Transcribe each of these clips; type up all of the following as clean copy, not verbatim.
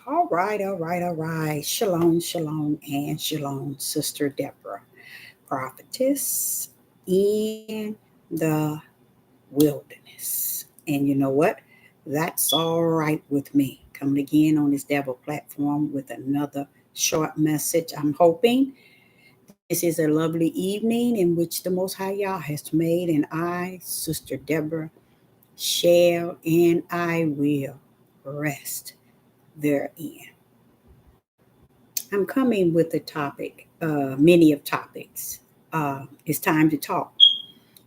All right, all right, all right. Shalom, shalom, and shalom, Sister Deborah, prophetess in the wilderness. And you know what? That's all right with me. Coming again on this Devil platform with another short message. I'm hoping this is a lovely evening in which the Most High Yah has made, and I, Sister Deborah, shall and I will rest therein. I'm coming with a topic, many of topics. It's time to talk.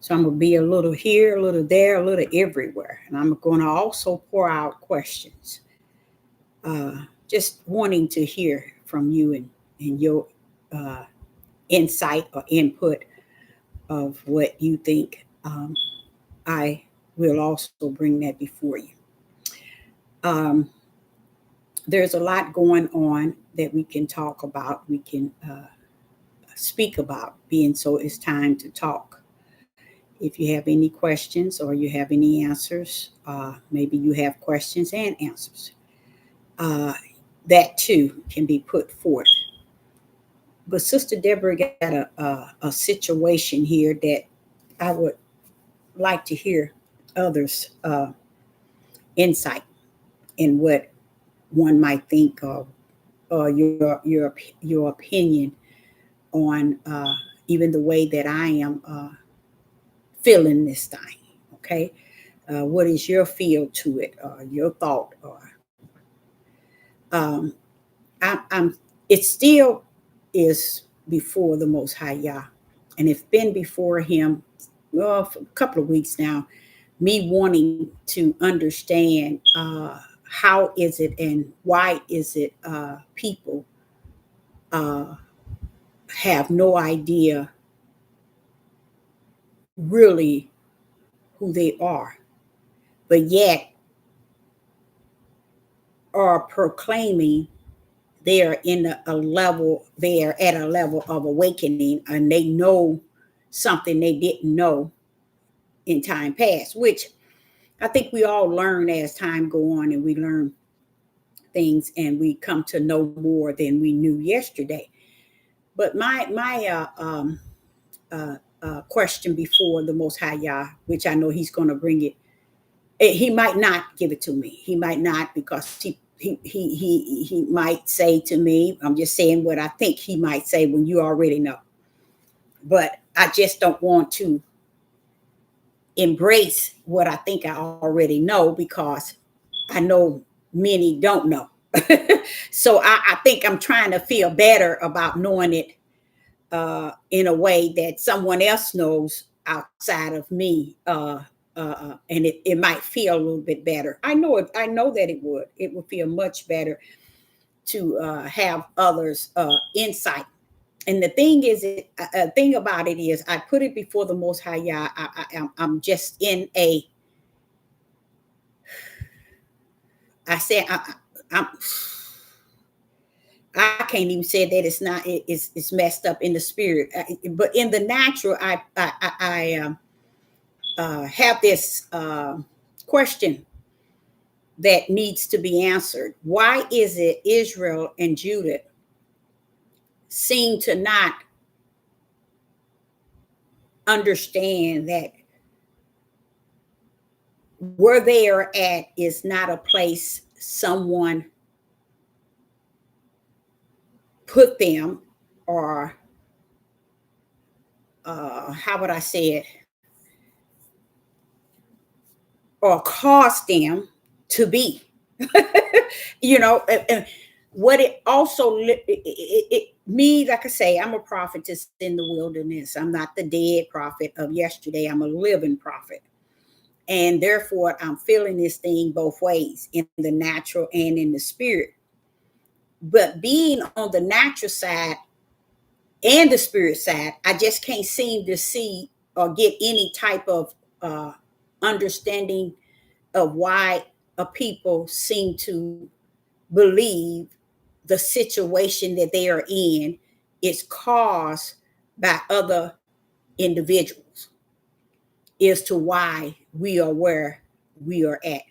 So I'm going to be a little here, a little there, a little everywhere. And I'm going to also pour out questions, just wanting to hear from you and your uh, insight or input of what you think. I will also bring that before you. Um, there's a lot going on that we can talk about. We can speak about, being so it's time to talk. If you have any questions or you have any answers, maybe you have questions and answers, uh, that too can be put forth. But Sister Deborah got a situation here that I would like to hear others' insight in what one might think of, or your opinion on even the way that I am feeling this thing. Okay, what is your feel to it, or your thought, or um, I'm. It still is before the Most High Yah, and it's been before Him, well, for a couple of weeks now. Me wanting to understand how is it and why is it people uh, have no idea really who they are, but yet are proclaiming they are in a level, they are at a level of awakening, and they know something they didn't know in time past, which I think we all learn as time go on, and we learn things and we come to know more than we knew yesterday. But my question before the Most High Yah, which I know He's going to bring it. He might not give it to me. He might not, because he might say to me, I'm just saying what I think He might say when you already know. But I just don't want to embrace what I think I already know, because I know many don't know. So I think I'm trying to feel better about knowing it in a way that someone else knows outside of me, and it might feel a little bit better. I know it. I know that it would. It would feel much better to have others' insight. And the thing is, thing about it is, I put it before the Most High Yah. I'm just in a. I said I'm. I can't even say that it's not. It's messed up in the spirit, but in the natural, I have this question that needs to be answered. Why is it Israel and Judah seem to not understand that where they are at is not a place someone put them, or how would I say it, or caused them to be? you know, what it also me, like I say, I'm a prophetess in the wilderness. I'm not the dead prophet of yesterday. I'm a living prophet, and therefore I'm feeling this thing both ways, in the natural and in the spirit. But being on the natural side and the spirit side, I just can't seem to see or get any type of uh, understanding of why a people seem to believe the situation that they are in is caused by other individuals, as to why we are where we are at.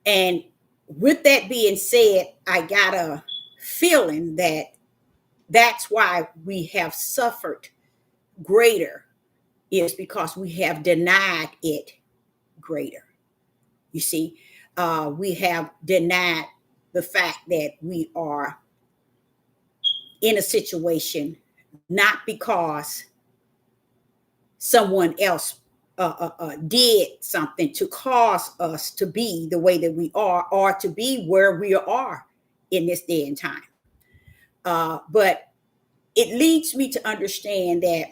And with that being said, I got a feeling that that's why we have suffered greater, is because we have denied it greater. You see, we have denied the fact that we are in a situation not because someone else did something to cause us to be the way that we are, or to be where we are in this day and time. But it leads me to understand that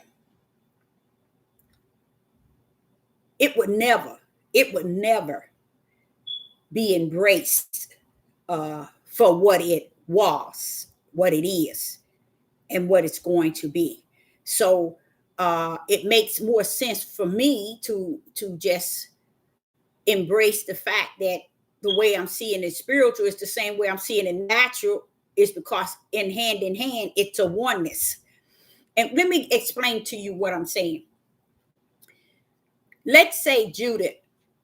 it would never, it would never be embraced for what it was, what it is, and what it's going to be. So it makes more sense for me to just embrace the fact that the way I'm seeing it spiritual is the same way I'm seeing it natural, is because in hand, it's a oneness. And let me explain to you what I'm saying. Let's say Judah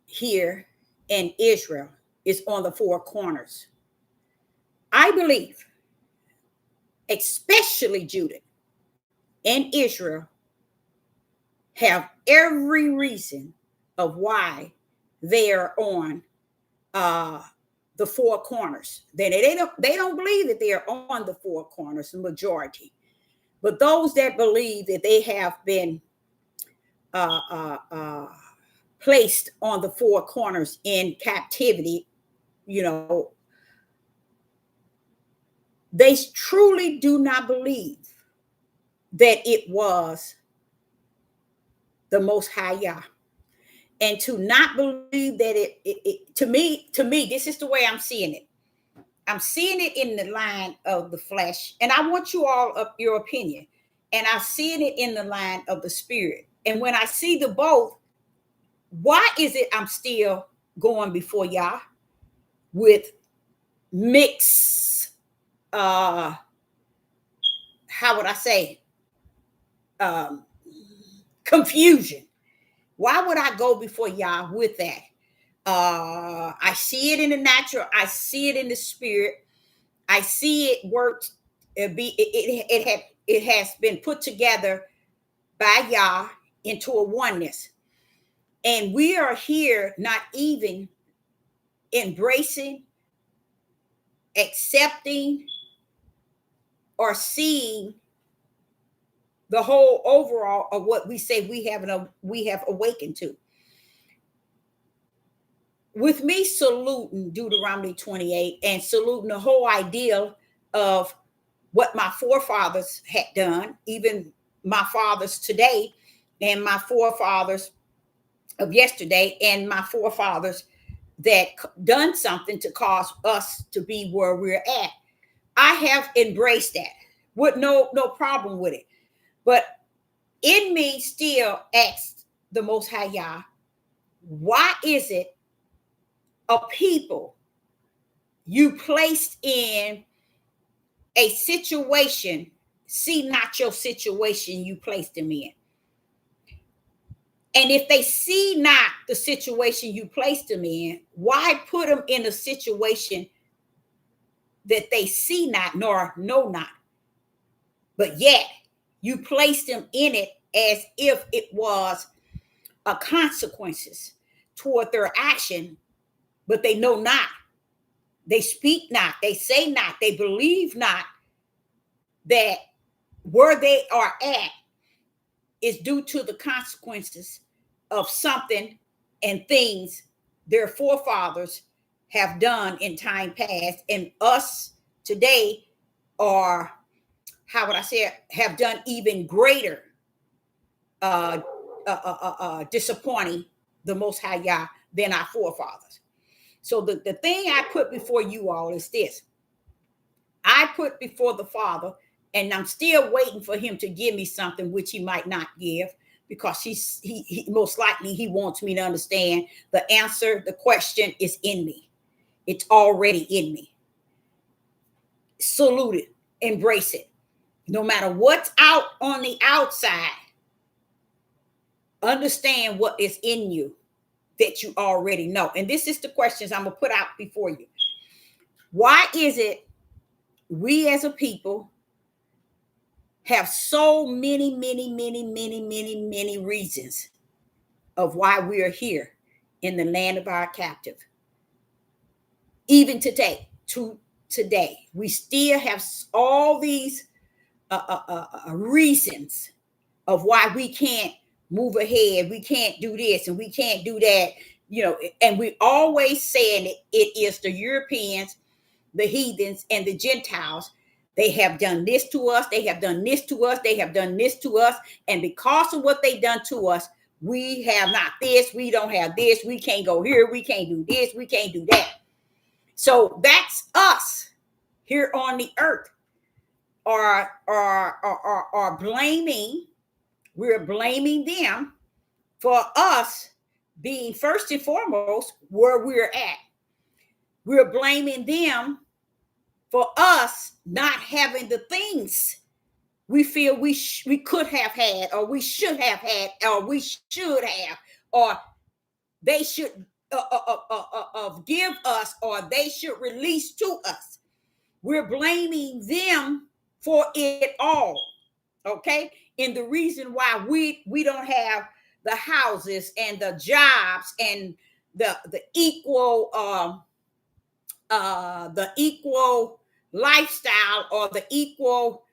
here in Israel is on the four corners. I believe, especially Judah and Israel, have every reason of why they are on the four corners. They don't believe that they are on the four corners, the majority. But those that believe that they have been uh, uh, uh, placed on the four corners in captivity, you know, they truly do not believe that it was the Most High Yah. And to not believe that to me, this is the way I'm seeing it. I'm seeing it in the line of the flesh, and I want you all of your opinion. And I'm seeing it in the line of the spirit. And when I see the both, why is it I'm still going before Yah with mixed, how would I say, um, confusion? Why would I go before Yah with that? I see it in the natural. I see it in the spirit. I see it worked. It has been put together by Yah into a oneness, and we are here not even embracing, accepting, or seeing the whole overall of what we say we have awakened to. With me saluting Deuteronomy 28 and saluting the whole idea of what my forefathers had done, even my fathers today, and my forefathers of yesterday, and my forefathers that done something to cause us to be where we're at. I have embraced that with no problem with it. But in me still asks the Most High Yah, why is it a people you placed in a situation, see not your situation you placed them in? And if they see not the situation you placed them in, why put them in a situation that they see not nor know not? But yet you placed them in it as if it was a consequences toward their action, but they know not. They speak not, they say not, they believe not that where they are at is due to the consequences of something and things their forefathers have done in time past, and us today are, how would I say it, have done even greater disappointing the Most High Yah than our forefathers. So the thing I put before you all is this. I put before the Father, and I'm still waiting for him to give me something which he might not give, because he most likely he wants me to understand the answer. The question is in me. It's already in me. Salute it, embrace it. No matter what's out on the outside, understand what is in you that you already know. And this is the questions I'm gonna put out before you. Why is it we as a people have so many reasons of why we are here in the land of our captive? Even today, we still have all these reasons of why we can't move ahead. We can't do this and we can't do that. And we always saying it is the Europeans, the heathens, and the Gentiles. They have done this to us. They have done this to us. They have done this to us. And because of what they've done to us, we have not this. We don't have this. We can't go here. We can't do this. We can't do that. So that's us here on the earth are blaming. We're blaming them for us being first and foremost where we're at. We're blaming them for us not having the things we feel we could have had, or we should have had, or we should have, or they should give us, or they should release to us. We're blaming them for it all, okay? And the reason why we don't have the houses and the jobs and the equal lifestyle or the equal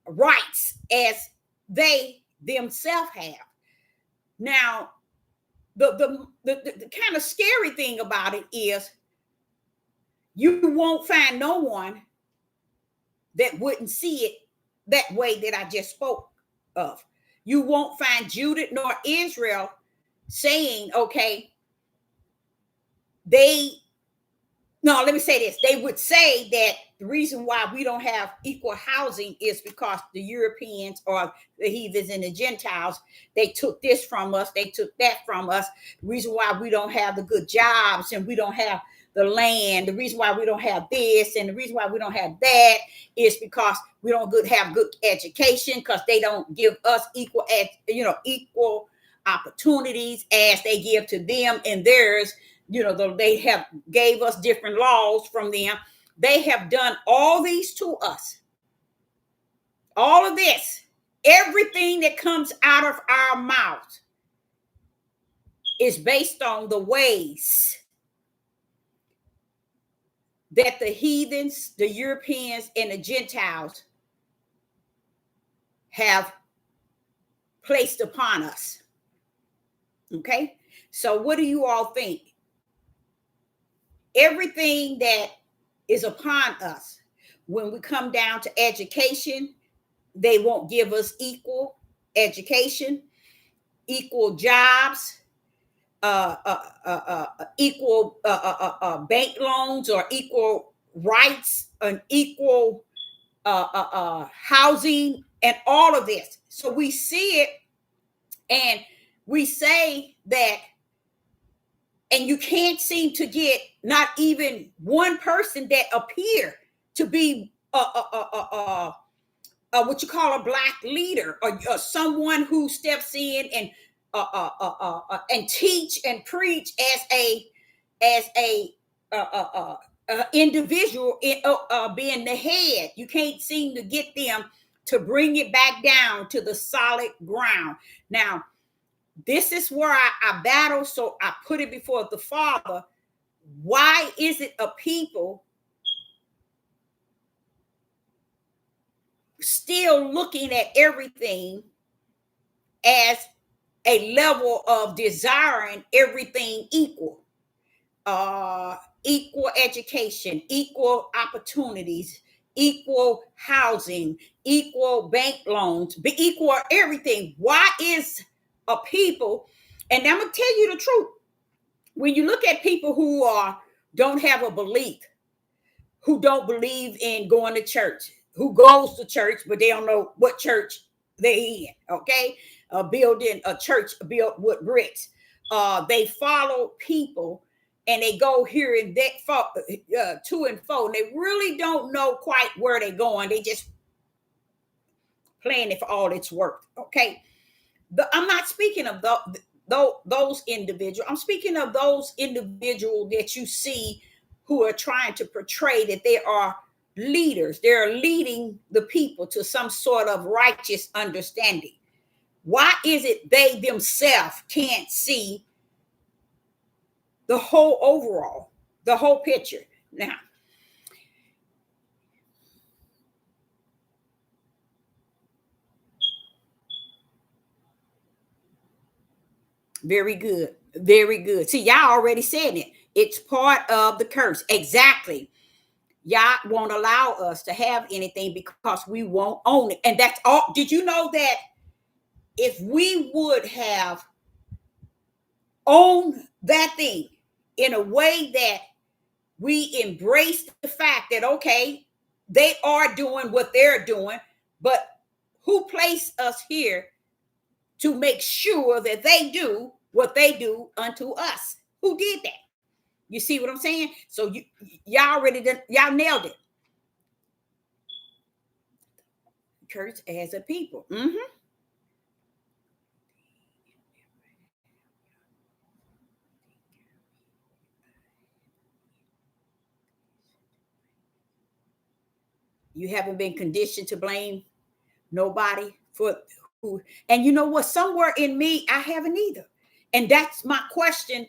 rights as they themselves have. Now, the kind of scary thing about it is you won't find no one that wouldn't see it that way that I just spoke of. You won't find Judah nor Israel saying, okay, let me say this. They would say that the reason why we don't have equal housing is because the Europeans or the heathens and the Gentiles, they took this from us. They took that from us. The reason why we don't have the good jobs and we don't have the land, the reason why we don't have this and the reason why we don't have that is because we don't have good education, because they don't give us equal opportunities as they give to them and theirs. They have gave us different laws from them. They have done all these to us. All of this, everything that comes out of our mouth is based on the ways that the heathens, the Europeans, and the Gentiles have placed upon us. Okay? So what do you all think? Everything that is upon us, when we come down to education, they won't give us equal education, equal jobs, equal bank loans, or equal rights, and equal housing, and all of this. So we see it, and we say that, and you can't seem to get not even one person that appear to be what you call a black leader, or someone who steps in and teach and preach as a individual being the head. You can't seem to get them to bring it back down to the solid ground. Now, this is where I battle, so I put it before the Father. Why is it a people still looking at everything as a level of desiring everything equal? Equal education, equal opportunities, equal housing, equal bank loans, equal everything. Why is a people, and I'm gonna tell you the truth, when you look at people who don't have a belief, who don't believe in going to church, who goes to church but they don't know what church they're in, okay, building a church built with bricks, they follow people and they go here and that to and fro, and they really don't know quite where they're going. They just playing it for all it's worth, okay? I'm not speaking of those individuals. I'm speaking of those individuals that you see who are trying to portray that they are leaders. They're leading the people to some sort of righteous understanding. Why is it they themselves can't see the whole overall, the whole picture? Now, very good. Very good. See, y'all already said it. It's part of the curse. Exactly. Y'all won't allow us to have anything because we won't own it. And that's all. Did you know that if we would have owned that thing in a way that we embrace the fact that, okay, they are doing what they're doing, but who placed us here to make sure that they do what they do unto us? Who did that? You see what I'm saying? So y'all already done, y'all nailed it. Curse as a people. You haven't been conditioned to blame nobody for who. And you know what? Somewhere in me, I haven't either. And that's my question.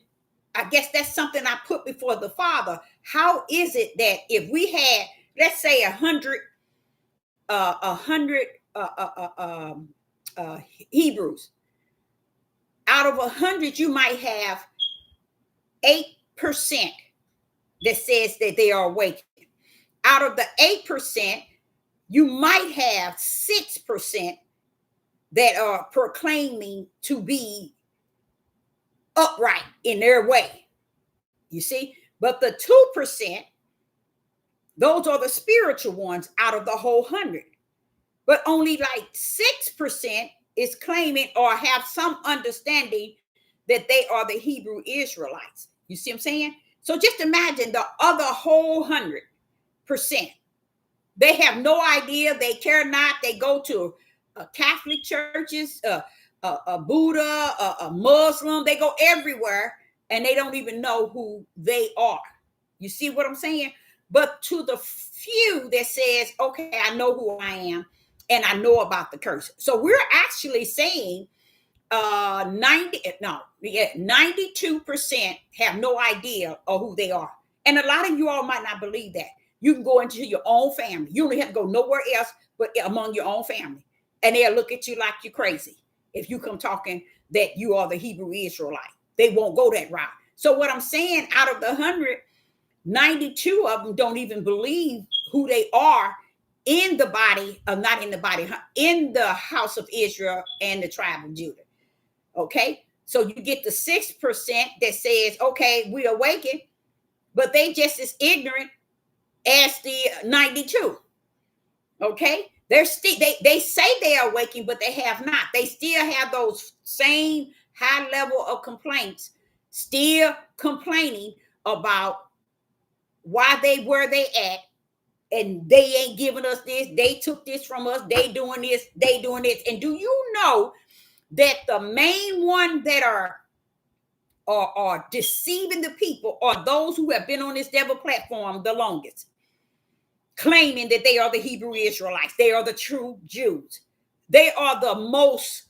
I guess that's something I put before the Father. How is it that if we had, let's say, 100 Hebrews, out of 100, you might have 8% that says that they are awake. Out of the 8%, you might have 6% that are proclaiming to be upright in their way. You see? But the 2%, those are the spiritual ones out of the whole 100. But only like 6% is claiming or have some understanding that they are the Hebrew Israelites. You see what I'm saying? So just imagine the other whole 100%. They have no idea. They care not. They go to Catholic churches, a Buddha, a Muslim. They go everywhere, and they don't even know who they are. You see what I'm saying? But to the few that says, okay, I know who I am, and I know about the curse. So we're actually saying 92% have no idea of who they are. And a lot of you all might not believe that. You can go into your own family. You don't have to go nowhere else but among your own family. And they'll look at you like you're crazy if you come talking that you are the Hebrew Israelite. They won't go that route. So what I'm saying, out of the 100, 92 of them don't even believe who they are in the body, not in the body, in the house of Israel and the tribe of Judah. Okay, so you get the 6% that says, okay, we awaken, but they just as ignorant as the 92. Okay, they're still they say they are awakening, but they have not. They still have those same high level of complaints, still complaining about why they where they at, and they ain't giving us this. They took this from us. They doing this. They doing this. And do you know that the main one that are deceiving the people are those who have been on this devil platform the longest, claiming that they are the Hebrew Israelites. They are the true Jews. They are the most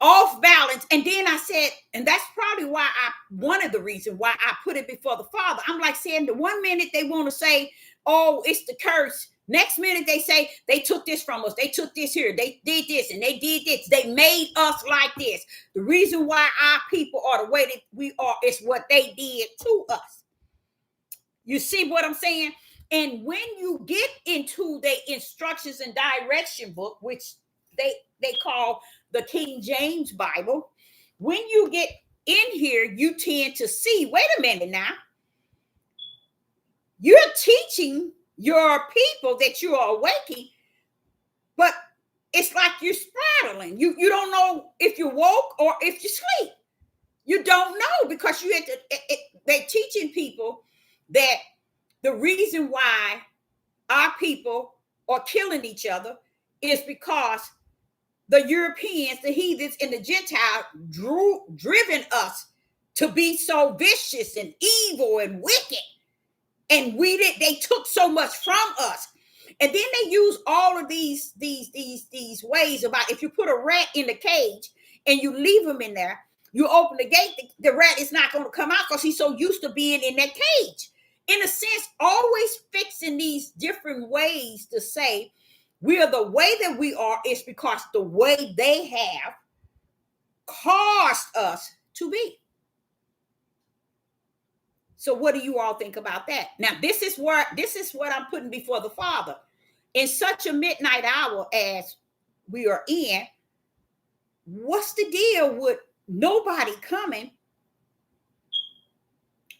off balance. And then I said, and that's probably why one of the reasons why I put it before the Father. I'm like saying, the one minute they want to say, oh, it's the curse. Next minute they say they took this from us. They took this here. They did this and they did this. They made us like this. The reason why our people are the way that we are is what they did to us. You see what I'm saying? And when you get into the instructions and direction book, which they call the King James Bible, when you get in here, you tend to see, wait a minute now, you're teaching your people that you are awakening, but it's like you're spraddling. You don't know if you're woke or if you sleep. You don't know, because you had to, they're teaching people that the reason why our people are killing each other is because the Europeans, the heathens, and the Gentiles driven us to be so vicious and evil and wicked. And they took so much from us. And then they use all of these ways about if you put a rat in the cage and you leave him in there, you open the gate, the rat is not going to come out because he's so used to being in that cage. In a sense, always fixing these different ways to say we are the way that we are is because the way they have caused us to be. So what do you all think about that? Now, this is what I'm putting before the Father. In such a midnight hour as we are in, what's the deal with nobody coming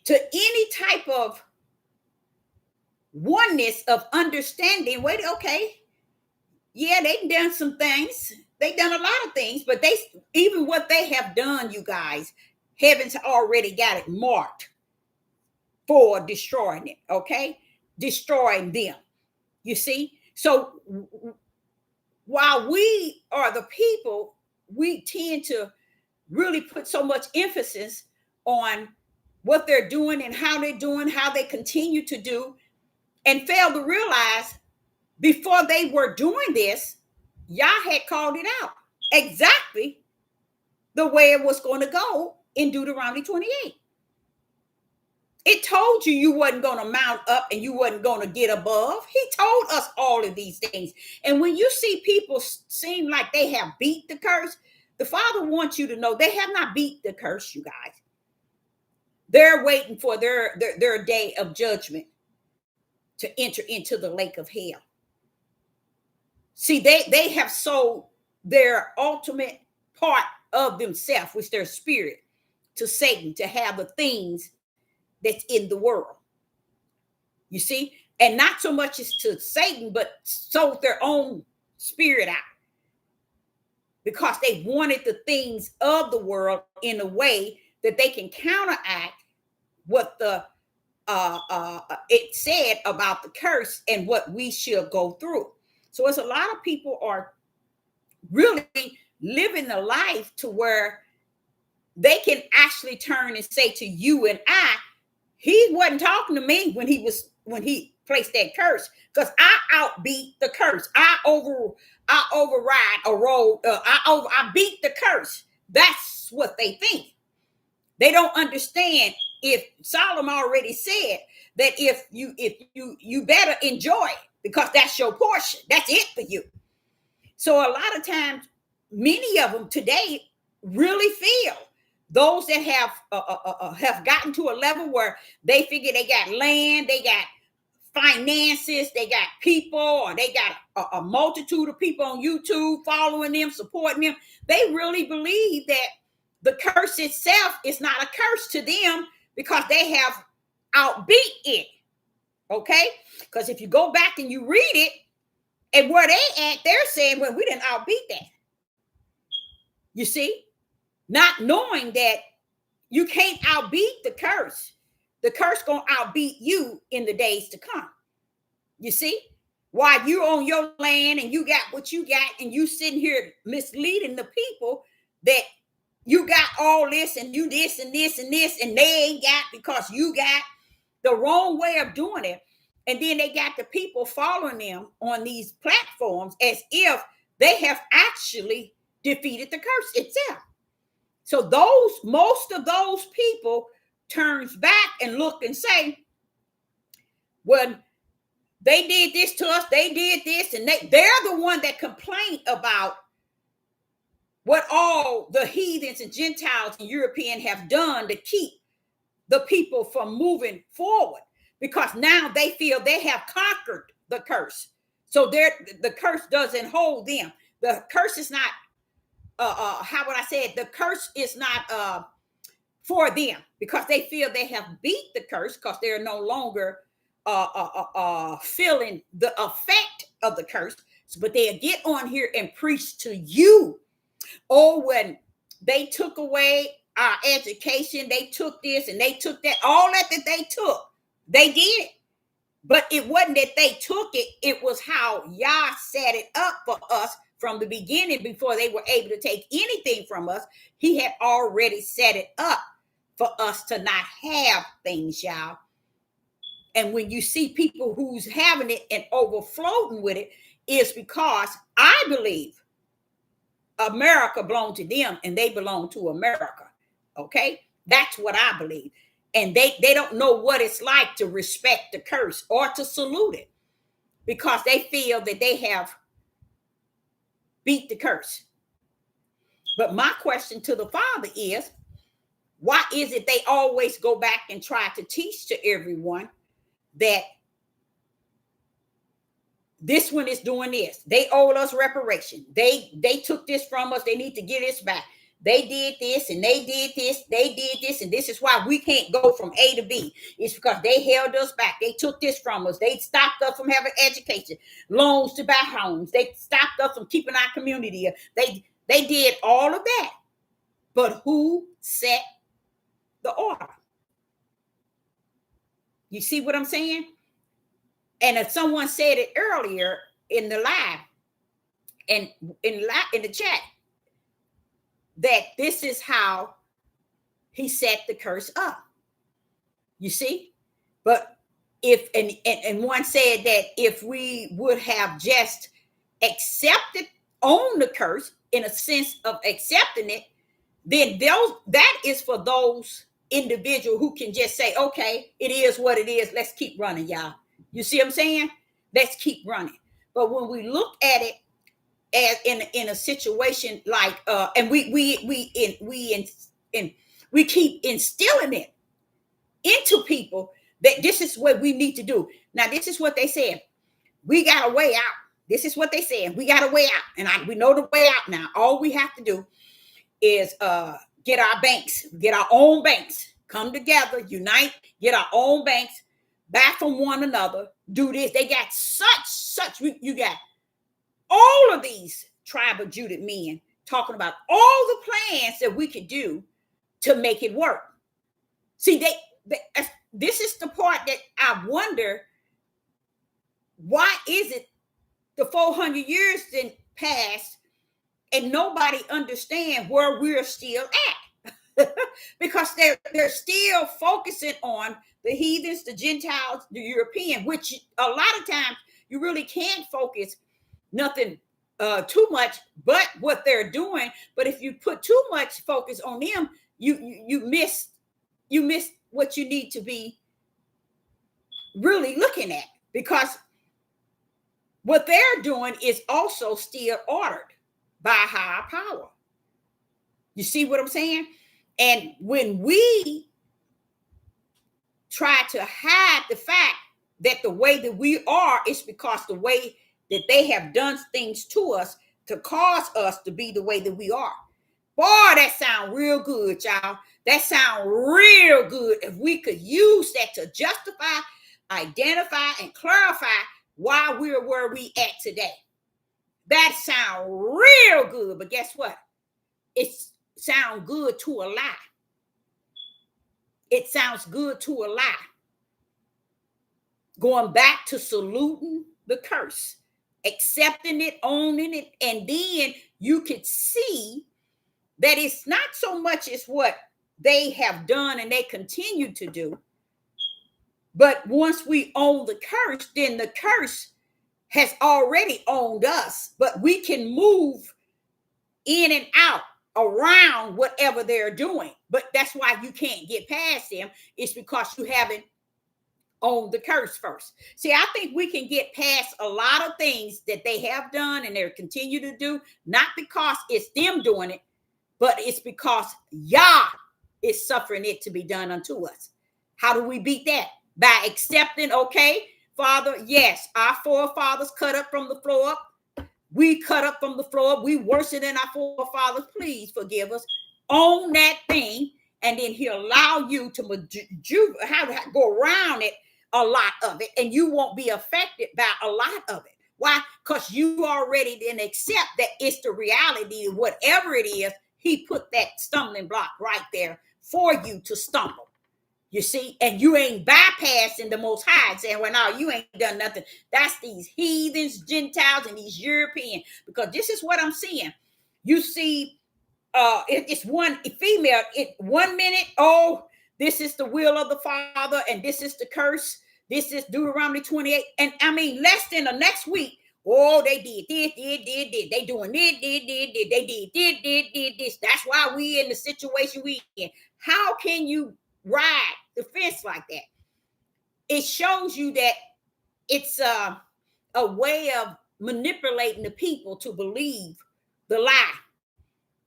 to any type of oneness of understanding? Wait, okay. Yeah, they've done some things. They've done a lot of things, but even what they have done, you guys, heaven's already got it marked for destroying it, okay? Destroying them. You see? So while we are the people, we tend to really put so much emphasis on what they're doing and how they're doing, how they continue to do, and fail to realize before they were doing this, Yah had called it out exactly the way it was going to go in Deuteronomy 28. It told you wasn't going to mount up and you wasn't going to get above. He told us all of these things. And when you see people seem like they have beat the curse, the Father wants you to know they have not beat the curse, you guys. They're waiting for their day of judgment to enter into the lake of hell. See, they have sold their ultimate part of themselves, which their spirit, to Satan to have the things that's in the world. You see? And not so much as to Satan, but sold their own spirit out because they wanted the things of the world in a way that they can counteract what the it said about the curse and what we should go through. So it's a lot of people are really living a life to where they can actually turn and say to you and I, he wasn't talking to me when he placed that curse, because I outbeat the curse. I override a road. I beat the curse. That's what they think. They don't understand. If Solomon already said that if you better enjoy it because that's your portion. That's it for you. So a lot of times, many of them today really feel those that have gotten to a level where they figure they got land, they got finances, they got people, or they got a multitude of people on YouTube following them, supporting them. They really believe that the curse itself is not a curse to them because they have outbeat it. Okay? Because if you go back and you read it, and where they at, they're saying, well, we didn't outbeat that. You see? Not knowing that you can't outbeat the curse. The curse gonna outbeat you in the days to come. You see? While you're on your land and you got what you got and you sitting here misleading the people that you got all this and you this and this and this and they ain't got because you got the wrong way of doing it. And then they got the people following them on these platforms as if they have actually defeated the curse itself. So most of those people turns back and look and say, well, they did this to us, they did this, and they're the one that complained about what all the heathens and Gentiles and European have done to keep the people from moving forward, because now they feel they have conquered the curse. So the curse doesn't hold them. The curse is not, how would I say it? The curse is not for them because they feel they have beat the curse because they're no longer feeling the effect of the curse. But they'll get on here and preach to you. Oh, when they took away our education, they took this and they took that, all that they took, they did. But it wasn't that they took it. It was how Yah set it up for us from the beginning. Before they were able to take anything from us, he had already set it up for us to not have things, y'all. And when you see people who's having it and overflowing with it, is because I believe America belongs to them and they belong to America. Okay? That's what I believe. And they don't know what it's like to respect the curse or to salute it because they feel that they have beat the curse. But my question to the Father is, why is it they always go back and try to teach to everyone that this one is doing this? They owe us reparation. They took this from us. They need to get this back. They did this and they did this. They did this, and this is why we can't go from A to B. It's because they held us back. They took this from us. They stopped us from having education, loans to buy homes. They stopped us from keeping our community. They did all of that. But who set the order? You see what I'm saying? And if someone said it earlier in the live and in the chat, that this is how he set the curse up. You see? But if and one said that if we would have just accepted on the curse in a sense of accepting it, then that is for those individuals who can just say, okay, it is what it is. Let's keep running, y'all. You see what I'm saying? Let's keep running. But when we look at it as in a situation like and we keep instilling it into people that this is what we need to do. Now, this is what they said. We got a way out. This is what they said. We got a way out. And we know the way out now. All we have to do is get our banks, get our own banks, come together, unite, get our own banks, back from one another, do this. They got such, you got all of these tribe of Judah men talking about all the plans that we could do to make it work. See, this is the part that I wonder, why is it the 400 years then passed and nobody understand where we're still at? Because they're still focusing on the heathens, the Gentiles, the European, which a lot of times you really can't focus nothing too much but what they're doing. But if you put too much focus on them, you miss what you need to be really looking at, because what they're doing is also still ordered by higher power. You see what I'm saying? And when we try to hide the fact that the way that we are is because the way that they have done things to us to cause us to be the way that we are. Boy, that sounds real good, y'all. That sounds real good if we could use that to justify, identify, and clarify why we're where we at today. That sounds real good, but guess what? It sounds good to a lie. It sounds good to a lie. Going back to saluting the curse, accepting it, owning it, and then you could see that it's not so much as what they have done and they continue to do, but once we own the curse, then the curse has already owned us, but we can move in and out around whatever they're doing. But that's why you can't get past them. It's because you haven't owned the curse first. See, I think we can get past a lot of things that they have done and they continue to do, not because it's them doing it, but it's because Yah is suffering it to be done unto us. How do we beat that? By accepting, okay, Father, yes, our forefathers cut up from the floor up. We cut up from the floor up. We worse than our forefathers. Please forgive us. Own that thing, and then he'll allow you to go around it, a lot of it, and you won't be affected by a lot of it. Why? Because you already didn't accept that it's the reality of whatever it is. He put that stumbling block right there for you to stumble. You see, and you ain't bypassing the Most High, saying, well, no, you ain't done nothing. That's these heathens, Gentiles, and these European, because this is what I'm seeing. You see, it's one female, 1 minute, oh, this is the will of the Father, and this is the curse. This is Deuteronomy 28. And I mean, less than the next week, oh, they did this, did. They doing this, did. They did this. That's why we in the situation we in. How can you ride the fence like that? It shows you that it's a way of manipulating the people to believe the lie.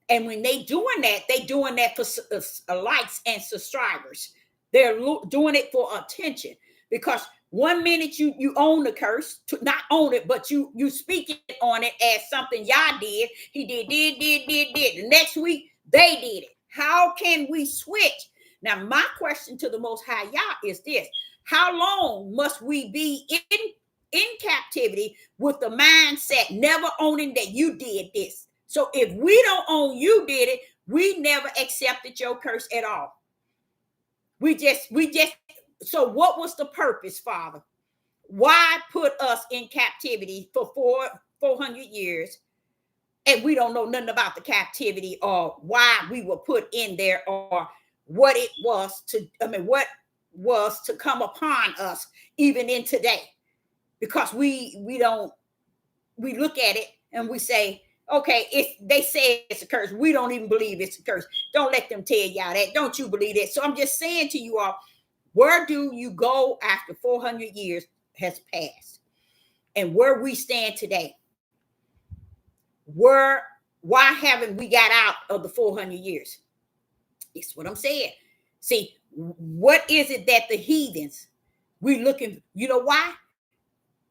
And when they doing that for likes and subscribers. They're doing it for attention, because one minute you own the curse, to not own it, but you speak it on it as something Yah did. He did. The next week they did it. How can we switch? Now, my question to the Most High Yah is this: how long must we be in captivity with the mindset never owning that you did this? So if we don't own you did it, we never accepted your curse at all. We just, so what was the purpose, Father? Why put us in captivity for 400 years? And we don't know nothing about the captivity, or why we were put in there, or what it was what was to come upon us even in today. Because we look at it and we say, okay, they say it's a curse. We don't even believe it's a curse. Don't let them tell y'all that. Don't you believe it? So I'm just saying to you all, where do you go after 400 years has passed? And where we stand today? Why haven't we got out of the 400 years? It's what I'm saying. See, what is it that the heathens, we looking, you know why?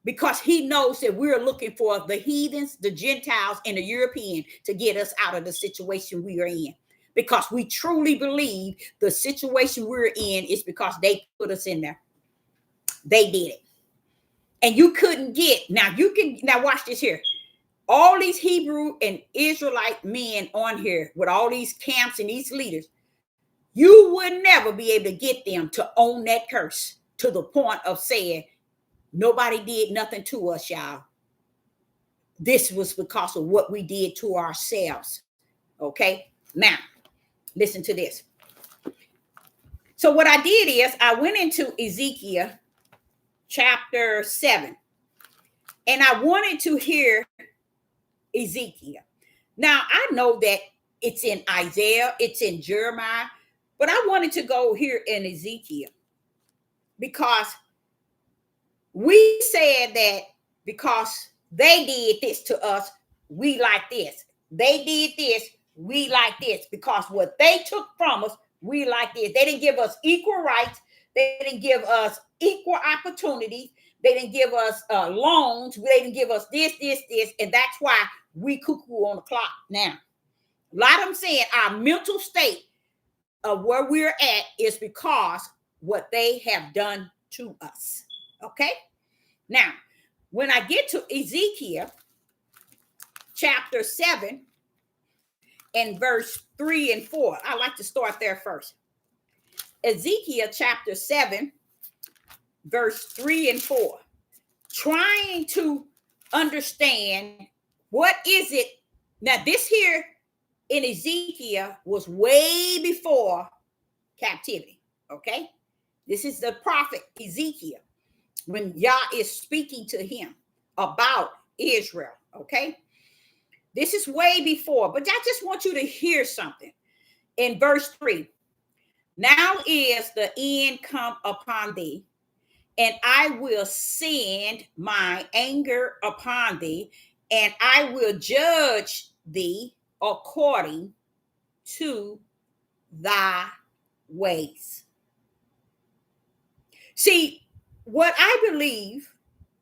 Because he knows that we're looking for the heathens, the Gentiles, and the European to get us out of the situation we are in. Because we truly believe the situation we're in is because they put us in there. They did it. And you couldn't get, now watch this here. All these Hebrew and Israelite men on here with all these camps and these leaders, you would never be able to get them to own that curse to the point of saying, nobody did nothing to us, y'all. This was because of what we did to ourselves. Okay? Now, listen to this. So what I did is I went into Ezekiel chapter 7. And I wanted to hear Ezekiel. Now, I know that it's in Isaiah, it's in Jeremiah, but I wanted to go here in Ezekiel, because we said that because they did this to us, we like this. They did this, we like this. Because what they took from us, we like this. They didn't give us equal rights. They didn't give us equal opportunities. They didn't give us loans. They didn't give us this. And that's why we cuckoo on the clock now. A lot of them saying our mental state of where we're at is because what they have done to us. Okay? Now, when I get to Ezekiel chapter 7 and verse 3 and 4, I like to start there first. Ezekiel chapter 7, verse 3 and 4. Trying to understand what is it. Now, this here in Ezekiel was way before captivity. Okay? This is the prophet Ezekiel, when Yah is speaking to him about Israel, okay? This is way before, but I just want you to hear something. In verse 3, now is the end come upon thee, and I will send my anger upon thee, and I will judge thee according to thy ways. See, what I believe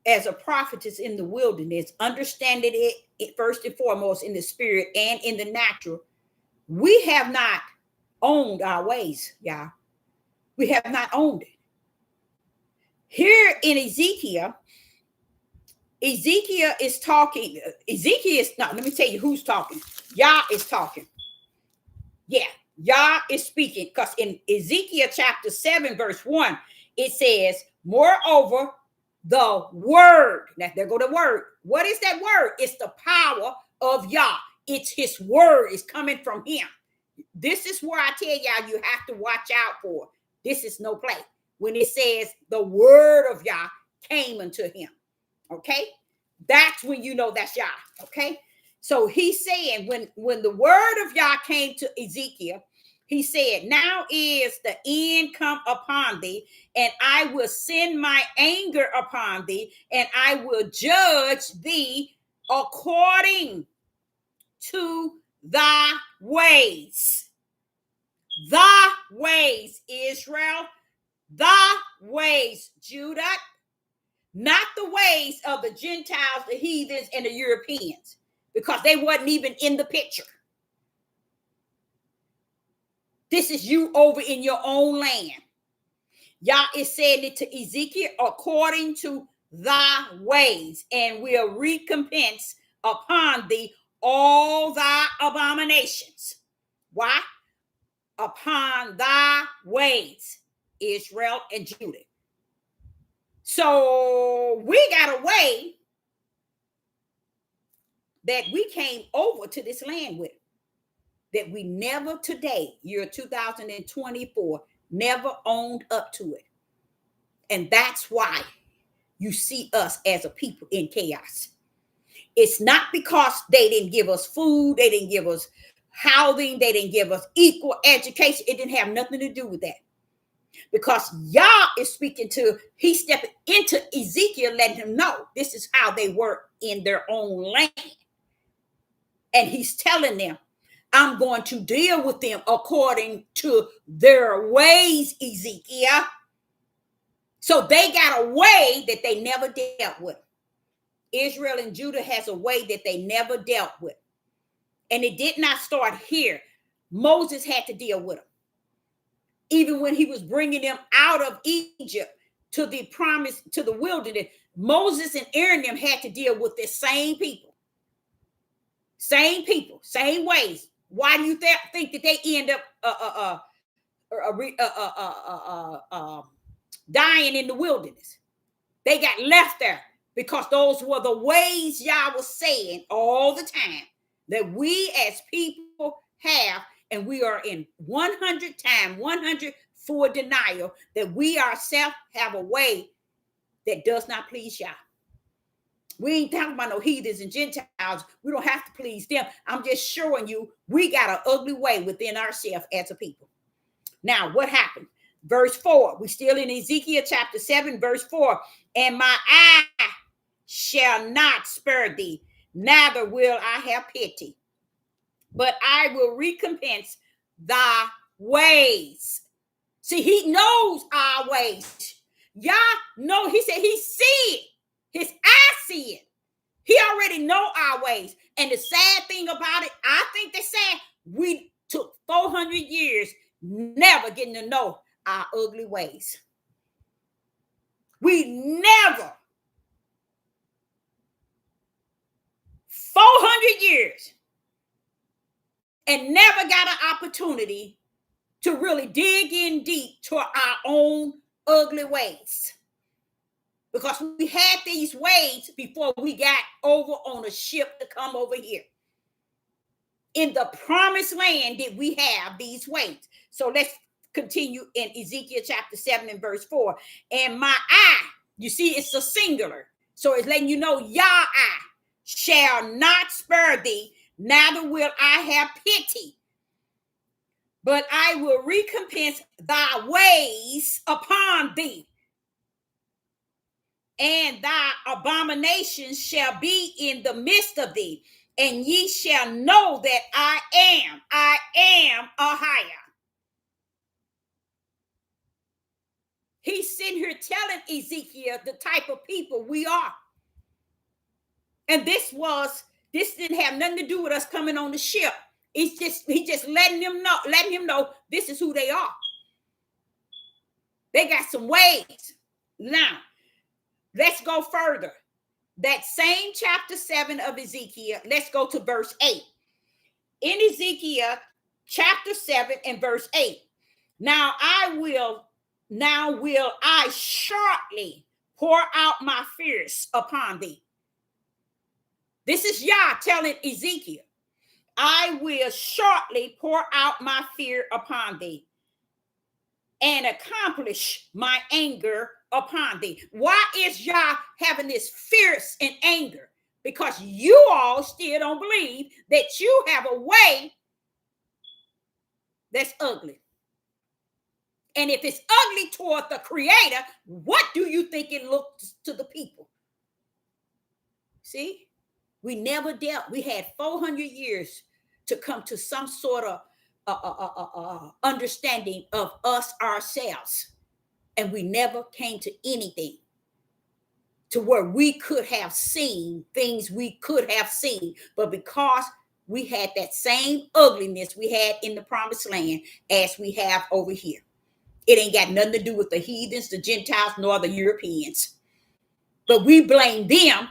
as a prophetess in the wilderness, understanding it first and foremost in the spirit and in the natural, we have not owned our ways, y'all. We have not owned it. Here in Ezekiel is talking. Ezekiel is not, let me tell you who's talking. Yah is talking. Yeah, Yah is speaking, because in Ezekiel chapter 7, verse 1, it says, moreover, the word. Now, there go the word. What is that word? It's the power of Yah. It's his word is coming from him. This is where I tell y'all you have to watch out for. This is no play. when it says the word of Yah came unto him. Okay, that's when you know that's Yah. Okay, so he's saying when the word of Yah came to Ezekiel, he said, now is the end come upon thee, and I will send my anger upon thee, and I will judge thee according to thy ways. The ways, Israel, the ways, Judah, not the ways of the Gentiles, the heathens, and the Europeans, because they wasn't even in the picture. This is you over in your own land. Yah is saying it to Ezekiel according to thy ways, and will recompense upon thee all thy abominations. Why? Upon thy ways, Israel and Judah. So we got a way that we came over to this land with, that we never today, year 2024, never owned up to it. And that's why you see us as a people in chaos. It's not because they didn't give us food, they didn't give us housing, they didn't give us equal education. It didn't have nothing to do with that. Because Yah is speaking to, he's stepping into Ezekiel, letting him know this is how they work in their own land. And he's telling them, I'm going to deal with them according to their ways, Ezekiel. So they got a way that they never dealt with. Israel and Judah has a way that they never dealt with. And it did not start here. Moses had to deal with them. Even when he was bringing them out of Egypt to the promise, to the wilderness, Moses and Aaron them had to deal with the same people. Same people, same ways. Why do you think that they end up dying in the wilderness? They got left there because those were the ways Yah was saying all the time that we as people have, and we are in 100 times 100 for denial that we ourselves have a way that does not please Yah. We ain't talking about no heathens and Gentiles. We don't have to please them. I'm just showing you we got an ugly way within ourselves as a people. Now, what happened? Verse 4. We still in Ezekiel chapter 7, verse 4. And my eye shall not spare thee, neither will I have pity, but I will recompense thy ways. See, he knows our ways. Yah know, he said he see it. His eyes see it. He already know our ways. And the sad thing about it, I think they said we took 400 years never getting to know our ugly ways. We never, 400 years, and never got an opportunity to really dig in deep to our own ugly ways. Because we had these ways before we got over on a ship to come over here. In the promised land did we have these ways. So let's continue in Ezekiel chapter 7 and verse 4. And my eye, you see, it's a singular. So it's letting you know, Yah eye shall not spare thee, neither will I have pity, but I will recompense thy ways upon thee, and thy abominations shall be in the midst of thee, and ye shall know that I am Ahijah. He's sitting here telling Ezekiel the type of people we are. And this didn't have nothing to do with us coming on the ship. He's just letting him know this is who they are. They got some ways. Now, let's go further. That same chapter 7 of Ezekiel, let's go to verse 8. In Ezekiel chapter 7 and verse 8. Now will I shortly pour out my fears upon thee. This is Yah telling Ezekiel, I will shortly pour out my fear upon thee, and accomplish my anger upon thee. Why is Yah having this fierce and anger? Because you all still don't believe that you have a way that's ugly. And if it's ugly toward the Creator, what do you think it looks to the people? See, we never dealt. We had 400 years to come to some sort of understanding of us ourselves. And we never came to anything to where we could have seen things we could have seen. But because we had that same ugliness we had in the promised land as we have over here. It ain't got nothing to do with the heathens, the Gentiles, nor the Europeans. But we blame them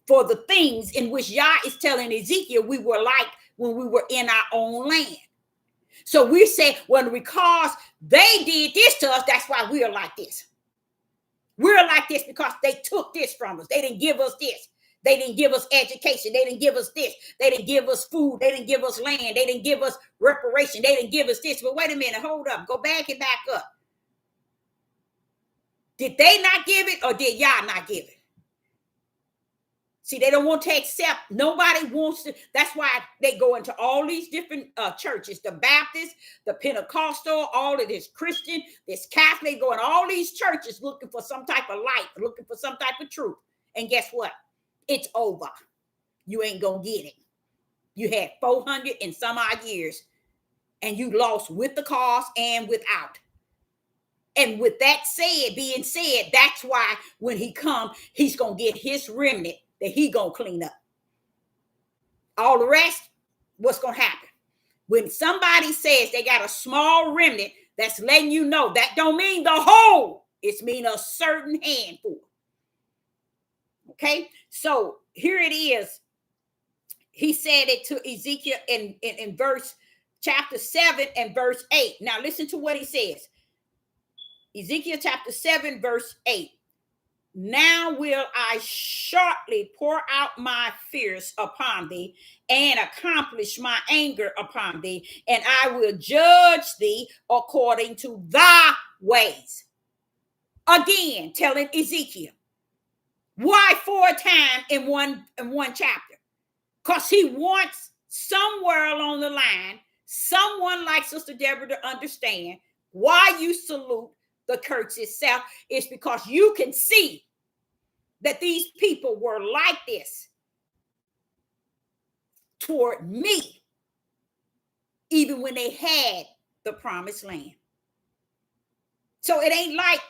for the things in which Yah is telling Ezekiel we were like when we were in our own land. So we say, well, because they did this to us, that's why we are like this. We're like this because they took this from us. They didn't give us this. They didn't give us education. They didn't give us this. They didn't give us food. They didn't give us land. They didn't give us reparation. They didn't give us this. But wait a minute, hold up. Go back and back up. Did they not give it or did Yah not give it? See, they don't want to accept. Nobody wants to. That's why they go into all these different churches, the Baptist, the Pentecostal, all of this Christian, this Catholic, going all these churches looking for some type of light, looking for some type of truth. And guess what? It's over. You ain't going to get it. You had 400 and some odd years, and you lost with the cost and without. And with that being said, that's why when he come, he's going to get his remnant that he going to clean up. All the rest, what's going to happen? When somebody says they got a small remnant, that's letting you know that don't mean the whole. It's mean a certain handful. Okay? So here it is. He said it to Ezekiel in verse chapter 7 and verse 8. Now listen to what he says. Ezekiel chapter 7 verse 8. Now will I shortly pour out my fears upon thee and accomplish my anger upon thee, and I will judge thee according to thy ways. Again, telling Ezekiel. Why 4 times in one chapter? Because he wants somewhere along the line, someone like Sister Deborah to understand why you salute the church itself is because you can see that these people were like this toward me, even when they had the promised land. So it ain't like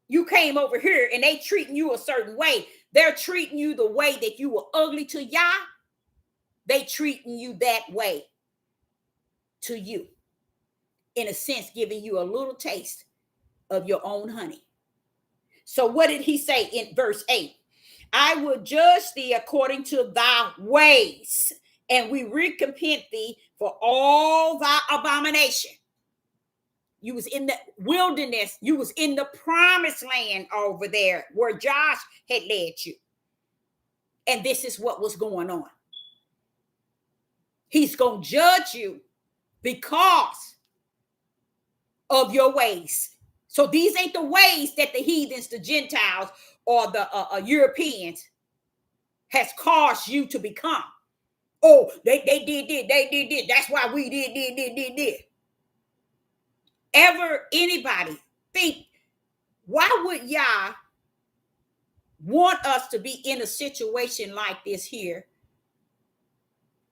you came over here and they treating you a certain way. They're treating you the way that you were ugly to Yah. They treating you that way to you. In a sense, giving you a little taste of your own honey. So what did he say in verse 8? I will judge thee according to thy ways, and we recompense thee for all thy abomination. You was in the wilderness. You was in the promised land over there where Josh had led you. And this is what was going on. He's going to judge you because of your ways. So these ain't the ways that the heathens, the Gentiles, or the Europeans has caused you to become. Oh, they did. That's why we did. Ever anybody think, why would Yah want us to be in a situation like this here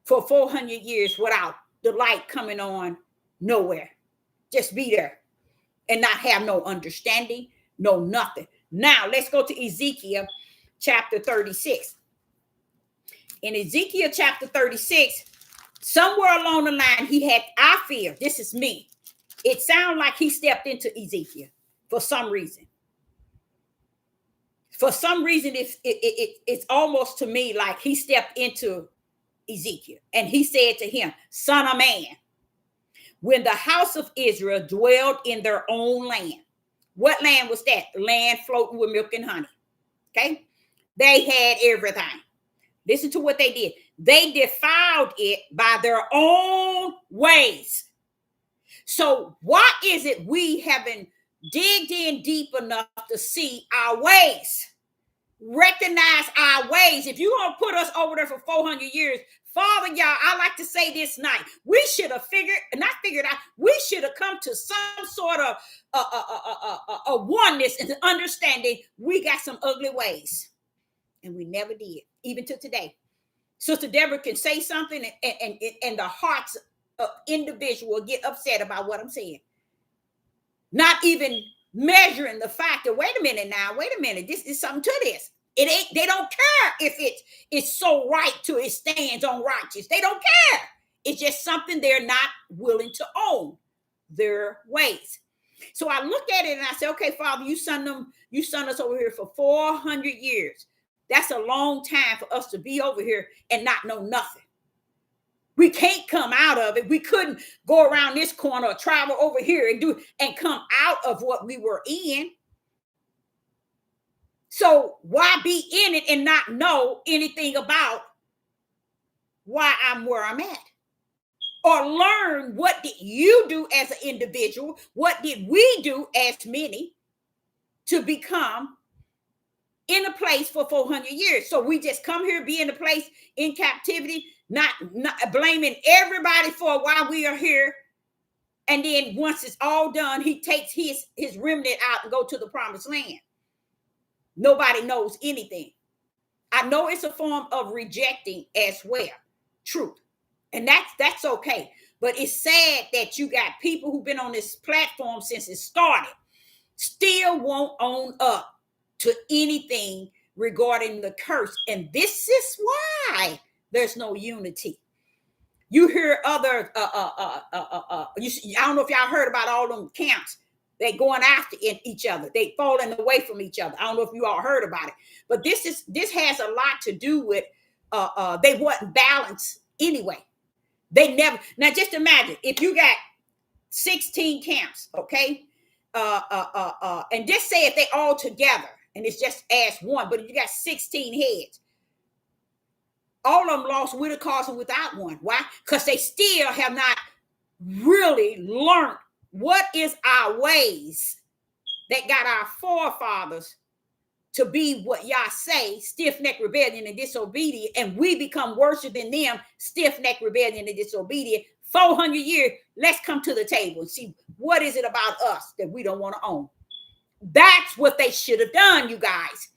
for 400 years without the light coming on nowhere? Just be there and not have no understanding, no nothing. Now, let's go to Ezekiel chapter 36. In Ezekiel chapter 36, somewhere along the line, he had, I feel, this is me, it sounds like he stepped into Ezekiel for some reason. For some reason, it's almost to me like he stepped into Ezekiel. And he said to him, son of man, when the house of Israel dwelled in their own land. What land was that? Land floating with milk and honey. Okay? They had everything. Listen to what they did. They defiled it by their own ways. So why is it we haven't digged in deep enough to see our ways? Recognize our ways. If you're going to put us over there for 400 years, Father, y'all, I like to say this night, we should have figured out, we should have come to some sort of a oneness and understanding we got some ugly ways. And we never did, even to today. Sister Deborah can say something and the hearts of individual get upset about what I'm saying. Not even measuring the fact that, wait a minute, this is something to this. It ain't, they don't care if it's so right to it stands on righteous. They don't care. It's just something they're not willing to own their ways. So I look at it and I say, okay, Father, you sent us over here for 400 years. That's a long time for us to be over here and not know nothing. We can't come out of it. We couldn't go around this corner or travel over here and come out of what we were in. So why be in it and not know anything about why I'm where I'm at? Or learn, what did you do as an individual? What did we do as many to become in a place for 400 years? So we just come here, be in a place in captivity, not blaming everybody for why we are here. And then once it's all done, he takes his remnant out and go to the promised land. Nobody knows anything. I know it's a form of rejecting as well. Truth. And that's okay. But it's sad that you got people who've been on this platform since it started, still won't own up to anything regarding the curse. And this is why there's no unity. You hear other, I don't know if y'all heard about all them camps. They going after each other. They falling away from each other. I don't know if you all heard about it, but this has a lot to do with they wasn't balanced anyway. They never. Now just imagine if you got 16 camps, okay, and just say if they all together and it's just as one, but if you got 16 heads, all of them lost with a cause and without one. Why? Because they still have not really learned what is our ways that got our forefathers to be what y'all say, stiff-necked rebellion and disobedient, and we become worse than them, stiff-necked rebellion and disobedient. 400 years, let's come to the table and see what is it about us that we don't want to own. That's what they should have done, you guys.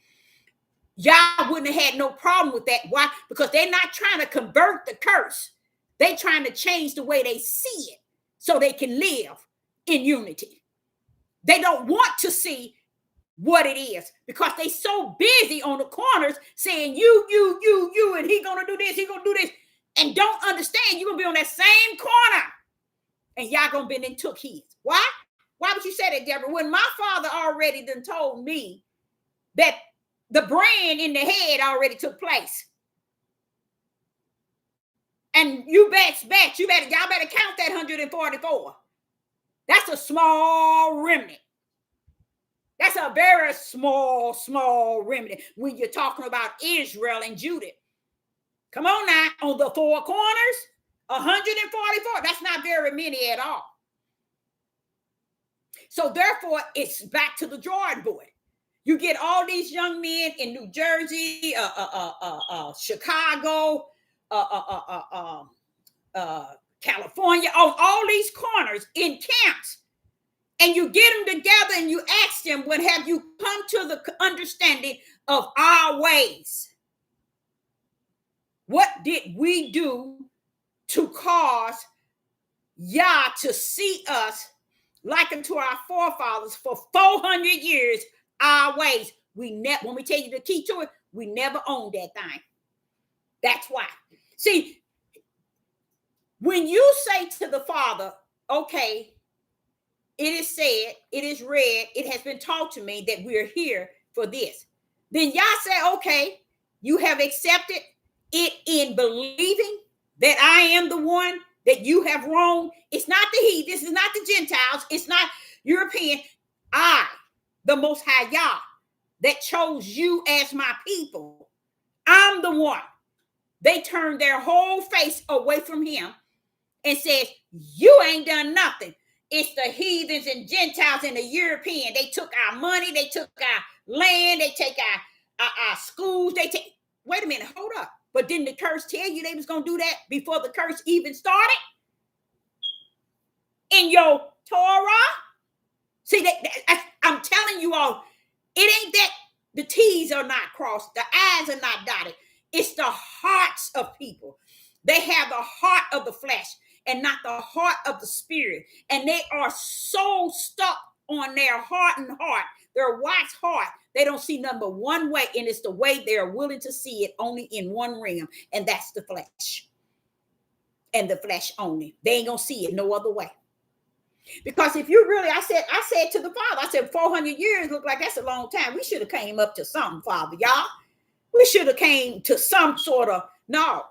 Y'all wouldn't have had no problem with that. Why? Because they're not trying to convert the curse. They're trying to change the way they see it so they can live in unity. They don't want to see what it is because they so busy on the corners saying you, and he gonna do this, he gonna do this, and don't understand you're gonna be on that same corner and y'all gonna be and took his. Why? Why would you say that, Deborah? When my father already done told me that the brand in the head already took place. And y'all better count that 144. That's a small remnant. That's a very small remnant when you're talking about Israel and Judah. Come on now, on the four corners, 144. That's not very many at all. So therefore, it's back to the drawing board. You get all these young men in New Jersey, Chicago, California, on all these corners in camps. And you get them together and you ask them, what have you come to the understanding of our ways? What did we do to cause Yah to see us like unto our forefathers for 400 years, our ways? When we tell you the key to it, we never owned that thing. That's why. See, when you say to the Father, okay, it is said, it is read, it has been taught to me that we're here for this. Then Yah say, okay, you have accepted it in believing that I am the one that you have wronged. It's not the heathen, this is not the Gentiles, it's not European. I, the Most High Yah, that chose you as my people. I'm the one. They turned their whole face away from him and says, you ain't done nothing. It's the heathens and Gentiles and the European. They took our money. They took our land. They take our schools. They take. Wait a minute. Hold up. But didn't the curse tell you they was going to do that before the curse even started? In your Torah? See, I'm telling you all, it ain't that the T's are not crossed, the I's are not dotted. It's the hearts of people. They have the heart of the flesh and not the heart of the spirit. And they are so stuck on their hardened heart, their wax heart. They don't see nothing but one way, and it's the way they're willing to see it only in one realm, and that's the flesh. And the flesh only. They ain't gonna see it no other way. Because if you really, I said to the Father, I said 400 years look like that's a long time. We should have came up to something, Father, y'all. We should have came to some sort of, no,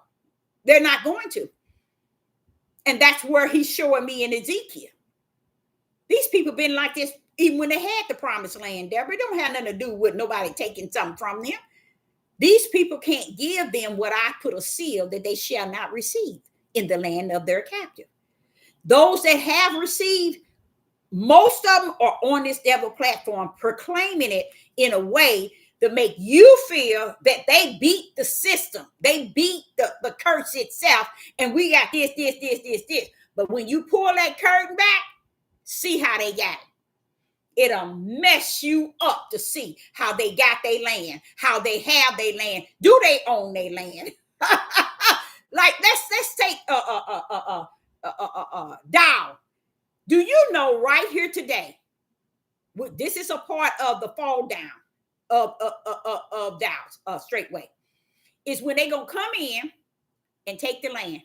they're not going to. And that's where he's showing me in Ezekiel. These people been like this even when they had the promised land, Deborah. It don't have nothing to do with nobody taking something from them. These people can't give them what I put a seal that they shall not receive in the land of their captive. Those that have received, most of them are on this devil platform proclaiming it in a way to make you feel that they beat the system. They beat the curse itself. And we got this. But when you pull that curtain back, see how they got it. It'll mess you up to see how they got their land, how they have their land. Do they own their land? Like, let's take Dow. Do you know right here today? This is a part of the fall down of Dow's straightway. Is when they gonna come in and take the land.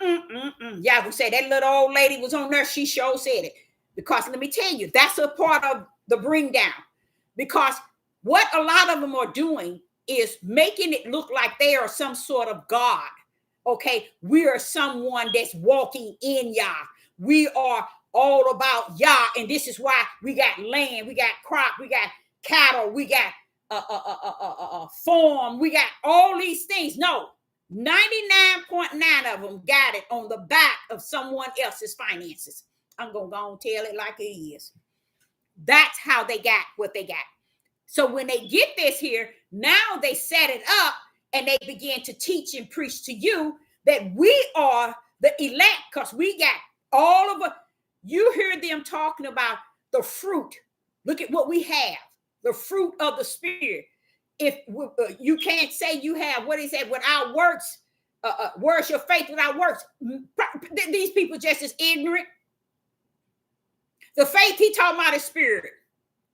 Y'all gonna say that little old lady was on there. She sure said it. Because let me tell you, that's a part of the bring down. Because what a lot of them are doing is making it look like they are some sort of God. Okay, we are someone that's walking in Yah. We are all about Yah, and this is why we got land, we got crop, we got cattle, we got farm, we got all these things. No, 99.9 of them got it on the back of someone else's finances. I'm gonna go and tell it like it is. That's how they got what they got. So when they get this here, now they set it up. And they begin to teach and preach to you that we are the elect, because we got all of it. You hear them talking about the fruit. Look at what we have, the fruit of the Spirit. If you can't say you have, what is that, without works, where's your faith without works? These people just as ignorant. The faith he talking about is spirit.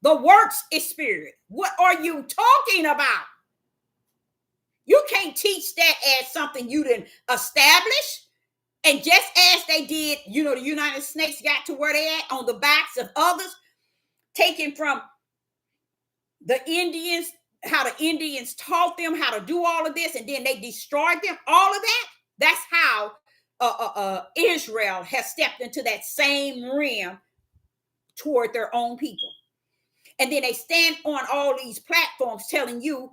The works is spirit. What are you talking about? You can't teach that as something you didn't establish. And just as they did, the United States got to where they at on the backs of others, taken from the Indians, how the Indians taught them how to do all of this, and then they destroyed them. All of that, that's how Israel has stepped into that same realm toward their own people. And then they stand on all these platforms telling you,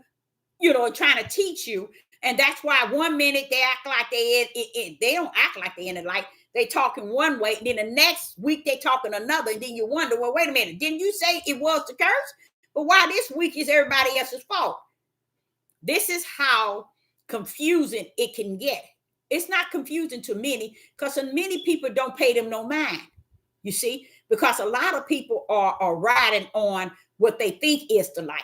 trying to teach you. And that's why 1 minute they act like they don't act like they in it, like they talking one way, and then the next week they talking another, and then you wonder, well, wait a minute, didn't you say it was the curse? But why this week is everybody else's fault? This is how confusing it can get. It's not confusing to many, because many people don't pay them no mind, you see, because a lot of people are riding on what they think is the light.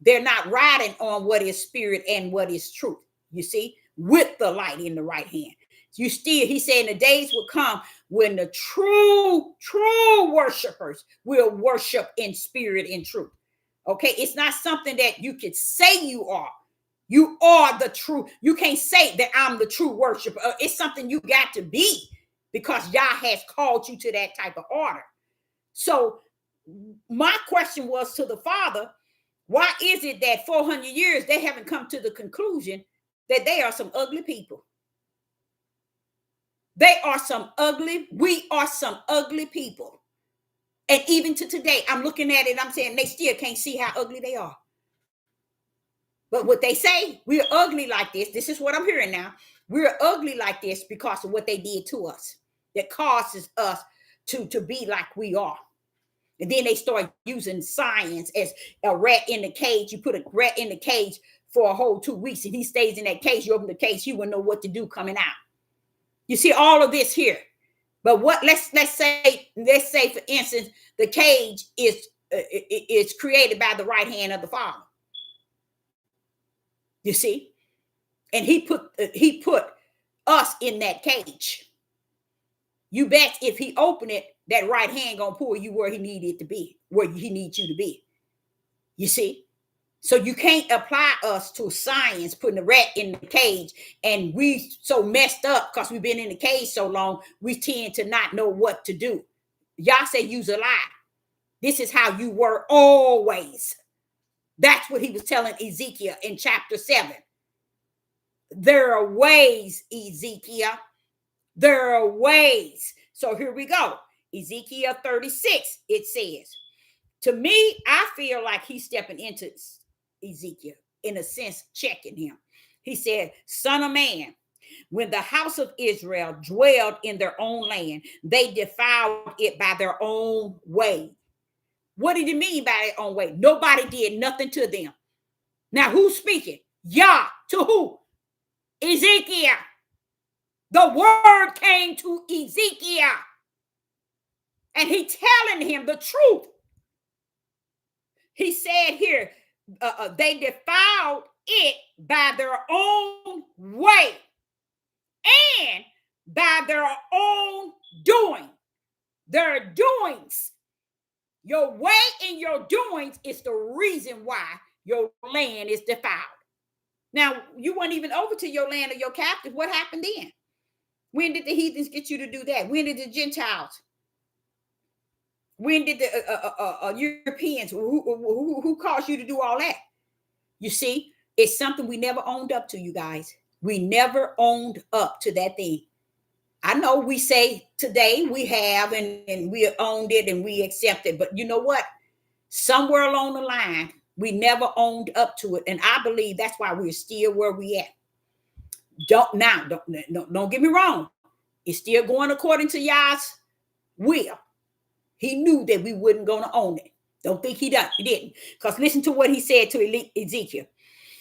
They're not riding on what is spirit and what is truth, you see, with the light in the right hand. He said, the days will come when the true worshipers will worship in spirit and truth. Okay, it's not something that you could say you are. You are the true. You can't say that I'm the true worshiper. It's something you got to be, because Yah has called you to that type of order. So my question was to the Father, why is it that 400 years they haven't come to the conclusion that they are some ugly people? We are some ugly people. And even to today, I'm looking at it, I'm saying they still can't see how ugly they are. But what they say, we're ugly like this. This is what I'm hearing now. We're ugly like this because of what they did to us. that causes us to be like we are. And then they start using science as a rat in the cage. You put a rat in the cage for a whole 2 weeks and he stays in that cage. You open the cage, he wouldn't know what to do coming out. You see all of this here. But what let's say for instance, the cage is created by the right hand of the Father. You see? And he put us in that cage. You bet if he opened it, that right hand gonna pull you where he needed to be, where he needs you to be. You see? So you can't apply us to science, putting the rat in the cage, and we so messed up because we've been in the cage so long, we tend to not know what to do. Y'all say use a lie. This is how you were always. That's what he was telling Ezekiel in chapter 7. There are ways, Ezekiel. There are ways. So here we go. Ezekiel 36, it says, to me, I feel like he's stepping into Ezekiel, in a sense, checking him. He said, son of man, when the house of Israel dwelled in their own land, they defiled it by their own way. What did he mean by their own way? Nobody did nothing to them. Now, who's speaking? Yah. To who? Ezekiel. The word came to Ezekiel. And he telling him the truth. He said here, they defiled it by their own way and by their own doing. Their doings. Your way and your doings is the reason why your land is defiled. Now, you weren't even over to your land or your captive. What happened then? When did the heathens get you to do that? When did the Gentiles? When did the Europeans? Who caused you to do all that? You see, it's something we never owned up to, you guys. We never owned up to that thing. I know we say today we have and we owned it and we accept it. But you know what? Somewhere along the line, we never owned up to it. And I believe that's why we're still where we at. Don't get me wrong. It's still going according to Yah's will. He knew that we wasn't going to own it. Don't think he didn't. Because listen to what he said to Ezekiel.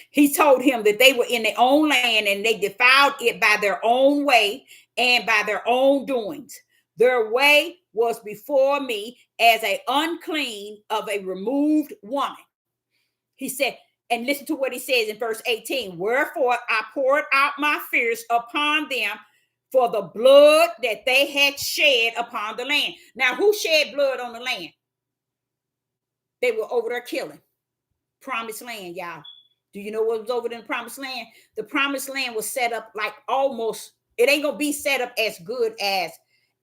He told him that they were in their own land and they defiled it by their own way and by their own doings. Their way was before me as an unclean of a removed woman. He said, and listen to what he says in verse 18. Wherefore I poured out my fears upon them for the blood that they had shed upon the land. Now, who shed blood on the land? They were over there killing. Promised land, y'all. Do you know what was over in the promised land? The promised land was set up like almost, it ain't going to be set up as good as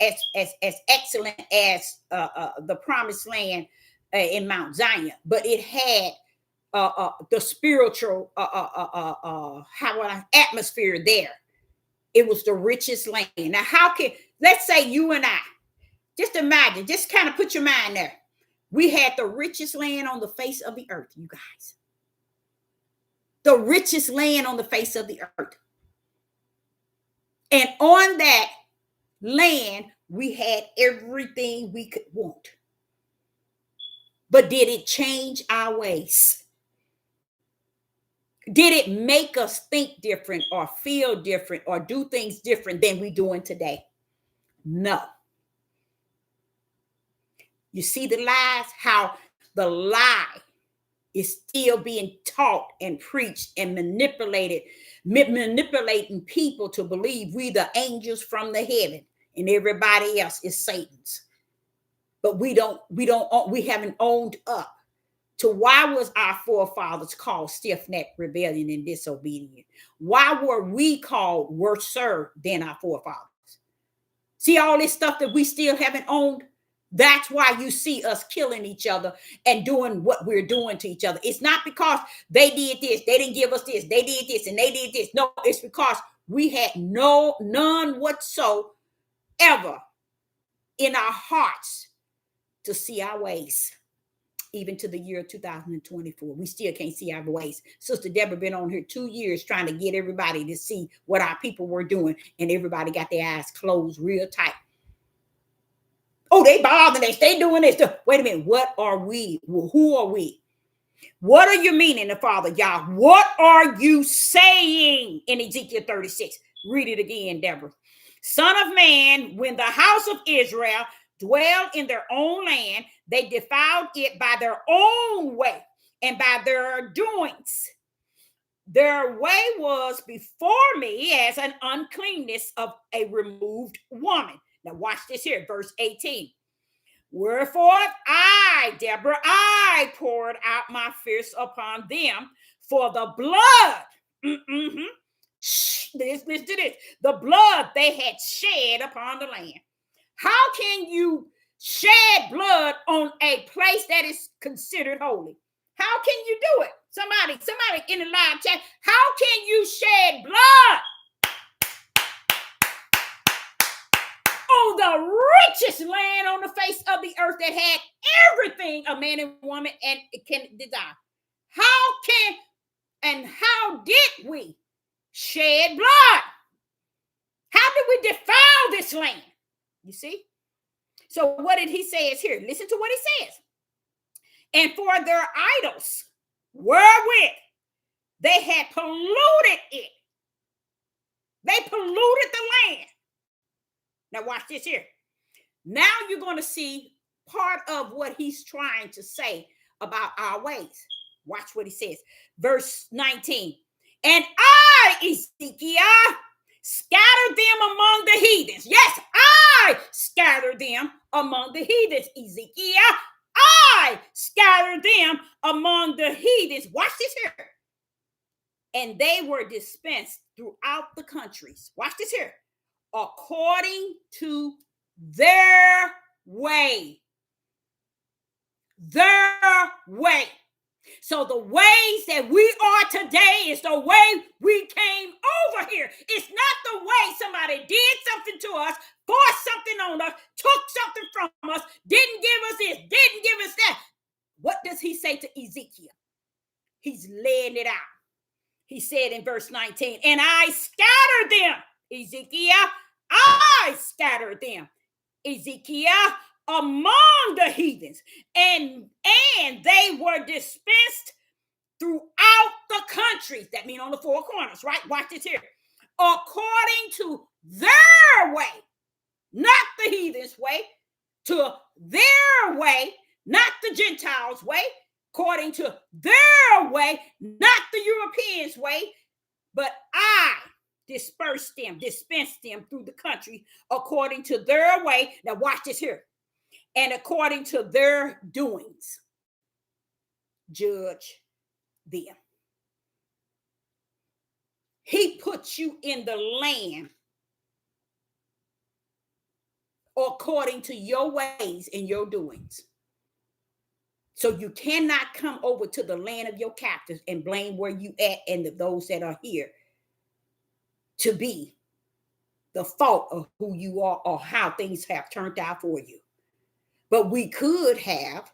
excellent as the promised land in Mount Zion. But it had the spiritual atmosphere there. It was the richest land. Now, let's say you and I, just imagine, just kind of put your mind there. We had the richest land on the face of the earth, you guys. The richest land on the face of the earth. And on that land, we had everything we could want. But did it change our ways? Did it make us think different or feel different or do things different than we're doing today? No. You see the lies, how the lie is still being taught and preached and manipulating people to believe we the angels from the heaven and everybody else is Satan's. But we haven't owned up to why was our forefathers called stiff-necked, rebellion, and disobedient? Why were we called worse served than our forefathers? See all this stuff that we still haven't owned? That's why you see us killing each other and doing what we're doing to each other. It's not because they did this, they didn't give us this, they did this, and they did this. No, it's because we had none whatsoever in our hearts to see our ways. Even to the year 2024, we still can't see our ways. Sister Deborah been on here 2 years trying to get everybody to see what our people were doing, and everybody got their eyes closed real tight. Oh, they bothering, they stay doing this. Wait a minute. What are we? Who are we? What are you meaning, the Father, Yah? What are you saying in Ezekiel 36? Read it again, Deborah. Son of man, when the house of Israel dwelled in their own land, they defiled it by their own way and by their doings. Their way was before me as an uncleanness of a removed woman. Now watch this here, verse 18. Wherefore I, Deborah, I poured out my fist upon them for the blood. Listen to this. The blood they had shed upon the land. How can you shed blood on a place that is considered holy? How can you do it? Somebody in the live chat, how can you shed blood on the richest land on the face of the earth that had everything a man and woman and can desire? How did we shed blood? How did we defile this land? You see? So what did he say is here? Listen to what he says. And for their idols, wherewith they had polluted it. They polluted the land. Now watch this here. Now you're going to see part of what he's trying to say about our ways. Watch what he says. Verse 19. And I, Ezekiel, scattered them among the heathens. Yes, I scattered them among the heathens, Ezekiel. I scattered them among the heathens. Watch this here. And they were dispensed throughout the countries. Watch this here. According to their way. Their way. So the ways that we are today is the way we came over here. It's not the way somebody did something to us, forced something on us, took something from us, didn't give us this, didn't give us that. What does he say to Ezekiel? He's laying it out. He said in verse 19, and I scattered them, Ezekiel, I scattered them, Ezekiel, among the heathens, and they were dispensed throughout the countries. That means on the four corners, right? Watch this here. According to their way, not the heathens' way, to their way, not the Gentiles' way, according to their way, not the Europeans' way, but I dispensed them through the country according to their way. Now watch this here. And according to their doings, judge them. He puts you in the land according to your ways and your doings. So you cannot come over to the land of your captives and blame where you at and those that are here to be the fault of who you are or how things have turned out for you. But we could have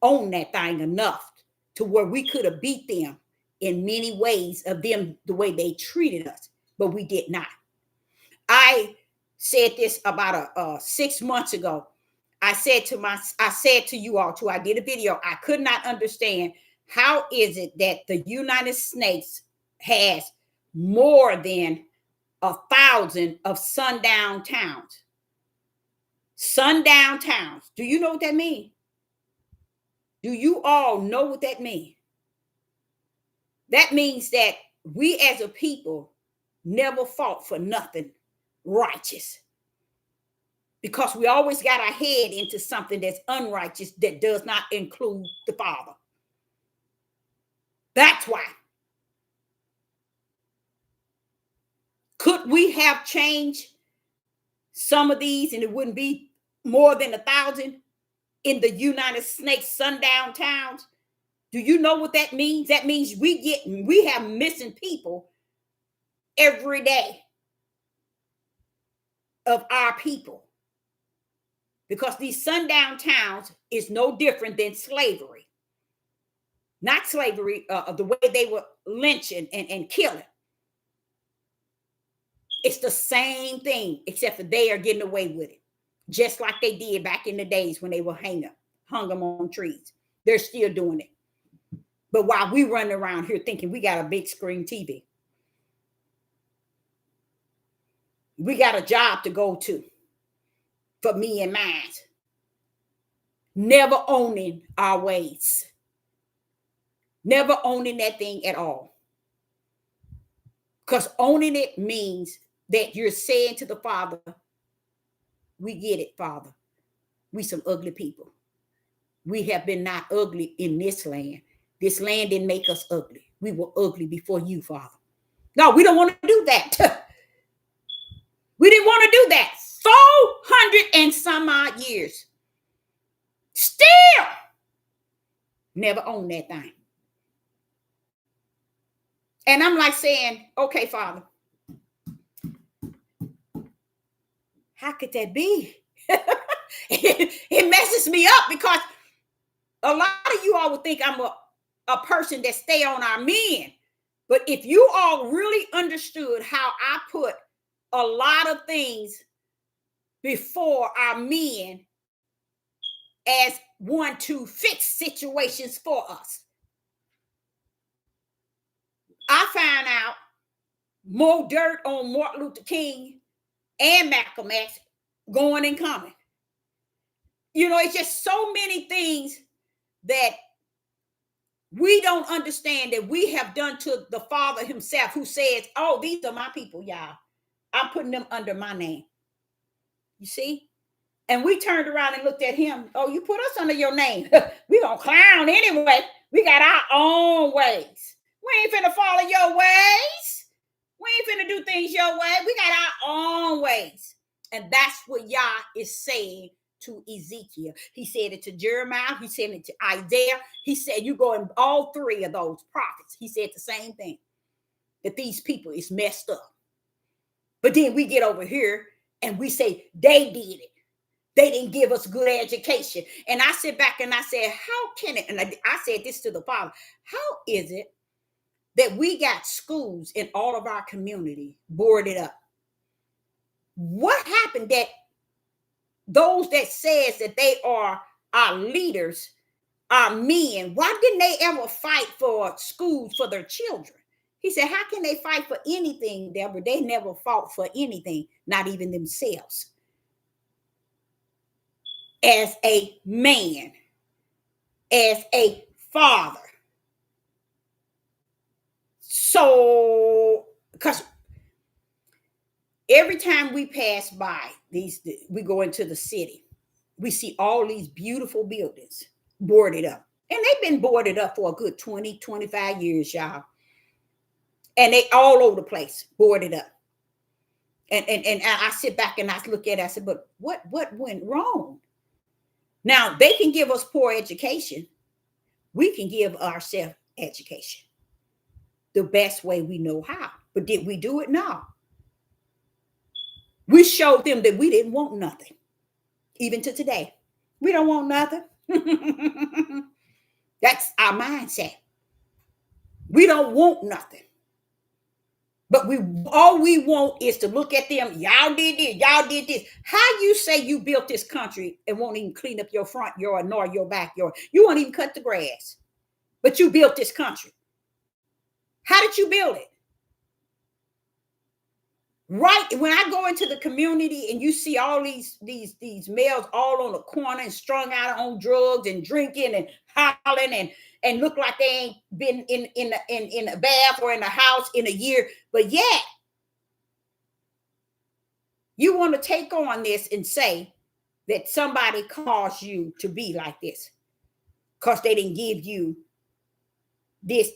owned that thing enough to where we could have beat them in many ways of them the way they treated us, but we did not. I said this about 6 months ago. I said to you all too, I did a video. I could not understand how is it that the United States has more than 1,000 of sundown towns. Sundown towns. Do you know what that means? Do you all know what that means? That means that we as a people never fought for nothing righteous. Because we always got our head into something that's unrighteous that does not include the Father. That's why. Could we have changed some of these and it wouldn't be more than 1,000 in the United States sundown towns? Do you know what that means? That means we have missing people every day of our people. Because these sundown towns is no different than slavery. Not slavery, the way they were lynching and killing. It's the same thing, except for they are getting away with it. just like they did back in the days when they were hung them on trees. They're still doing it. But while we running around here thinking we got a big screen TV, we got a job to go to for me and mine. Never owning our ways. Never owning that thing at all. Because owning it means that you're saying to the Father, we get it, Father. We some ugly people. We have been not ugly in this land. This land didn't make us ugly. We were ugly before you, Father. No, we don't want to do that. We didn't want to do that. 400 and some odd years. Still never owned that thing. And I'm like saying, okay, Father, how could that be? It messes me up because a lot of you all would think I'm a person that stay on our men. But if you all really understood how I put a lot of things before our men as one to fix situations for us, I found out more dirt on Martin Luther King and Malcolm X going and coming. You know, it's just so many things that we don't understand that we have done to the Father himself, who says, oh, these are my people, y'all. I'm putting them under my name. You see? And we turned around and looked at him. Oh, you put us under your name. We gonna clown anyway. We got our own ways. We ain't finna follow your ways. We ain't finna do things your way. We got our own ways. And that's what Yah is saying to Ezekiel. He said it to Jeremiah. He said it to Isaiah. He said, you go in all three of those prophets. He said the same thing, that these people is messed up. But then we get over here and we say they did it. They didn't give us good education. And I sit back and I said, how can it? And I said this to the Father. How is it that we got schools in all of our community boarded up? What happened that those that says that they are our leaders, our men, why didn't they ever fight for schools for their children? He said, how can they fight for anything, Deborah? They never fought for anything, not even themselves. As a man, as a father. So, because every time we pass by we go into the city, we see all these beautiful buildings boarded up. And they've been boarded up for a good 20, 25 years, y'all. And they all over the place, boarded up. And I sit back and I look at it, I said, but what went wrong? Now, they can give us poor education. We can give ourselves education the best way we know how. But did we do it? No. We showed them that we didn't want nothing. Even to today. We don't want nothing. That's our mindset. We don't want nothing. But all we want is to look at them. Y'all did this. Y'all did this. How you say you built this country and won't even clean up your front yard nor your backyard? You won't even cut the grass. But you built this country. How did you build it? Right when I go into the community and you see all these males all on the corner and strung out on drugs and drinking and hollering and look like they ain't been in a bath or in a house in a year, but yet you want to take on this and say that somebody caused you to be like this because they didn't give you this.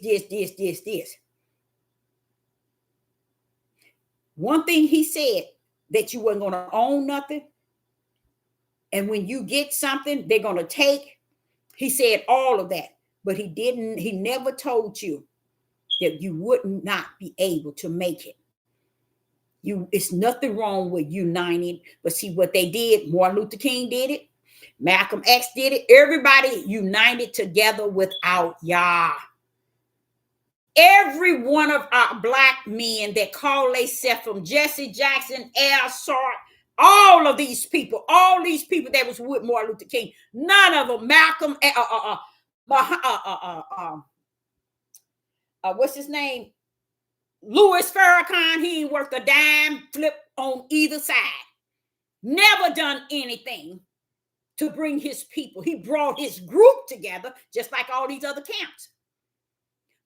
One thing he said, that you weren't going to own nothing. And when you get something, they're going to take. He said all of that. But he never told you that you would not be able to make it. It's nothing wrong with uniting. But see what they did. Martin Luther King did it. Malcolm X did it. Everybody united together without Yah. Every one of our black men that call themselves from Jesse Jackson, Al Sharp, All of these people, all these people that was with Martin Luther King, none of them, Malcolm, what's his name? Louis Farrakhan, he ain't worth a dime flip on either side. Never done anything to bring his people. He brought his group together, just like all these other camps,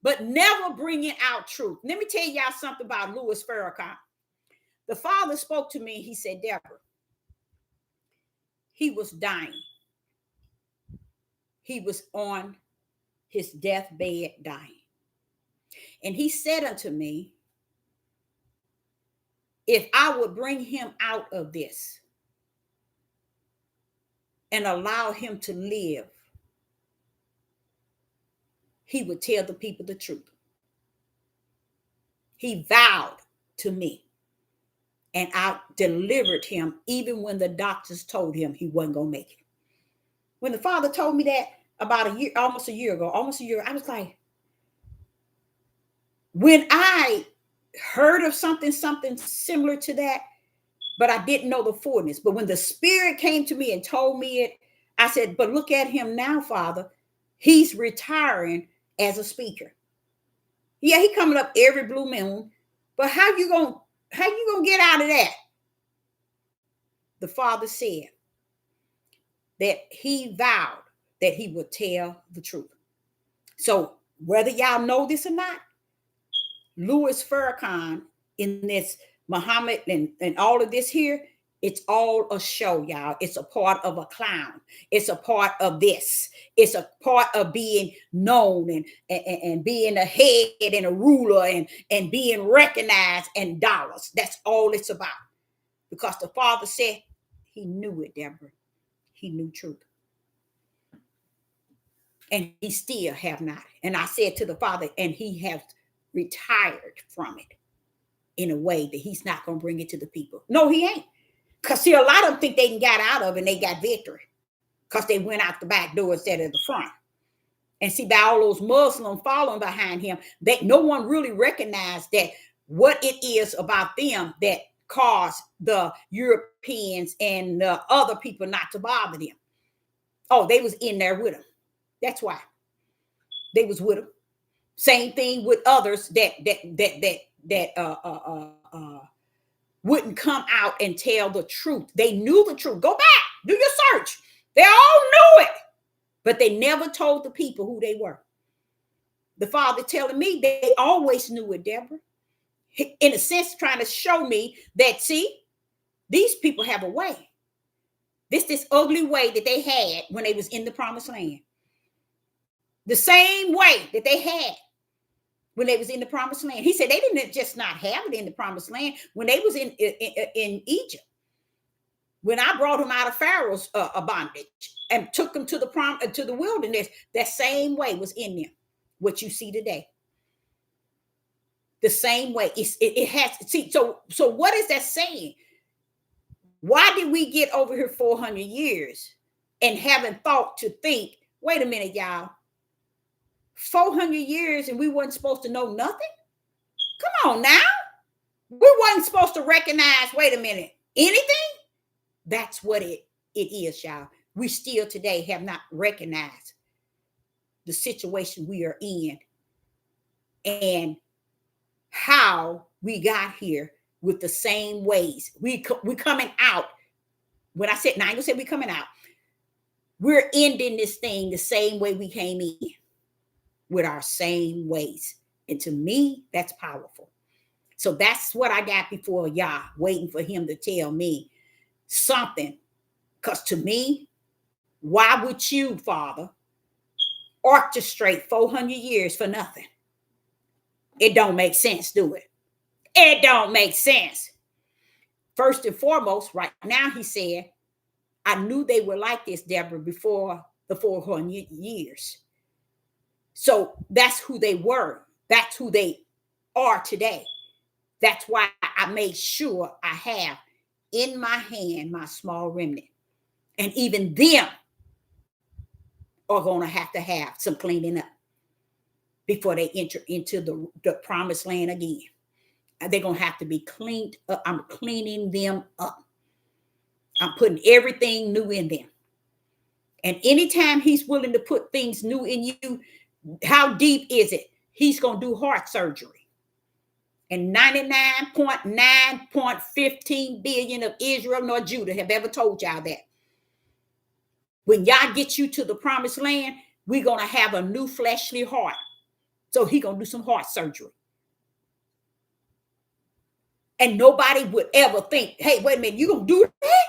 but never bringing out truth. Let me tell y'all something about Louis Farrakhan. The Father spoke to me. He said, Deborah, he was dying. He was on his deathbed dying. And he said unto me, if I would bring him out of this and allow him to live, he would tell the people the truth. He vowed to me, and I delivered him even when the doctors told him he wasn't going to make it. When the Father told me that about a year, almost a year ago, I was like, when I heard of something similar to that, but I didn't know the fullness. But when the Spirit came to me and told me it, I said, but look at him now, Father. He's retiring as a speaker. Yeah, he coming up every blue moon, but how you gonna get out of that? The Father said that he vowed that he would tell the truth. So whether y'all know this or not, Louis Farrakhan in this Muhammad and all of this here, it's all a show, y'all. It's a part of a clown. It's a part of this. It's a part of being known and being a head and a ruler and being recognized and dollars. That's all it's about. Because the Father said he knew it, Deborah. He knew truth. And he still have not. And I said to the Father, and he has retired from it in a way that he's not going to bring it to the people. No, he ain't. Because see, a lot of them think they got out of it and they got victory because they went out the back door instead of the front. And see, by all those Muslims following behind him, that no one really recognized that what it is about them that caused the Europeans and the other people not to bother them. Oh, they was in there with them. That's why they was with them. Same thing with others that wouldn't come out and tell the truth. They knew the truth. Go back, do your search. They all knew it, but they never told the people who they were. The Father telling me they always knew it, Deborah. In a sense, trying to show me that, see, these people have a way. This ugly way that they had when they was in the promised land. The same way that they had when they was in the promised land. He said they didn't just not have it in the promised land when they was in Egypt. When I brought them out of Pharaoh's bondage and took them to the wilderness, that same way was in them. What you see today, the same way it has. See, so what is that saying? Why did we get over here 400 years and haven't thought to think? Wait a minute, y'all. 400 years and we weren't supposed to know nothing? Come on now. We weren't supposed to recognize, wait a minute, anything? That's what it is, y'all. We still today have not recognized the situation we are in and how we got here with the same ways. We coming out. When I said, now I ain't gonna say we coming out. We're ending this thing the same way we came in, with our same ways. And to me, that's powerful. So that's what I got before Yah, waiting for him to tell me something. Because to me, why would you, Father, orchestrate 400 years for nothing? It don't make sense, do it? It don't make sense. First and foremost, right now, he said, I knew they were like this, Deborah, before the 400 years. So that's who they were. That's who they are today. That's why I made sure I have in my hand my small remnant. And even them are going to have some cleaning up before they enter into the promised land again. They're going to have to be cleaned up. I'm cleaning them up. I'm putting everything new in them. And anytime he's willing to put things new in you, how deep is it? He's going to do heart surgery. And 99.9.15 billion of Israel nor Judah have ever told y'all that. When y'all get you to the promised land, we're going to have a new fleshly heart. So he's going to do some heart surgery. And nobody would ever think, hey, wait a minute, you going to do that?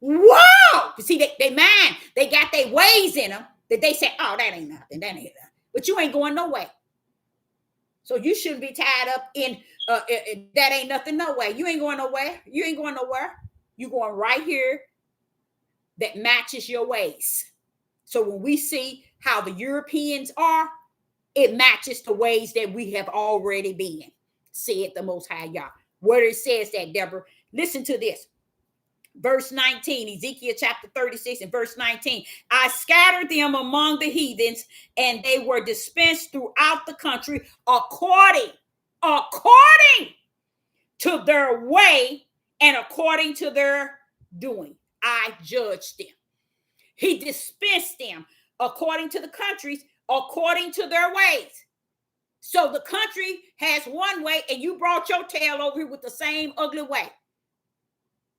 Wow. You see, they mind, they got their ways in them that they say, oh, that ain't nothing. That ain't nothing. But you ain't going nowhere. So you shouldn't be tied up in that ain't nothing no way. You ain't going nowhere. You ain't going nowhere. You're going right here that matches your ways. So when we see how the Europeans are, it matches the ways that we have already been. Said the Most High Yah. Where it says that, Deborah, listen to this. Verse 19, Ezekiel chapter 36 and verse 19. I scattered them among the heathens, and they were dispensed throughout the country according to their way and according to their doing. I judged them. He dispensed them according to the countries, according to their ways. So the country has one way, and you brought your tail over here with the same ugly way.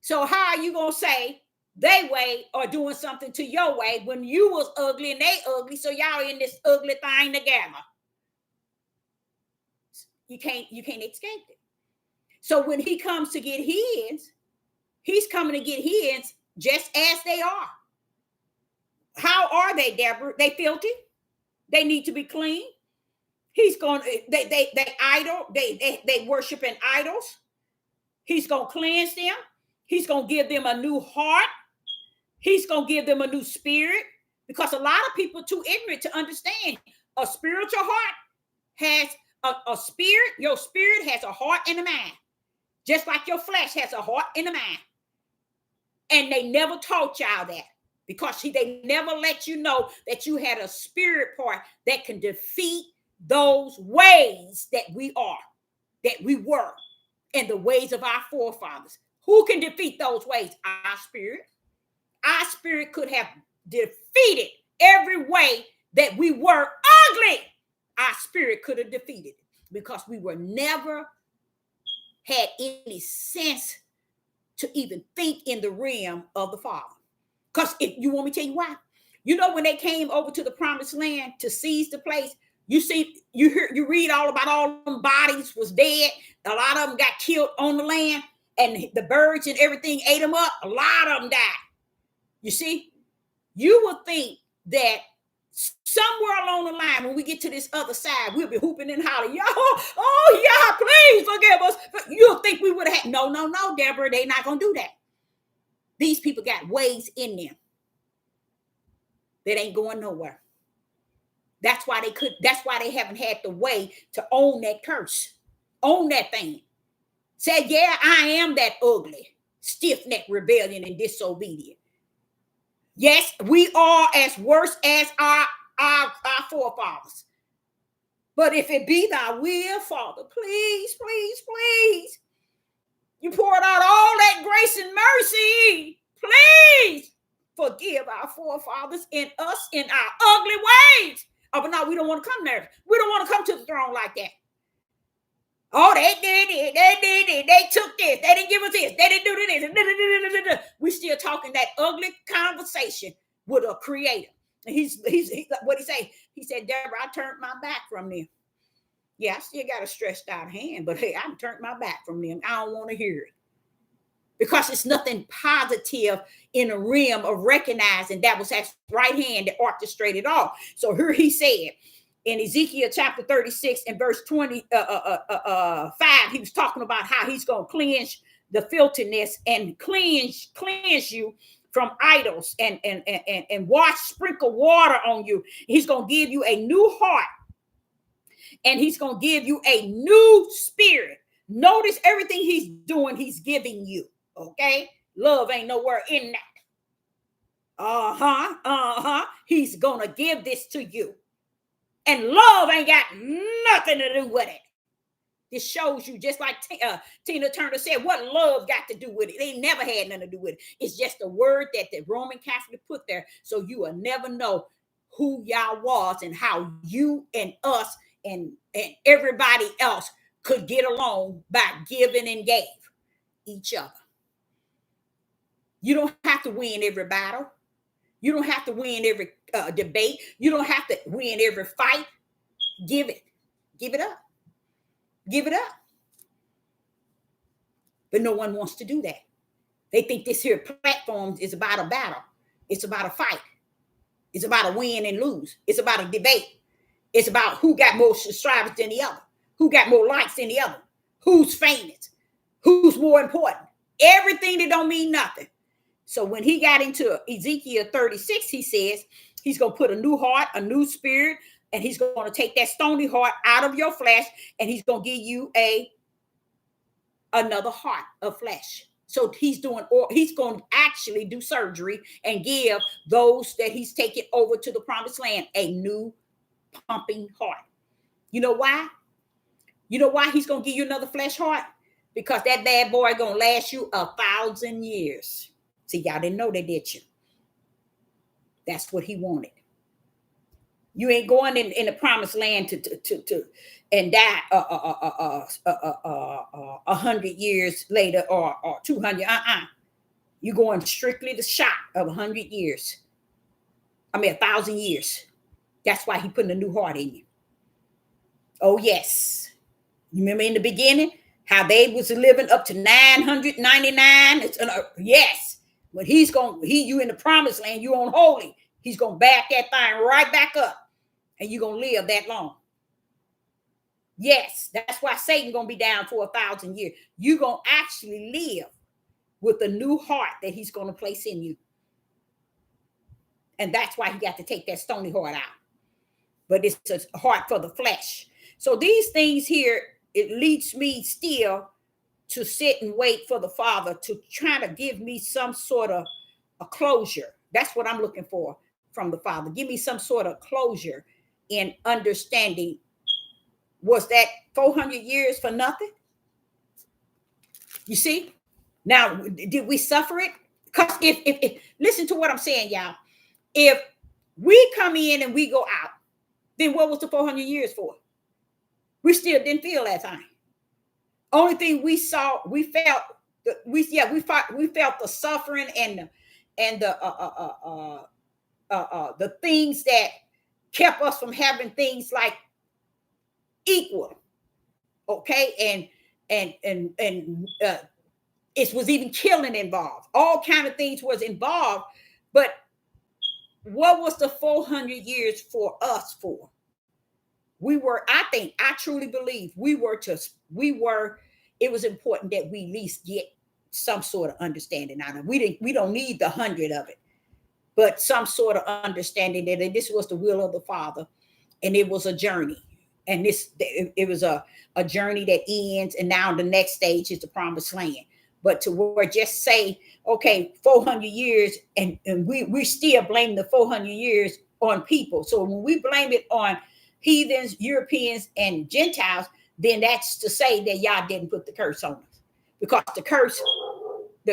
So how are you going to say they way or doing something to your way when you was ugly and they ugly, so y'all in this ugly thing together? You can't escape it. So when he comes to get his, he's coming to get his just as they are. How are they, Deborah? They filthy. They need to be clean. He's going, they idol, they worshiping idols. He's going to cleanse them. He's going to give them a new heart. He's going to give them a new spirit, because a lot of people are too ignorant to understand a spiritual heart has a spirit. Your spirit has a heart and a mind, just like your flesh has a heart and a mind. And they never taught y'all that, because they never let you know that you had a spirit part that can defeat those ways that we are, that we were, and the ways of our forefathers. Who can defeat those ways? Our spirit. Our spirit could have defeated every way that we were ugly. Our spirit could have defeated it, because we were never had any sense to even think in the realm of the Father. Because if you want me to tell you why, you know, when they came over to the promised land to seize the place, you read all about all them bodies was dead. A lot of them got killed on the land, and the birds and everything ate them up. A lot of them died. You see, you would think that somewhere along the line, when we get to this other side, we'll be hooping and hollering, yo, oh yeah, please forgive us. But you'll think we would have had, no, Deborah, they're not going to do that. These people got ways in them that ain't going nowhere. That's why they haven't had the way to own that curse, own that thing. Say, yeah, I am that ugly, stiff-necked rebellion and disobedient. Yes, we are as worse as our forefathers. But if it be thy will, Father, please, please, please, you poured out all that grace and mercy. Please forgive our forefathers in us in our ugly ways. Oh, but no, we don't want to come there. We don't want to come to the throne like that. Oh, they did it. They took this. They didn't give us this. They didn't do this. We still talking that ugly conversation with a creator. And he's what he say? He said, Deborah, I turned my back from them. Yeah, I still got a stretched out hand, but hey, I turned my back from them. I don't want to hear it. Because it's nothing positive in a realm of recognizing that was that right hand that orchestrated all. So here he said, in Ezekiel chapter 36 and verse 25, he was talking about how he's going to cleanse the filthiness and cleanse you from idols and sprinkle water on you. He's going to give you a new heart, and he's going to give you a new spirit. Notice everything he's doing, he's giving you. Okay? Love ain't nowhere in that. He's going to give this to you. And love ain't got nothing to do with it. This shows you, just like Tina Turner said, what love got to do with it. They never had nothing to do with it. It's just a word that the Roman Catholic put there, so you will never know who y'all was and how you and us and everybody else could get along by giving and gave each other. You don't have to win every battle. You don't have to win every debate. You don't have to win every fight. Give it. Give it up. Give it up. But no one wants to do that. They think this here platform is about a battle. It's about a fight. It's about a win and lose. It's about a debate. It's about who got more subscribers than the other. Who got more likes than the other. Who's famous. Who's more important. Everything that don't mean nothing. So when he got into Ezekiel 36, he says he's going to put a new heart, a new spirit, and he's going to take that stony heart out of your flesh, and he's going to give you another heart of flesh. So he's going to actually do surgery and give those that he's taken over to the promised land a new pumping heart. You know why? You know why he's going to give you another flesh heart? Because that bad boy going to last you 1,000 years. See, y'all didn't know that, did you? That's what he wanted. You ain't going in the promised land to and die 100 years later or 200. You going strictly the shot of 100 years. 1,000 years. That's why he putting a new heart in you. Oh yes. You remember in the beginning how they was living up to 999? Yes. But you in the promised land, you on holy. He's going to back that thing right back up. And you're going to live that long. Yes, that's why Satan going to be down for 1,000 years. You're going to actually live with a new heart that he's going to place in you. And that's why he got to take that stony heart out. But it's a heart for the flesh. So these things here, it leads me still to sit and wait for the Father to try to give me some sort of a closure. That's what I'm looking for from the Father. Give me some sort of closure in understanding. Was that 400 years for nothing? You see? Now, did we suffer it? Because if listen to what I'm saying, y'all. If we come in and we go out, then what was the 400 years for? We still didn't feel that time. Only thing we saw, we felt the suffering and the things that kept us from having things like equal, okay, and it was even killing involved. All kind of things was involved, but what was the 400 years for us for? I truly believe it was important that we at least get some sort of understanding out of it. We don't need the 100 of it, but some sort of understanding that this was the will of the Father, and it was a journey. And it was a journey that ends, and now the next stage is the promised land. But to where just say, okay, 400 years, and we still blame the 400 years on people. So when we blame it on heathens, Europeans, and Gentiles, then that's to say that y'all didn't put the curse on us. Because the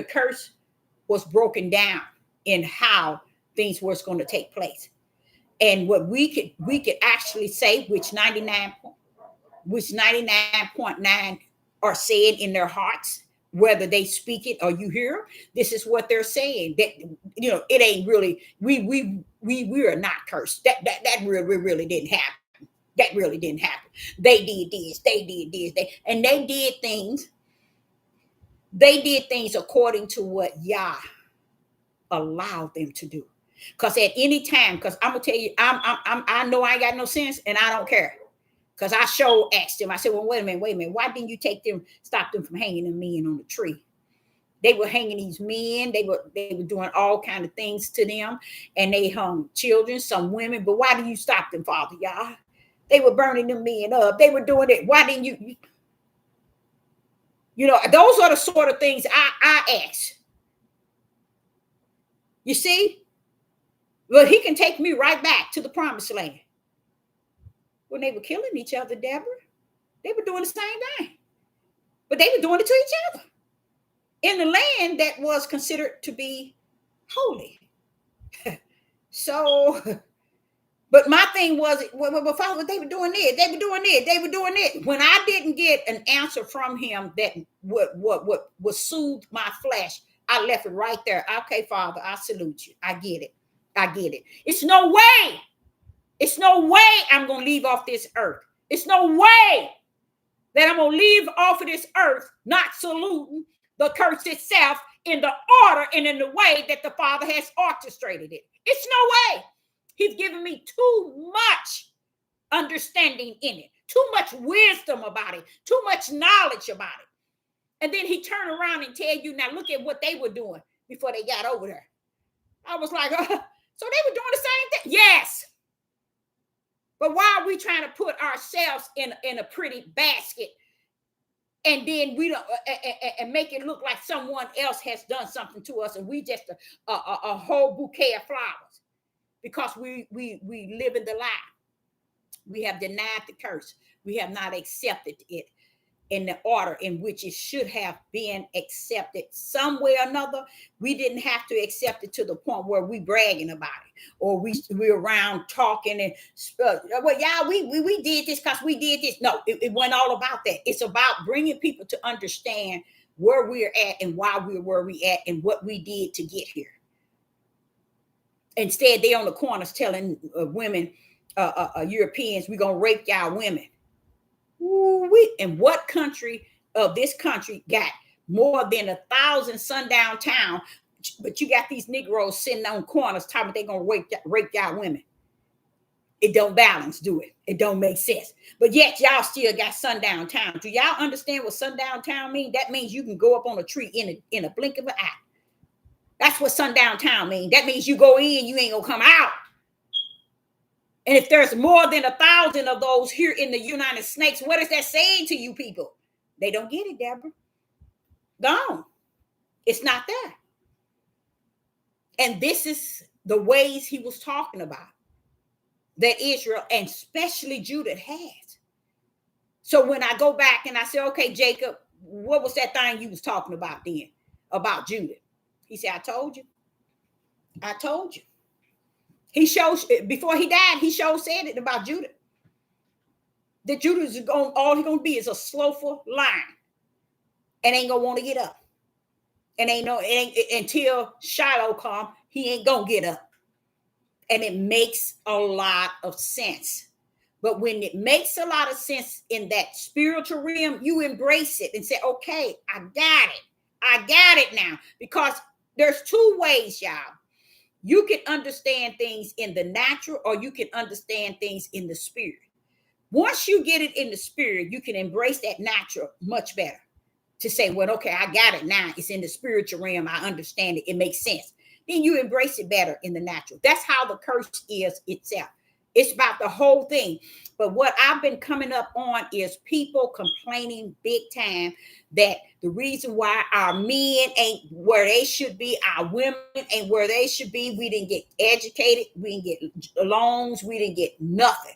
curse was broken down in how things was going to take place. And what we could actually say, which 99.9 are saying in their hearts, whether they speak it or you hear, this is what they're saying. That it ain't really we are not cursed. That really didn't happen. That really didn't happen. They did this. They did this. They did things according to what Yah allowed them to do. Because at any time, because I'm gonna tell you, I know I ain't got no sense, and I don't care. Because I asked him, I said, well, wait a minute, why didn't you stop them from hanging them men on the tree? They were hanging these men, they were doing all kind of things to them, and they hung children, some women, but why didn't you stop them, Father, y'all? They were burning them men up, they were doing it, why didn't you? Those are the sort of things I ask. You see? Well, he can take me right back to the promised land. When they were killing each other, Deborah. They were doing the same thing, but they were doing it to each other in the land that was considered to be holy. So, but my thing was, well, Father, they were doing it. They were doing it. They were doing it. When I didn't get an answer from him that would soothe my flesh, I left it right there. Okay, Father, I salute you. I get it. I get it. It's no way. It's no way I'm going to leave off this earth. It's no way that I'm going to leave off of this earth not saluting the curse itself in the order and in the way that the Father has orchestrated it. It's no way. He's given me too much understanding in it, too much wisdom about it, too much knowledge about it. And then he turned around and tell you, now look at what they were doing before they got over there. I was like, so they were doing the same thing? Yes. But why are we trying to put ourselves in a pretty basket and then we don't and make it look like someone else has done something to us and we just a whole bouquet of flowers because we live in the lie. We have denied the curse. We have not accepted it in the order in which it should have been accepted. Some way or another, we didn't have to accept it to the point where we bragging about it or we're around talking and well, yeah, we did this because we did this. No, it wasn't all about that. It's about bringing people to understand where we're at and why we're where we at and what we did to get here. Instead, they on the corners telling women, Europeans, we're gonna rape y'all women. And what country of this country got more than 1,000 sundown town, but you got these Negroes sitting on corners talking they're gonna rape y'all women? It don't balance, do it? It don't make sense. But yet y'all still got sundown town. Do y'all understand what sundown town means? That means you can go up on a tree in a blink of an eye. That's what sundown town means. That means you go in, you ain't gonna come out. And if there's more than 1,000 of those here in the United States, what is that saying to you people? They don't get it, Deborah. Gone. It's not there. And this is the ways he was talking about that Israel and especially Judah has. So when I go back and I say, okay, Jacob, what was that thing you was talking about then about Judah? He said, I told you. I told you. He shows before he died, he said it about Judah. That Judah is going, all he's gonna be is a slothful lion, and ain't gonna want to get up. And ain't until Shiloh come, he ain't gonna get up. And it makes a lot of sense. But when it makes a lot of sense in that spiritual realm, you embrace it and say, okay, I got it. I got it now. Because there's two ways, y'all. You can understand things in the natural or you can understand things in the spirit. Once you get it in the spirit, you can embrace that natural much better to say, well, okay, I got it now. It's in the spiritual realm. I understand it. It makes sense. Then you embrace it better in the natural. That's how the curse is itself. It's about the whole thing. But what I've been coming up on is people complaining big time that the reason why our men ain't where they should be, our women ain't where they should be. We didn't get educated. We didn't get loans. We didn't get nothing.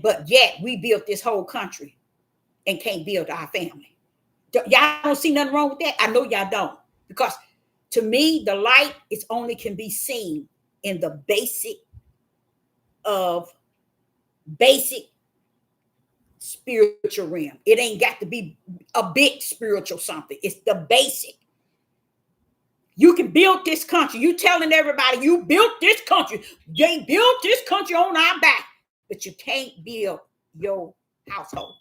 But yet we built this whole country and can't build our family. Y'all don't see nothing wrong with that? I know y'all don't. Because to me, the light is only can be seen in the basic spiritual realm. It ain't got to be a big spiritual something. It's the basic. You can build this country. You telling everybody you built this country. They built this country on our back, but you can't build your household,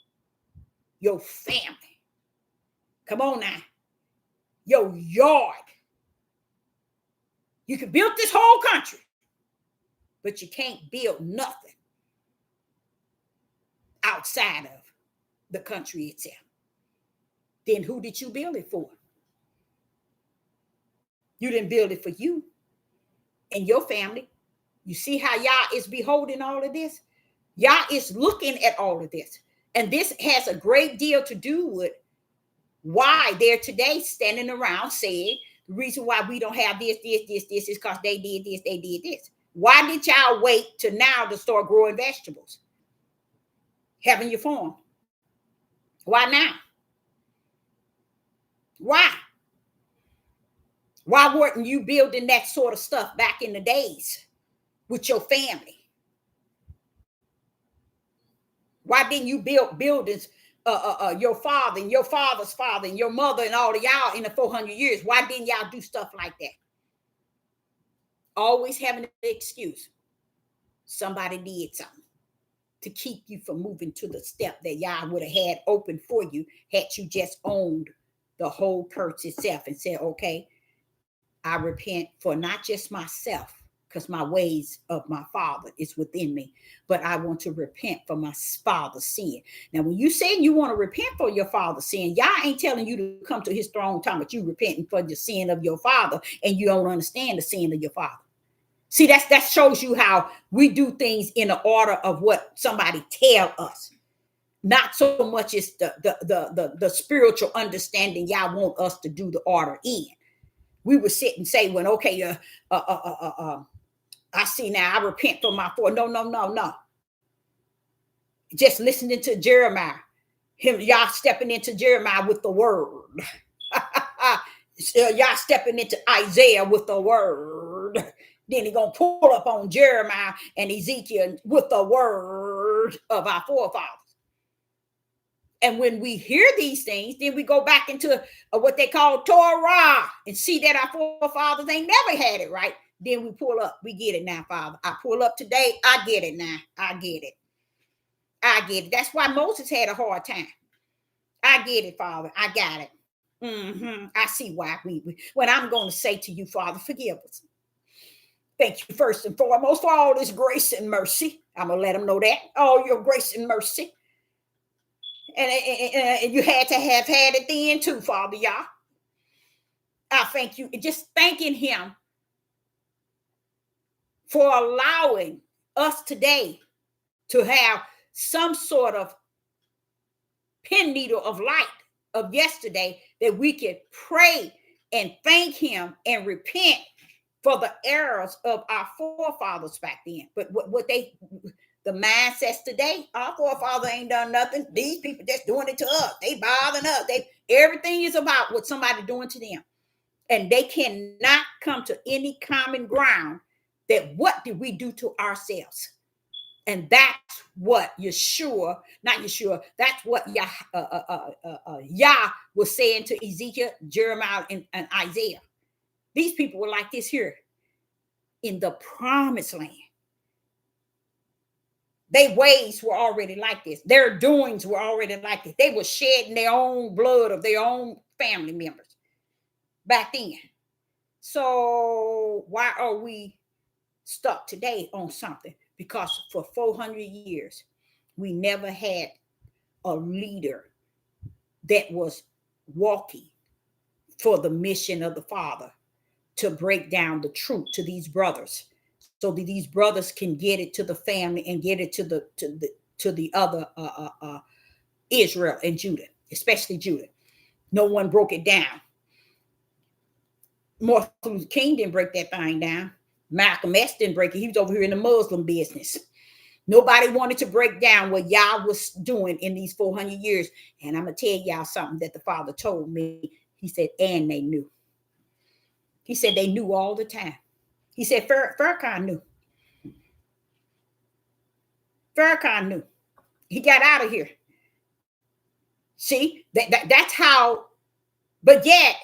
your family. Come on now. Your yard. You can build this whole country, but you can't build nothing outside of the country itself. Then who did you build it for? You didn't build it for you and your family. You see how y'all is beholding all of this? Y'all is looking at all of this. And this has a great deal to do with why they're today standing around saying the reason why we don't have this is because they did this, they did this. Why did y'all wait till now to start growing vegetables? having your farm. Why now? Why? Why weren't you building that sort of stuff back in the days with your family? Why didn't you build buildings? Your father and your father's father and your mother and all of y'all in the 400 years. Why didn't y'all do stuff like that? Always having an excuse. Somebody did something to keep you from moving to the step that y'all would have had open for you had you just owned the whole curse itself and said, okay, I repent for not just myself, because my ways of my father is within me, but I want to repent for my father's sin. Now, when you say you want to repent for your father's sin, y'all ain't telling you to come to his throne time, but you repenting for the sin of your father, and you don't understand the sin of your father. See, that shows you how we do things in the order of what somebody tell us. Not so much as the spiritual understanding y'all want us to do the order in. We would sit and say, when okay, I see now, I repent for my fault. No. Just listening to Jeremiah, y'all stepping into Jeremiah with the word. Y'all stepping into Isaiah with the word. Then he gonna pull up on Jeremiah and Ezekiel with the word of our forefathers. And when we hear these things, then we go back into what they call Torah and see that our forefathers ain't never had it right. Then we pull up. We get it now, Father. I pull up today. I get it now. I get it. That's why Moses had a hard time. I get it, Father. I got it. I see why when I'm going to say to you, Father, forgive us. Thank you first and foremost for all this grace and mercy. I'm going to let them know that. All your grace and mercy. And you had to have had it then too, Father, y'all. I thank you. Just thanking him for allowing us today to have some sort of pin needle of light of yesterday that we could pray and thank him and repent for the errors of our forefathers back then. But the mindsets today, our forefathers ain't done nothing. These people just doing it to us. They bothering us. Everything is about what somebody doing to them. And they cannot come to any common ground that what did we do to ourselves? And that's what that's what Yah was saying to Ezekiel, Jeremiah, and Isaiah. These people were like this here in the promised land. Their ways were already like this. Their doings were already like this. They were shedding their own blood of their own family members back then. So why are we stuck today on something? Because for 400 years, we never had a leader that was walking for the mission of the Father to break down the truth to these brothers, so that these brothers can get it to the family and get it to the other Israel and Judah, especially Judah. No one broke it down. Martin Luther King didn't break that thing down. Malcolm X didn't break it. He was over here in the Muslim business. Nobody wanted to break down what Yah was doing in these 400 years. And I'm going to tell y'all something that the Father told me. He said, and they knew. He said they knew all the time. He said Farrakhan knew. Farrakhan knew. He got out of here. See, that's how, but yet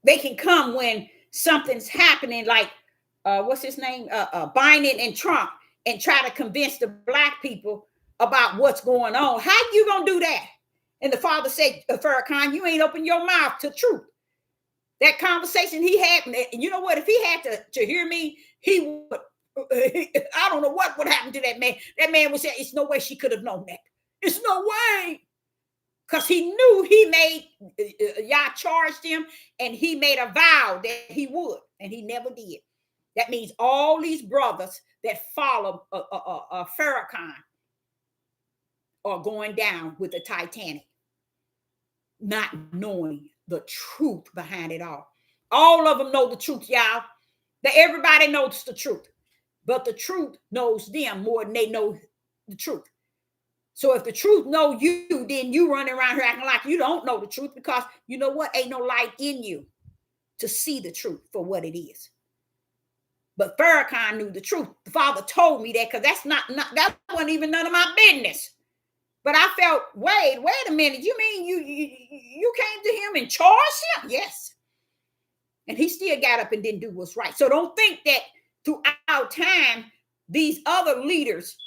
they can come when something's happening, like what's his name? Biden and Trump, and try to convince the black people about what's going on. How you gonna do that? And the Father said, Farrakhan, you ain't open your mouth to truth. That conversation he had, you know what? If he had to hear me, he would. I don't know what would happen to that man. That man would say, "It's no way she could have known that. It's no way," because he knew he made. Yah charged him, and he made a vow that he would, and he never did. That means all these brothers that follow Farrakhan are going down with the Titanic, not knowing the truth behind it all. All of them know the truth, y'all. That everybody knows the truth, but the truth knows them more than they know the truth. So if the truth know you, then you running around here acting like you don't know the truth, because you know what? Ain't no light in you to see the truth for what it is. But Farrakhan knew the truth. The Father told me that, because that wasn't even none of my business. But I felt, wait a minute. You mean you came to him and charged him? Yes. And he still got up and didn't do what's right. So don't think that throughout time, these other leaders,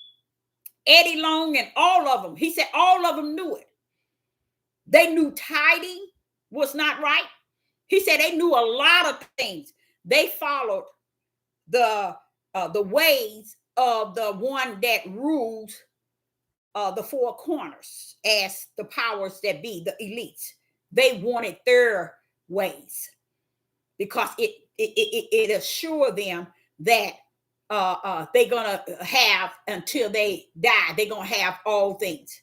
Eddie Long and all of them, he said all of them knew it. They knew tithing was not right. He said they knew a lot of things. They followed the ways of the one that rules the four corners as the powers that be, the elites. They wanted their ways because it assured them that they're gonna have, until they die, they're gonna have all things.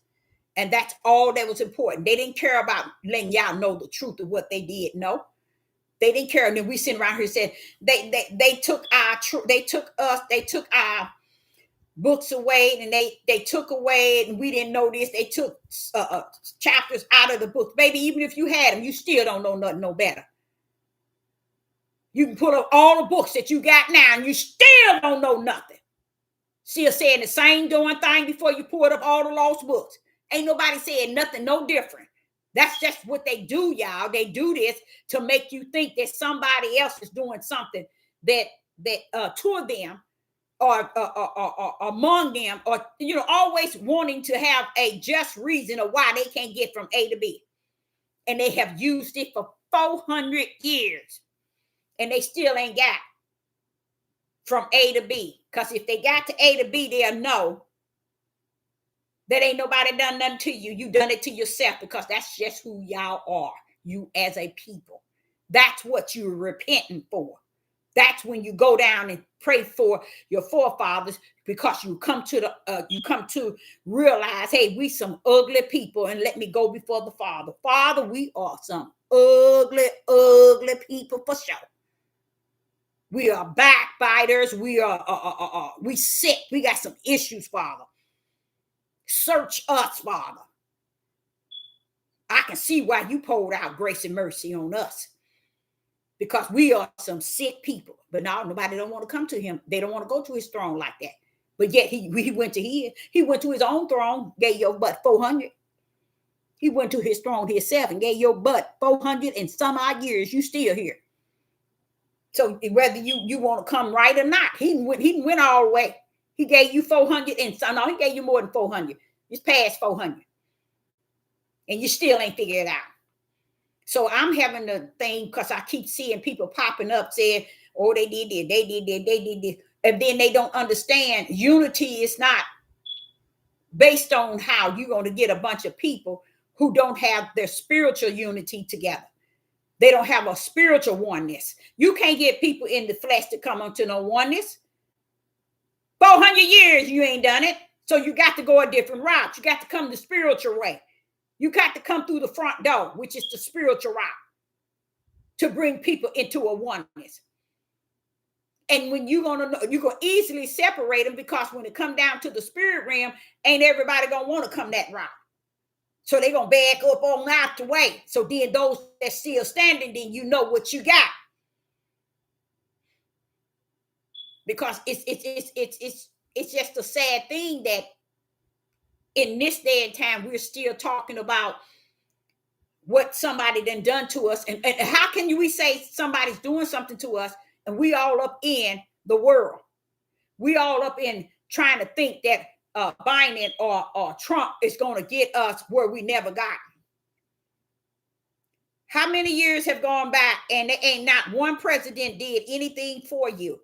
And that's all that was important. They didn't care about letting y'all know the truth of what they did. No, they didn't care. And then we sitting around here saying they took our books away, and they took away, and we didn't know this. They took chapters out of the book. Baby, even if you had them, you still don't know nothing no better. You can put up all the books that you got now, and you still don't know nothing. Still saying the same darn thing before you pulled up all the lost books. Ain't nobody saying nothing no different. That's just what they do, y'all. They do this to make you think that somebody else is doing something that to them, or among them, or always wanting to have a just reason of why they can't get from A to B. And they have used it for 400 years, and they still ain't got from A to B. Because if they got to A to B, they'll know that ain't nobody done nothing to you. You done it to yourself, because that's just who y'all are, you as a people. That's what you're repenting for. That's when you go down and pray for your forefathers, because you come to realize, hey, we some ugly people, and let me go before the Father. Father, we are some ugly people for sure. We are backbiters. We are we sick. We got some issues, Father. Search us, Father. I can see why you poured out grace and mercy on us, because we are some sick people. But now nobody don't want to come to him. They don't want to go to his throne like that. But yet he went to his. He went to his own throne, gave your butt 400. He went to his throne himself and gave your butt 400 and some odd years. You still here. So whether you want to come right or not, he went all the way. He gave you 400 and some. No, he gave you more than 400. It's past 400. And you still ain't figured it out. So I'm having the thing, because I keep seeing people popping up saying, oh, they did this, they did this. And then they don't understand unity is not based on how you're going to get a bunch of people who don't have their spiritual unity together. They don't have a spiritual oneness. You can't get people in the flesh to come onto no oneness. 400 years you ain't done it. So you got to go a different route. You got to come the spiritual way. You got to come through the front door, which is the spiritual route, to bring people into a oneness. And when you're gonna easily separate them, because when it come down to the spirit realm, ain't everybody gonna want to come that route. So they're gonna back up on out the way. So then those that still standing, then you know what you got. Because it's just a sad thing that in this day and time we're still talking about what somebody done to us. And how can we say somebody's doing something to us, and we all up in the world? We all up in trying to think that Biden or Trump is going to get us where we never got. How many years have gone by and there ain't not one president did anything for you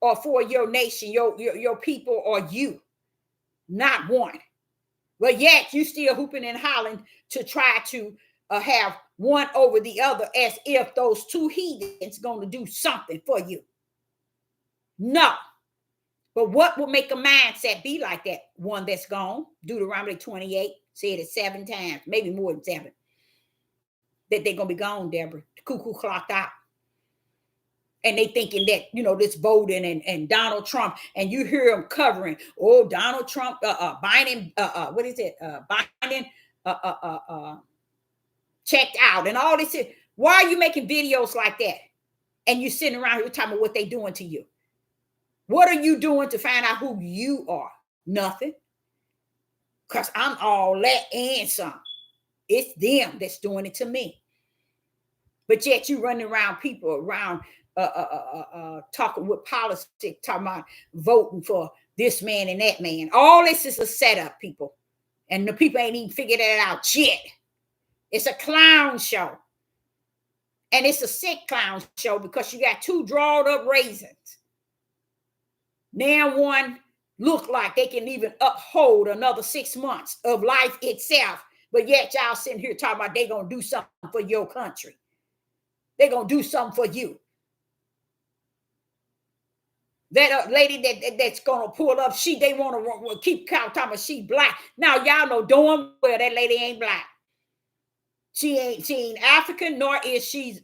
or for your nation, your people, or you? Not one. But yet you still hooping and hollering to try to have one over the other, as if those two heathens going to do something for you. No. But what will make a mindset be like that? One that's gone. Deuteronomy 28 said it 7 times, maybe more than 7. That they're going to be gone, Deborah. The cuckoo clocked out. And they thinking that, this voting and Donald Trump, and you hear them covering, oh, Donald Trump, Biden, what is it? Biden, checked out and all this. Why are you making videos like that? And you sitting around here talking about what they doing to you. What are you doing to find out who you are? Nothing. Because I'm all that and some. It's them that's doing it to me. But yet you running around people around talking with politics, talking about voting for this man and that man. All this is a setup, people. And the people ain't even figured that out yet. It's a clown show. And it's a sick clown show because you got two drawed up raisins. Now one look like they can even uphold another 6 months of life itself. But yet y'all sitting here talking about they going to do something for your country. They're going to do something for you. That lady that's going to pull up, they want to keep talking about she black. Now y'all know darn well that lady ain't black. She ain't African, nor is she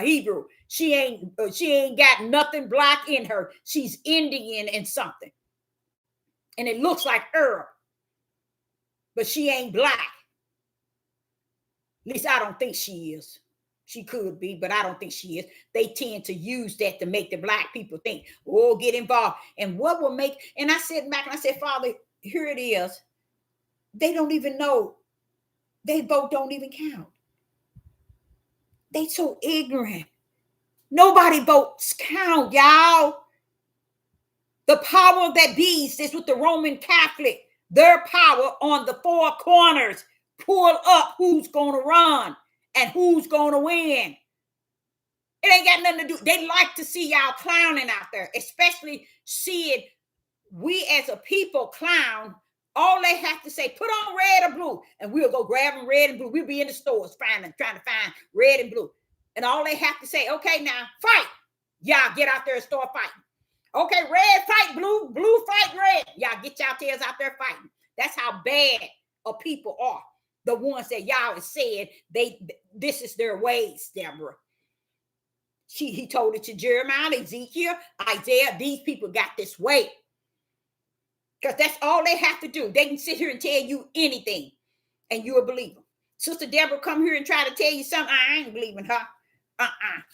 Hebrew. She ain't got nothing black in her. She's Indian and something, and it looks like Arab, but she ain't black. At least I don't think she is. She could be, but I don't think she is. They tend to use that to make the black people think, oh, get involved. And what will make? And I said back and I said, Father, here it is. They don't even know. They vote don't even count. They so ignorant. Nobody votes count, y'all. The power of that beast is with the Roman Catholic. Their power on the four corners pull up who's going to run and who's going to win. It ain't got nothing to do. They like to see y'all clowning out there, especially seeing we as a people clown. All they have to say, put on red or blue, and we'll go grab them red and blue. We'll be in the stores trying to find red and blue. And all they have to say, okay, now fight. Y'all get out there and start fighting. Okay, red fight blue, blue fight red. Y'all get y'all tails out there fighting. That's how bad a people are. The ones that y'all have said this is their ways, Deborah. He told it to Jeremiah, Ezekiel, Isaiah. These people got this way. Because that's all they have to do. They can sit here and tell you anything, and you'll believe them. Sister Deborah come here and try to tell you something. I ain't believing her.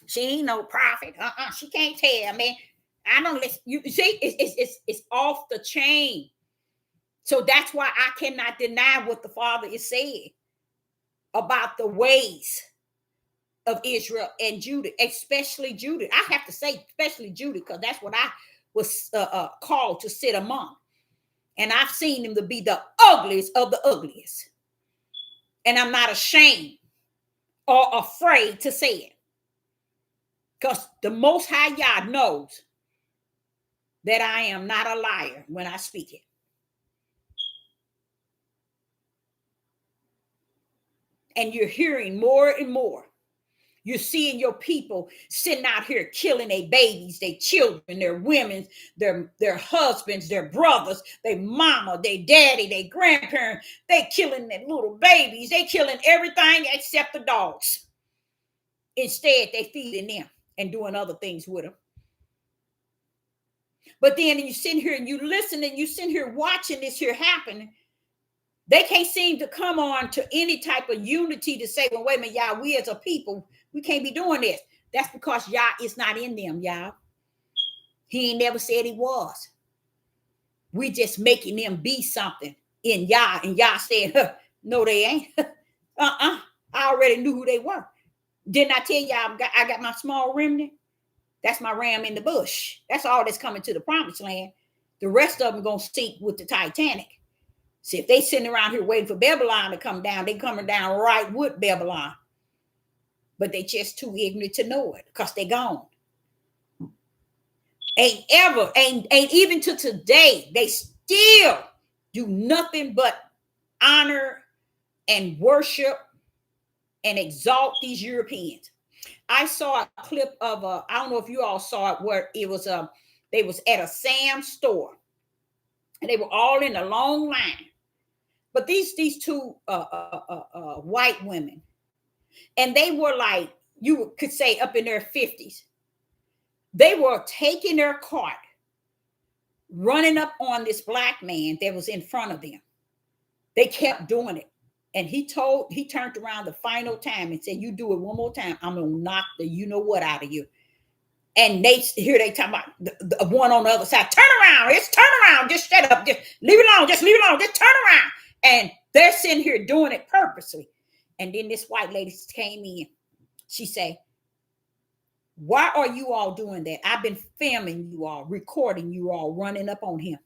She ain't no prophet. She can't tell me. I don't listen. You see, it's off the chain. So that's why I cannot deny what the Father is saying about the ways of Israel and Judah, especially Judah. I have to say, especially Judah, because that's what I was called to sit among. And I've seen them to be the ugliest of the ugliest. And I'm not ashamed or afraid to say it. Because the Most High Yah knows that I am not a liar when I speak it. And you're hearing more and more. You're seeing your people sitting out here killing their babies, their children, their women, their husbands, their brothers, their mama, their daddy, their grandparents. They killing their little babies. They killing everything except the dogs. Instead, they feeding them and doing other things with them. But then you sit here and you listen and you sit here watching this here happen. They can't seem to come on to any type of unity to say, well, wait a minute, y'all, we as a people, we can't be doing this. That's because Yah is not in them, y'all. He ain't never said he was. We just making them be something in Yah. And Yah said, no, they ain't. I already knew who they were. Didn't I tell y'all I got my small remnant? That's my ram in the bush. That's all that's coming to the promised land. The rest of them going to sink with the Titanic. See, if they sitting around here waiting for Babylon to come down, they coming down right with Babylon. But they just too ignorant to know it because they gone. Ain't even to today, they still do nothing but honor and worship and exalt these Europeans. I saw a clip of I don't know if you all saw it, where it was they was at a Sam's store and they were all in a long line. But these two white women, and they were like, you could say up in their 50s. They were taking their cart, running up on this black man that was in front of them. They kept doing it. And he turned around the final time and said, you do it one more time, I'm going to knock the you know what out of you. And they talking about the one on the other side. Turn around. It's turn around. Just shut up. Just leave it alone. Just leave it alone. Just turn around. And they're sitting here doing it purposely. And then this white lady came in. She said, why are you all doing that? I've been filming you all, recording you all, running up on him.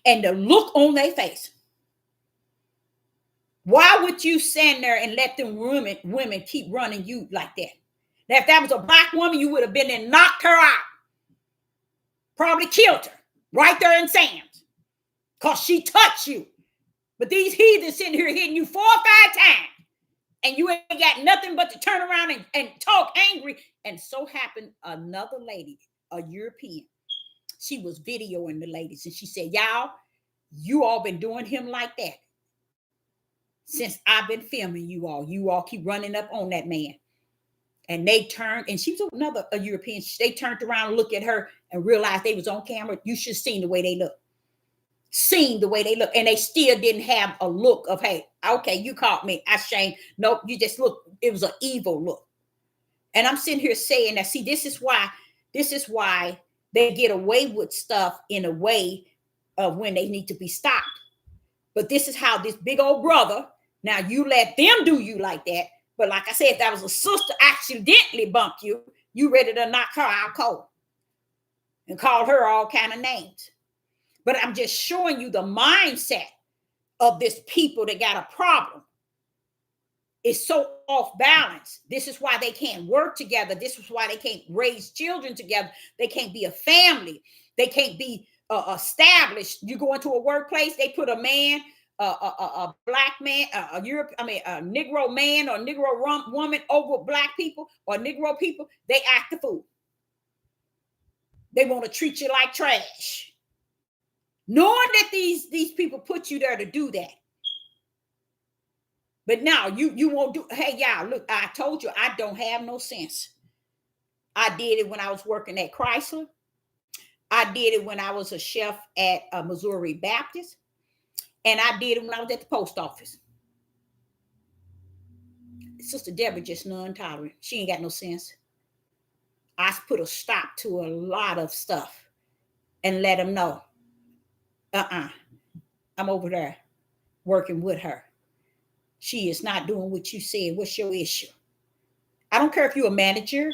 And the look on their face. Why would you stand there and let them women keep running you like that? Now, if that was a black woman, you would have been and knocked her out. Probably killed her right there in Sam's because she touched you. But these heathens sitting here hitting you 4 or 5 times. And you ain't got nothing but to turn around and talk angry. And so happened another lady, a European. She was videoing the ladies. And she said, y'all, you all been doing him like that since I've been filming you all. You all keep running up on that man. And they turned, and she was another European. They turned around and looked at her and realized they was on camera. You should have seen the way they look. Seen the way they look. And they still didn't have a look of, hey, okay, you caught me. I shame. Nope, you just look. It was an evil look. And I'm sitting here saying that, see, this is why they get away with stuff in a way of when they need to be stopped. But this is how this big old brother, now you let them do you like that. But like I said, if that was a sister accidentally bumped you, you ready to knock her out cold and call her all kind of names. But I'm just showing you the mindset of this people that got a problem. It's so off balance. This is why they can't work together. This is why they can't raise children together. They can't be a family. They can't be established. You go into a workplace, they put a man, a black man, a Negro man or Negro woman over black people or Negro people. They act the fool. They want to treat you like trash. Knowing that these people put you there to do that. But now you won't do, hey, y'all, look, I told you I don't have no sense. I did it when I was working at Chrysler. I did it when I was a chef at Missouri Baptist. And I did it when I was at the post office. Sister Deborah just non-tolerant. She ain't got no sense. I put a stop to a lot of stuff and let them know. I'm over there working with her. She is not doing what you said. What's your issue? I don't care if you're a manager.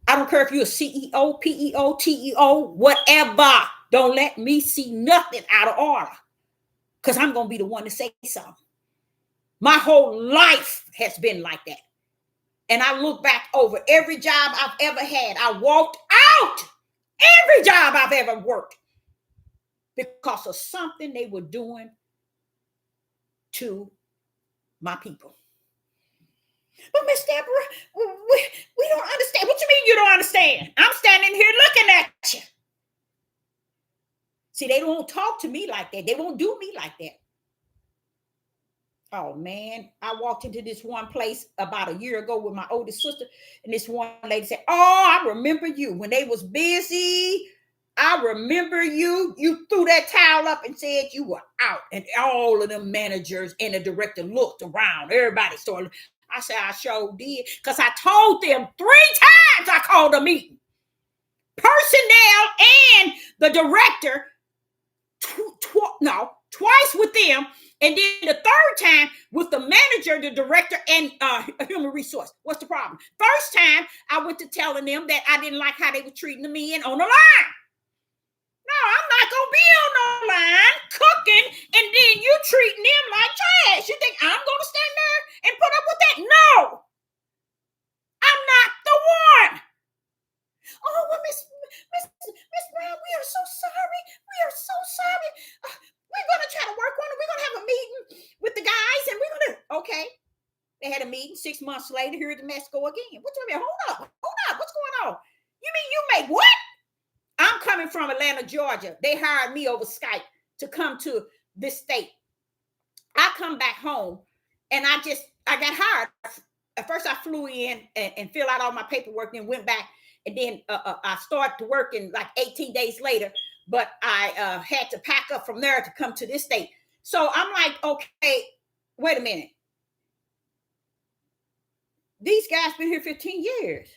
I don't care if you're a CEO, PEO, TEO, whatever. Don't let me see nothing out of order because I'm going to be the one to say something. My whole life has been like that. And I look back over every job I've ever had. I walked out every job I've ever worked because of something they were doing to my people. But Miss Deborah, we don't understand. What you mean you don't understand? I'm standing here looking at you. See, they won't talk to me like that. They won't do me like that. Oh, man. I walked into this one place about a year ago with my oldest sister, and this one lady said, oh, I remember you. When they was busy, I remember you. You threw that towel up and said you were out. And all of them managers and the director looked around. Everybody started. I said, I sure did. Because I told them 3 times I called a meeting. Personnel and the director, twice with them. And then the 3rd time with the manager, the director, and human resource. What's the problem? First time, I went to telling them that I didn't like how they were treating the men on the line. No, I'm not going to be on the line cooking, and then you treating them like trash. You think I'm going to stand there and put up with that? No. I'm not the one. Oh, well, Miss Brown, we are so sorry. We are so sorry. We're going to try to work on it. We're going to have a meeting with the guys, and we're going to, okay. They had a meeting 6 months later. Here the mess go again. What do you mean? Hold up. What's going on? You mean you make what? I'm coming from Atlanta, Georgia. They hired me over Skype to come to this state. I come back home, and I got hired. At first, I flew in and filled out all my paperwork, and went back And then I started working like 18 days later, but I had to pack up from there to come to this state. So I'm like, okay, wait a minute. These guys been here 15 years.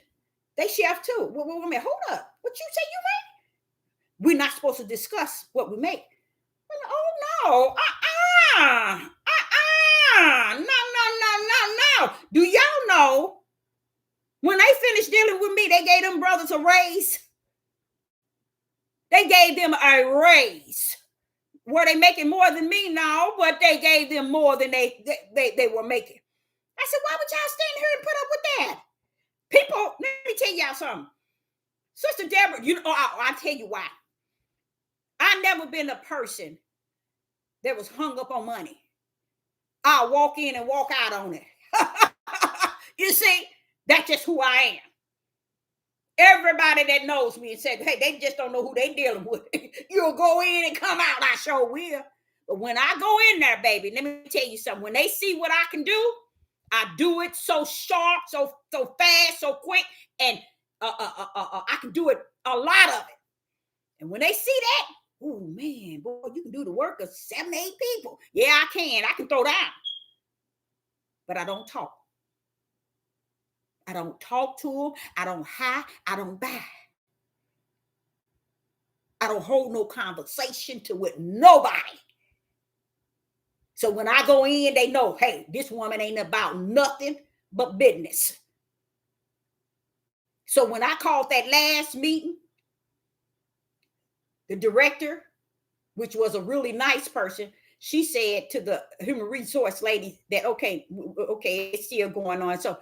They chef too. Wait a minute, hold up. What you say you make? We're not supposed to discuss what we make. Oh no. No. Do y'all know when they finished dealing with me, they gave them brothers a raise? They gave them a raise. Were they making more than me? No, but they gave them more than they were making. I said, why would y'all stand here and put up with that? People, let me tell y'all something. Sister Deborah, you know, I'll tell you why. I've never been a person that was hung up on money. I'll walk in and walk out on it. You see, that's just who I am. Everybody that knows me and said, hey, they just don't know who they dealing with. You'll go in and come out. I sure will. But when I go in there, baby, let me tell you something. When they see what I can do, I do it so sharp, so fast, so quick, and I can do it, a lot of it. And when they see that, oh man, boy, you can do the work of 7, 8 people. Yeah, I can. I can throw down. But I don't talk. I don't talk to them. I don't hide. I don't buy. I don't hold no conversation with nobody. So when I go in, they know, hey, this woman ain't about nothing but business. So when I called that last meeting, the director, which was a really nice person, she said to the human resource lady that, okay, it's still going on. So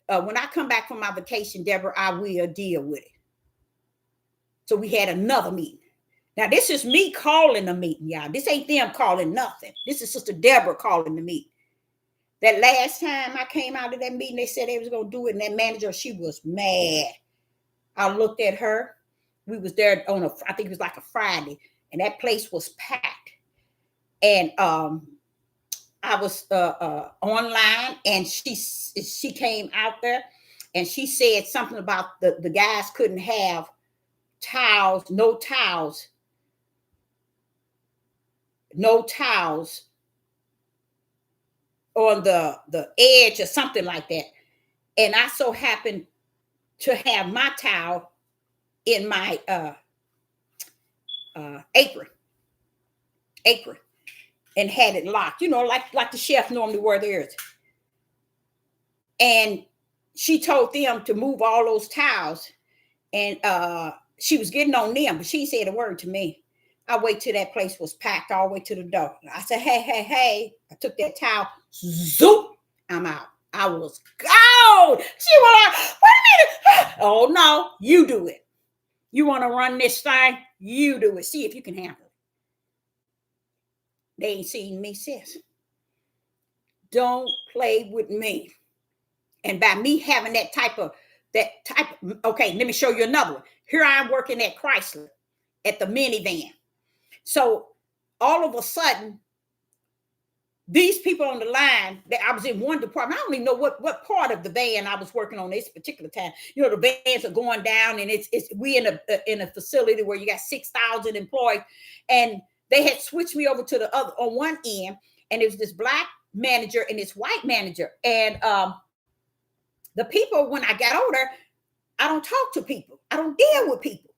when I come back from my vacation, Deborah, I will deal with it. So we had another meeting. Now, this is me calling the meeting, y'all. This ain't them calling nothing. This is Sister Deborah calling the meeting. That last time I came out of that meeting, they said they was going to do it, and that manager, she was mad. I looked at her. We was there on I think it was like a Friday, and that place was packed. And I was online, and she came out there, and she said something about the guys couldn't have towels, no towels on the edge or something like that. And I so happened to have my towel in my apron, and had it locked, you know, like the chef normally wear theirs. And she told them to move all those towels, and she was getting on them, but she said a word to me. I wait till that place was packed all the way to the door. I said, hey. I took that towel, zoop, I'm out. I was gone. She was like, wait a minute. Oh, no, you do it. You want to run this thing? You do it. See if you can handle it. They ain't seen me since. Don't play with me. And by me having that type of, okay, let me show you another one. Here I am working at Chrysler at the minivan. So all of a sudden, these people on the line, that I was in one department, I don't even know what part of the van I was working on this particular time. You know, the vans are going down, and we in a facility where you got 6,000 employees, and they had switched me over to the other on one end, and it was this black manager and this white manager. And the people, when I got older, I don't talk to people. I don't deal with people.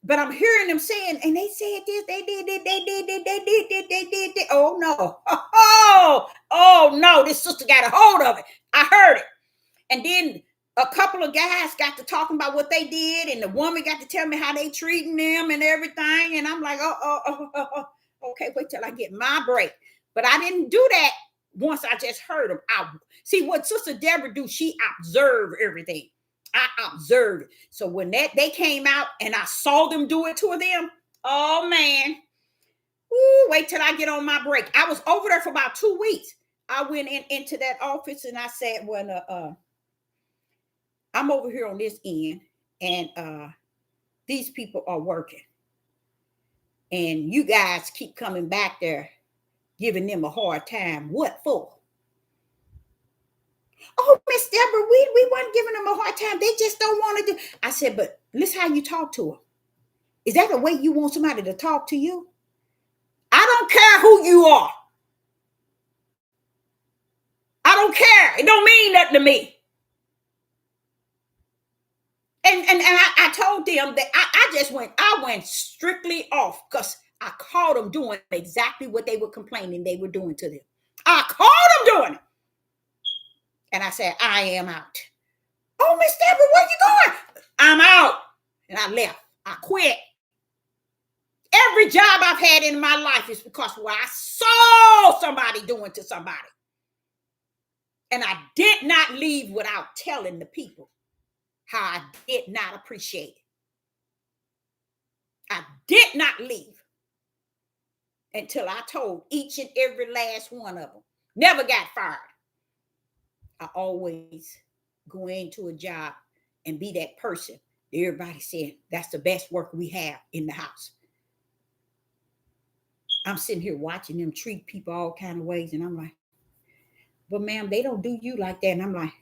But I'm hearing them saying, and they said this, they did. Oh no. Oh no, this sister got a hold of it. I heard it. And then a couple of guys got to talking about what they did, and the woman got to tell me how they treating them and everything. And I'm like, okay, wait till I get my break. But I didn't do that once I just heard them. See what Sister Deborah do, she observed everything. I observed it. So when they came out and I saw them do it to them, oh man, wait till I get on my break. I was over there for about 2 weeks. I went into that office and I said, well, I'm over here on this end, and these people are working, and you guys keep coming back there, giving them a hard time. What for? Oh, Miss Deborah, we weren't giving them a hard time. They just don't want to do. I said, but Listen how you talk to them. Is that the way you want somebody to talk to you? I don't care who you are. I don't care. It don't mean nothing to me. And I told them that I went strictly off because I caught them doing exactly what they were complaining they were doing to them. I caught them doing it. And I said, I am out. Oh, Miss Deborah, where you going? I'm out. And I left. I quit. Every job I've had in my life is because what I saw somebody doing to somebody. And I did not leave without telling the people how I did not appreciate it. I did not leave until I told each and every last one of them. Never got fired. I always go into a job and be that person. Everybody said, that's the best work we have in the house. I'm sitting here watching them treat people all kind of ways. And I'm like, but ma'am, they don't do you like that. And I'm like,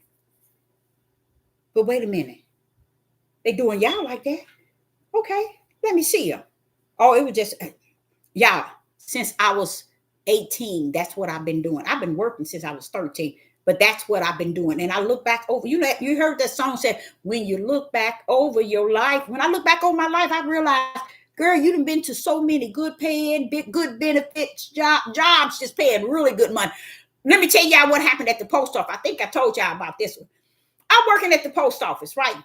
but wait a minute. They doing y'all like that? Okay, let me see you. Oh, it was just, y'all, since I was 18, that's what I've been doing. I've been working since I was 13, but that's what I've been doing. And I look back over, you heard that song said, when you look back over your life, when I look back over my life, I realized, girl, you done been to so many good paying, good benefits, jobs just paying really good money. Let me tell y'all what happened at the post office. I think I told y'all about this one. I'm working at the post office, right?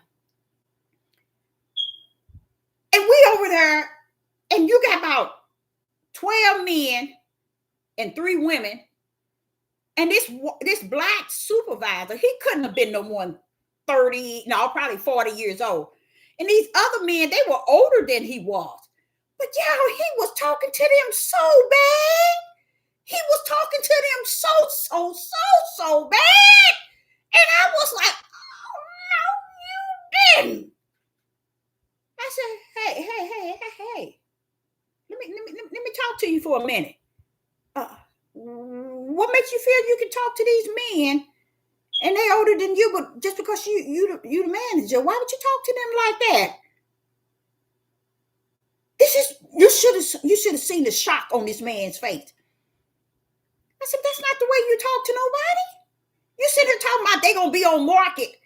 And we over there, and you got about 12 men and 3 women. And this black supervisor, he couldn't have been no more than 30, no, probably 40 years old. And these other men, they were older than he was. But y'all, he was talking to them so bad. He was talking to them so bad. And I was like, oh, no, you didn't. I said, hey. Let me talk to you for a minute. What makes you feel you can talk to these men and they older than you, but just because you the manager, why would you talk to them like that? This is you should have seen the shock on this man's face. I said, that's not the way you talk to nobody. You sit here talking about they gonna be on market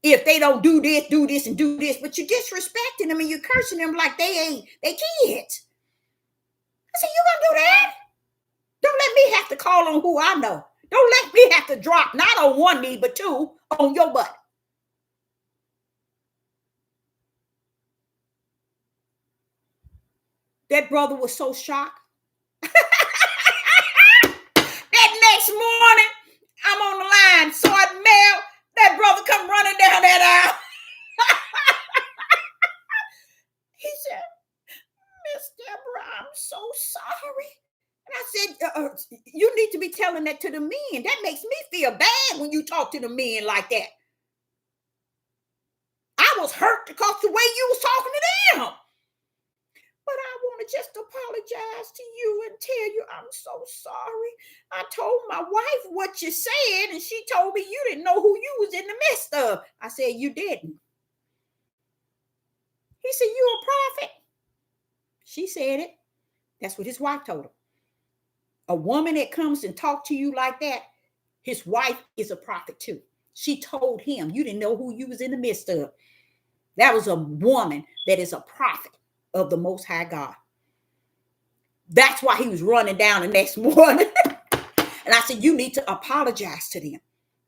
if they don't do this, and do this, but you're disrespecting them and you're cursing them like they kids. I said, you gonna do that? Don't let me have to call on who I know. Don't let me have to drop not on one knee, but 2 on your butt. That brother was so shocked. That next morning, I'm on the line, sorting mail. That brother come running down that aisle. He said, Miss Deborah, I'm so sorry. And I said, you need to be telling that to the men. That makes me feel bad when you talk to the men like that. I was hurt because the way you was talking to them. But I want to just apologize to you and tell you I'm so sorry. I told my wife what you said, and she told me you didn't know who you was in the midst of. I said, you didn't. He said, you a prophet? She said it. That's what his wife told him. A woman that comes and talks to you like that, his wife is a prophet too. She told him, you didn't know who you was in the midst of. That was a woman that is a prophet of the Most High God. That's why he was running down the next morning. And I said, you need to apologize to them.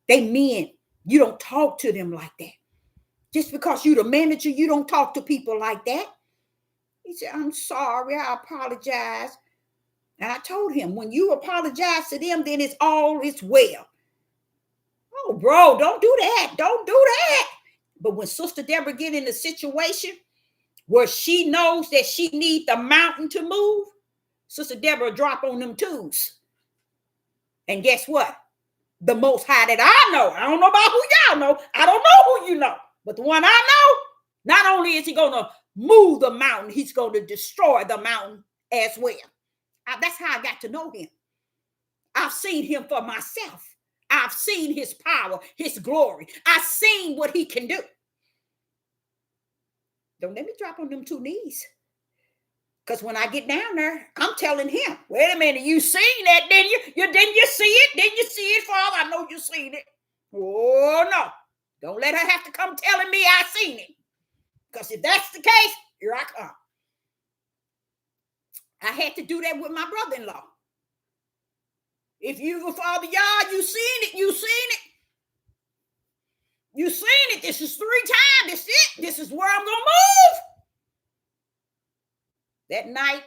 They men, you don't talk to them like that. Just because you're the manager, you don't talk to people like that. He said, I'm sorry, I apologize. And I told him, when you apologize to them, then it's well. Oh, bro, don't do that. Don't do that. But when Sister Deborah get in a situation where she knows that she needs the mountain to move, Sister Deborah drop on them twos. And guess what? The Most High that I know, I don't know about who y'all know. I don't know who you know. But the one I know, not only is he going to move the mountain, he's going to destroy the mountain as well. That's how I got to know him. I've seen him for myself. I've seen his power, his glory. I've seen what he can do. Don't let me drop on them 2 knees. Because when I get down there, I'm telling him, wait a minute, you seen that, didn't you? Didn't you see it? Didn't you see it, Father? I know you seen it. Oh, no. Don't let her have to come telling me I seen it. Because if that's the case, here I come. I had to do that with my brother-in-law. If you, Father, y'all, you seen it. You seen it. You seen it. This is 3 times. This is it. This is where I'm going to move. That night,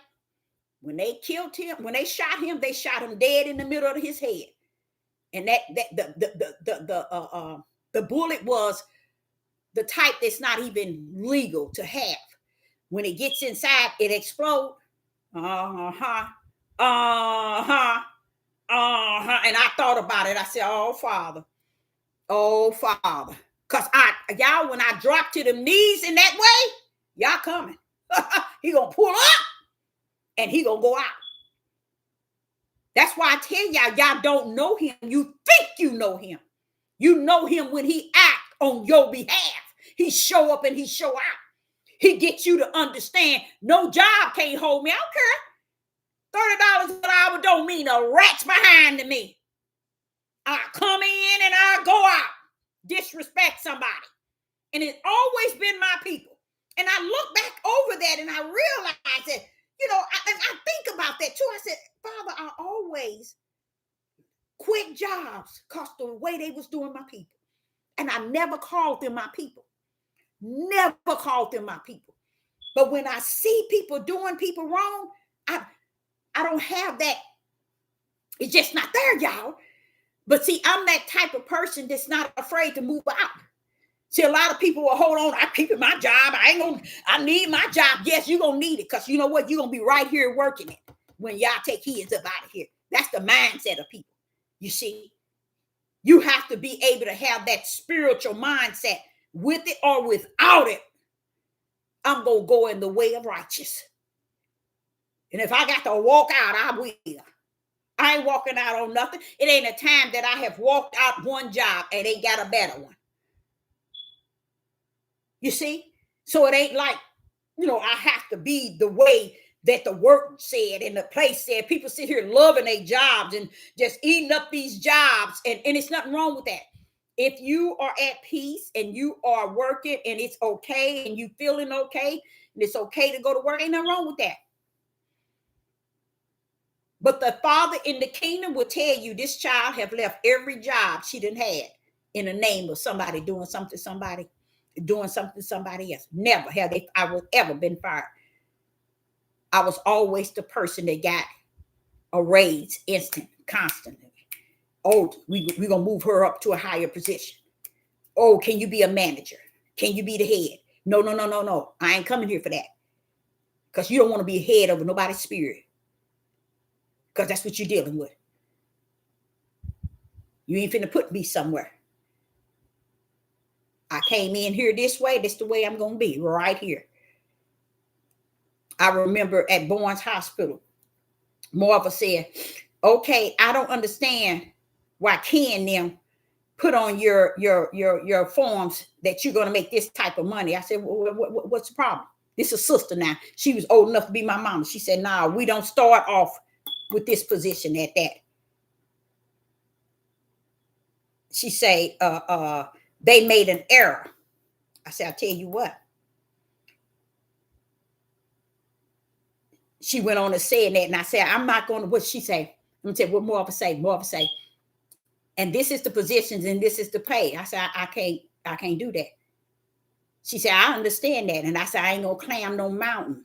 when they killed him, when they shot him dead in the middle of his head. And the bullet was the type that's not even legal to have. When it gets inside, it explodes. And I thought about it. I said, oh, Father. Because y'all, when I drop to them knees in that way, y'all coming. He gonna pull up and he gonna go out. That's why I tell y'all don't know him. You think you know him. You know him when he act on your behalf. He show up and he show out. He gets you to understand no job can't hold me. I don't care. $30 an hour don't mean a rat's behind to me. I come in and I go out. Disrespect somebody. And it's always been my people. And I look back over that and I realize that, I think about that too. I said, Father, I always quit jobs because the way they was doing my people. And I never called them my people. Never called them my people. But when I see people doing people wrong, I don't have that. It's just not there, y'all. But see, I'm that type of person that's not afraid to move out. See, a lot of people will hold on. I'm keeping my job. I need my job. Yes, you're going to need it because you know what? You're going to be right here working it when y'all take kids up out of here. That's the mindset of people. You see, you have to be able to have that spiritual mindset with it or without it. I'm going to go in the way of righteous. And if I got to walk out, I will. I ain't walking out on nothing. It ain't a time that I have walked out one job and ain't got a better one. You see? So it ain't like, I have to be the way that the work said and the place said. People sit here loving their jobs and just eating up these jobs. And it's nothing wrong with that. If you are at peace and you are working and it's okay and you feeling okay and it's okay to go to work, ain't nothing wrong with that. But the Father in the kingdom will tell you this child have left every job she done had in the name of somebody doing something to somebody, doing something to somebody else. Never have I was ever been fired. I was always the person that got a raise instant, constantly. Oh, we're going to move her up to a higher position. Oh, can you be a manager? Can you be the head? No. I ain't coming here for that. Because you don't want to be a head over nobody's spirit. Because that's what you're dealing with. You ain't finna put me somewhere. I came in here this way. This is the way I'm going to be, right here. I remember at Barnes Hospital, Marva said, okay, I don't understand why Ken them put on your forms that you're going to make this type of money. I said, what's the problem? This is a sister now. She was old enough to be my mama. She said, nah, we don't start off with this position at that. She say, they made an error. I said, I'll tell you what. She went on to say that, and I said, I'm not going to, what she say? Let me tell you what Marva say. And this is the positions and this is the pay. I said, I can't do that. She said, I understand that. And I said, I ain't going to climb no mountain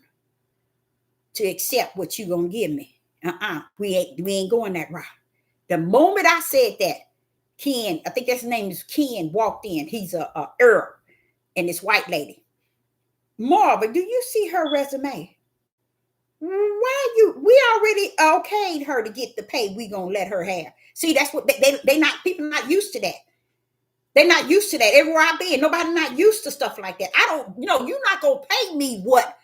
to accept what you going to give me. We ain't going that route. The moment I said that, Ken, I think his name is Ken, walked in. He's a Earl and this white lady. Marva, do you see her resume? We already okayed her to get the pay we gonna let her have. See, that's what they not, people not used to that. They're not used to that. Everywhere I been, nobody not used to stuff like that. I don't, you're not gonna pay me what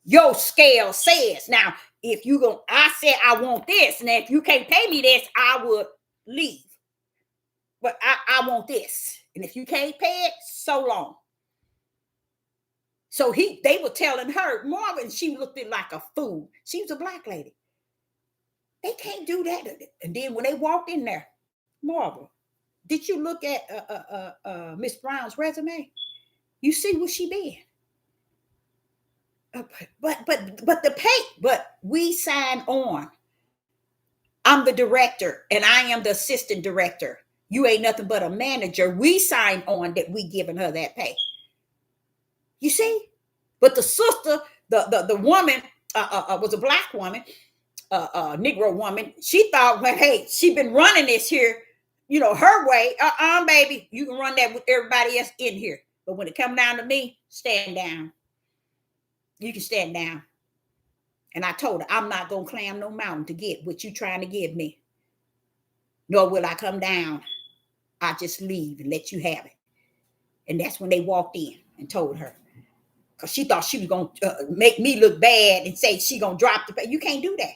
your scale says. Now, if I said I want this, and if you can't pay me this, I would leave. But I want this. And if you can't pay it, so long. So they were telling her, Marvin, she looked at like a fool. She was a black lady. They can't do that. And then when they walked in there, Marvin, did you look at Miss Brown's resume? You see what she been. But the pay, but we signed on. I'm the director and I am the assistant director. You ain't nothing but a manager. We signed on that we giving her that pay. You see? But the sister, the woman, was a black woman, Negro woman. She thought, well, hey, she been running this here, her way. Baby, you can run that with everybody else in here. But when it come down to me, stand down. You can stand down. And I told her, I'm not going to climb no mountain to get what you trying to give me. Nor will I come down. I just leave and let you have it. And that's when they walked in and told her. Because she thought she was going to make me look bad and say she going to drop the pay. You can't do that.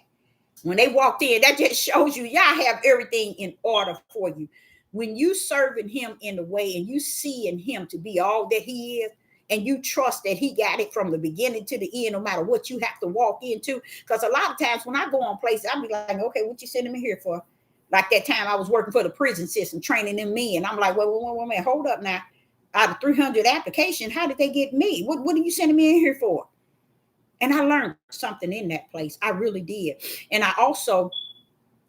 When they walked in, that just shows you, y'all have everything in order for you. When you serving him in the way and you seeing him to be all that he is, and you trust that he got it from the beginning to the end, no matter what you have to walk into. Because a lot of times when I go on places, I'll be like, okay, what you sending me here for? Like that time I was working for the prison system, training them men. I'm like, wait, hold up now. Out of 300 applications, how did they get me? What are you sending me in here for? And I learned something in that place. I really did. And I also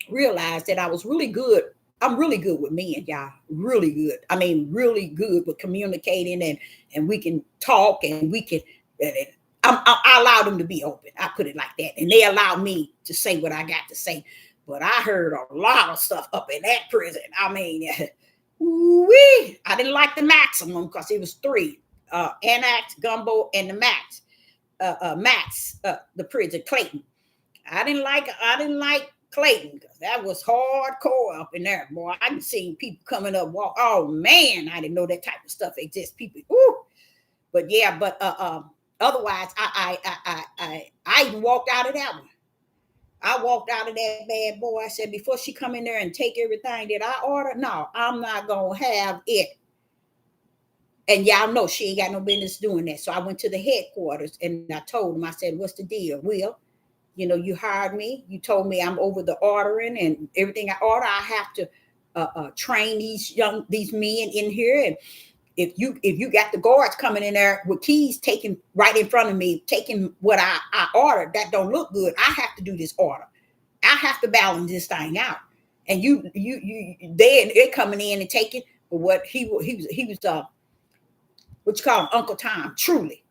realized that I was really good. I'm really good with men, y'all. Really good. I mean, really good with communicating and we can talk and we can. I allow them to be open. I put it like that, and they allow me to say what I got to say. But I heard a lot of stuff up in that prison. I mean, I didn't like the maximum because it was 3: Annex, Gumbo, and the Max. Max, the prison, Clayton. I didn't like Clayton because that was hardcore up in there, boy. I didn't see people coming up walk. Oh man, I didn't know that type of stuff exists. People, whoo. But yeah, otherwise, I even walked out of that one. I walked out of that bad boy. I said, before she come in there and take everything that I ordered, no, I'm not gonna have it. And y'all know she ain't got no business doing that. So I went to the headquarters and I told them, I said, what's the deal? Will, you hired me. You told me I'm over the ordering and everything I order. I have to train these men in here. And if you got the guards coming in there with keys taking right in front of me, taking what I ordered, that don't look good. I have to do this order. I have to balance this thing out. And they're coming in and taking what he was what you call him, Uncle Tom, truly.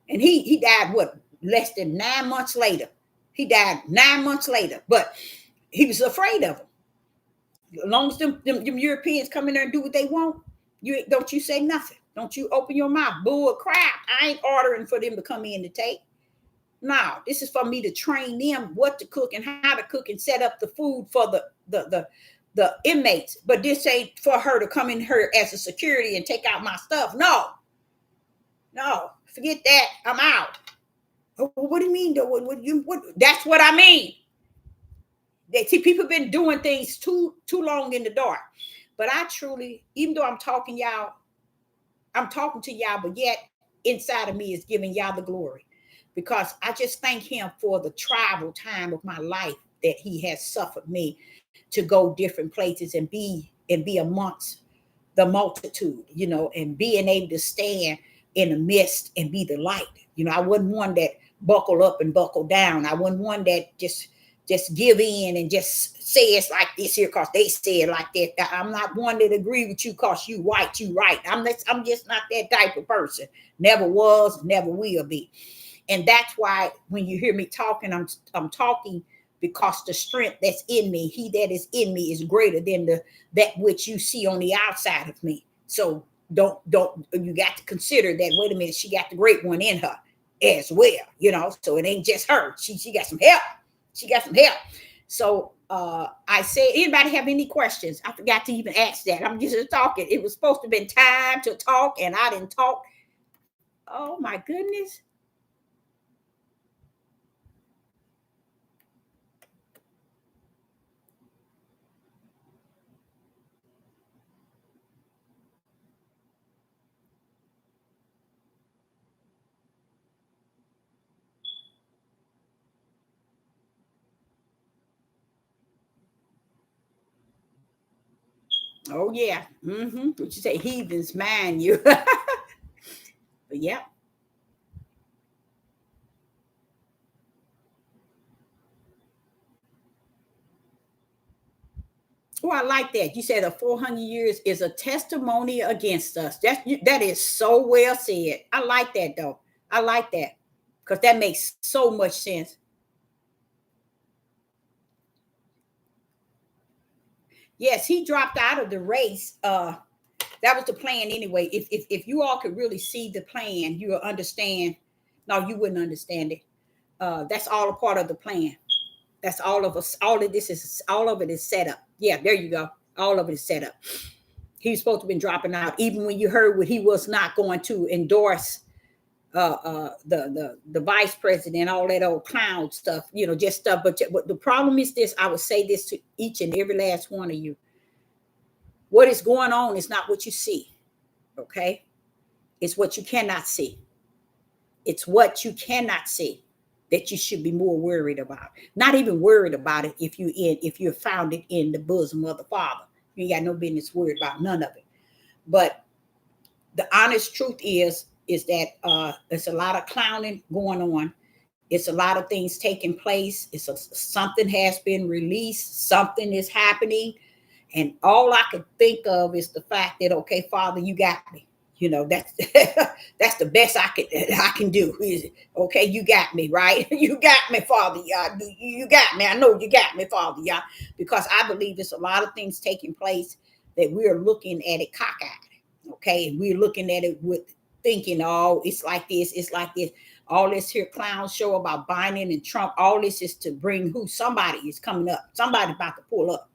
And he died less than 9 months later. He died 9 months later, but he was afraid of them. As long as them Europeans come in there and do what they want, don't you say nothing. Don't you open your mouth. Bull crap. I ain't ordering for them to come in to take. No, this is for me to train them what to cook and how to cook and set up the food for the inmates. But this ain't for her to come in here as a security and take out my stuff. No, forget that. I'm out. What do you mean though? What? That's what I mean. They see people been doing things too long in the dark. But I truly, even though I'm talking to y'all, but yet inside of me is giving y'all the glory. Because I just thank him for the travel time of my life that he has suffered me to go different places and be amongst the multitude, and being able to stand in the midst and be the light. I wasn't one that buckle up and buckle down. I wasn't one that just give in and just say it's like this here because they say it like that. I'm not one that agree with you because you white, you right. I'm just not that type of person. Never was, never will be. And that's why when you hear me talking, I'm talking because the strength that's in me, he that is in me is greater than that which you see on the outside of me. So don't you got to consider that, wait a minute, she got the great one in her as well, so it ain't just her. She got some help. She got some help. So I say, anybody have any questions? I forgot to even ask that. I'm just talking. It was supposed to have been time to talk and I didn't talk. Oh my goodness. Oh yeah. What you say, heathens mind you. But yeah. Oh, I like that. You said the 400 years is a testimony against us. That is so well said. I like that though. I like that because that makes so much sense. Yes, he dropped out of the race. That was the plan anyway. If you all could really see the plan, you will understand. No, you wouldn't understand it. That's all a part of the plan. That's all of us. All of it is set up. Yeah, there you go. All of it is set up. He was supposed to have been dropping out, even when you heard what he was not going to endorse the vice president, all that old clown stuff, just stuff. But the problem is this: I would say this to each and every last one of you: what is going on is not what you see. Okay, it's what you cannot see. It's what you cannot see that you should be more worried about. Not even worried about it if you're found it in the bosom of the Father. You ain't got no business worried about none of it. But the honest truth is that there's a lot of clowning going on. It's a lot of things taking place. Something has been released. Something is happening. And all I could think of is the fact that, okay, Father, you got me. That's that's the best I can do. Okay, you got me, right? You got me, Father. You got me. I know you got me, Father. Yeah, because I believe there's a lot of things taking place that we are looking at it cockeyed. Okay, and we're looking at it with thinking, oh, it's like this, it's like this. All this here clown show about Biden and Trump, all this is to bring who? Somebody is coming up. Somebody about to pull up.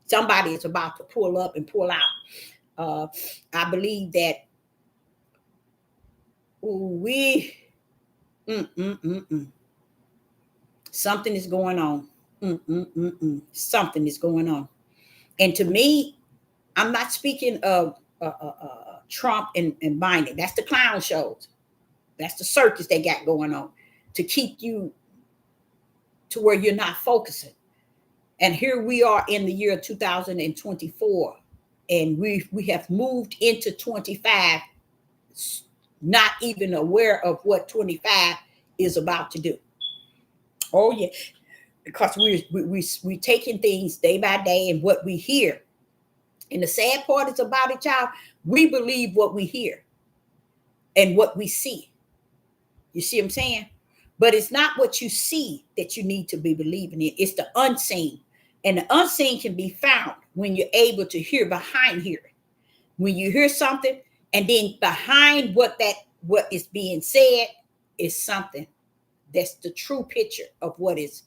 Somebody is about to pull up and pull out. I believe that we something is going on. Something is going on. And to me, I'm not speaking of Trump and Biden. That's the clown shows. That's the circus they got going on to keep you to where you're not focusing. And here we are in the year 2024, and we have moved into 25, not even aware of what 25 is about to do. Oh yeah, because we taking things day by day and what we hear. And the sad part is about it, y'all. We believe what we hear and what we see. You see what I'm saying? But it's not what you see that you need to be believing in. It's the unseen. And the unseen can be found when you're able to hear behind hearing. When you hear something, and then behind what is being said is something that's the true picture of what is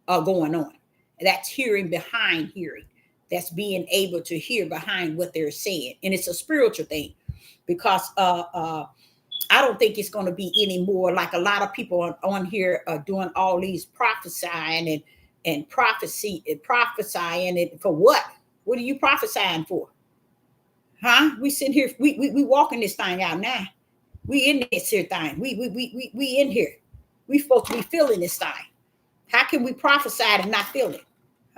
going on. That's hearing behind hearing. That's being able to hear behind what they're saying. And it's a spiritual thing because I don't think it's going to be any more like a lot of people on here are doing all these prophesying and prophesying it for what? What are you prophesying for? Huh? We sitting here, we walking this thing out now. We in this here thing. We in here. We supposed to be feeling this thing. How can we prophesy and not feel it?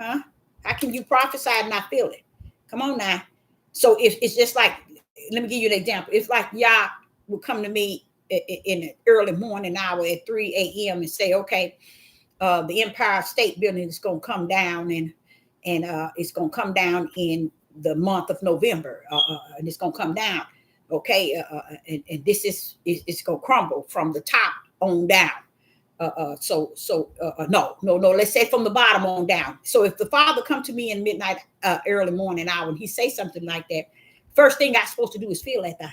Huh? How can you prophesy and not feel it? Come on now. So if it's just like, let me give you an example. It's like y'all will come to me in the early morning hour at 3 a.m. and say, okay, the Empire State Building is going to come down and it's going to come down in the month of November, and it's going to come down. Okay, and this is it's going to crumble from the top on down. No. Let's say from the bottom on down. So if the Father come to me in midnight, early morning hour, and he say something like that, first thing I'm supposed to do is feel that thing.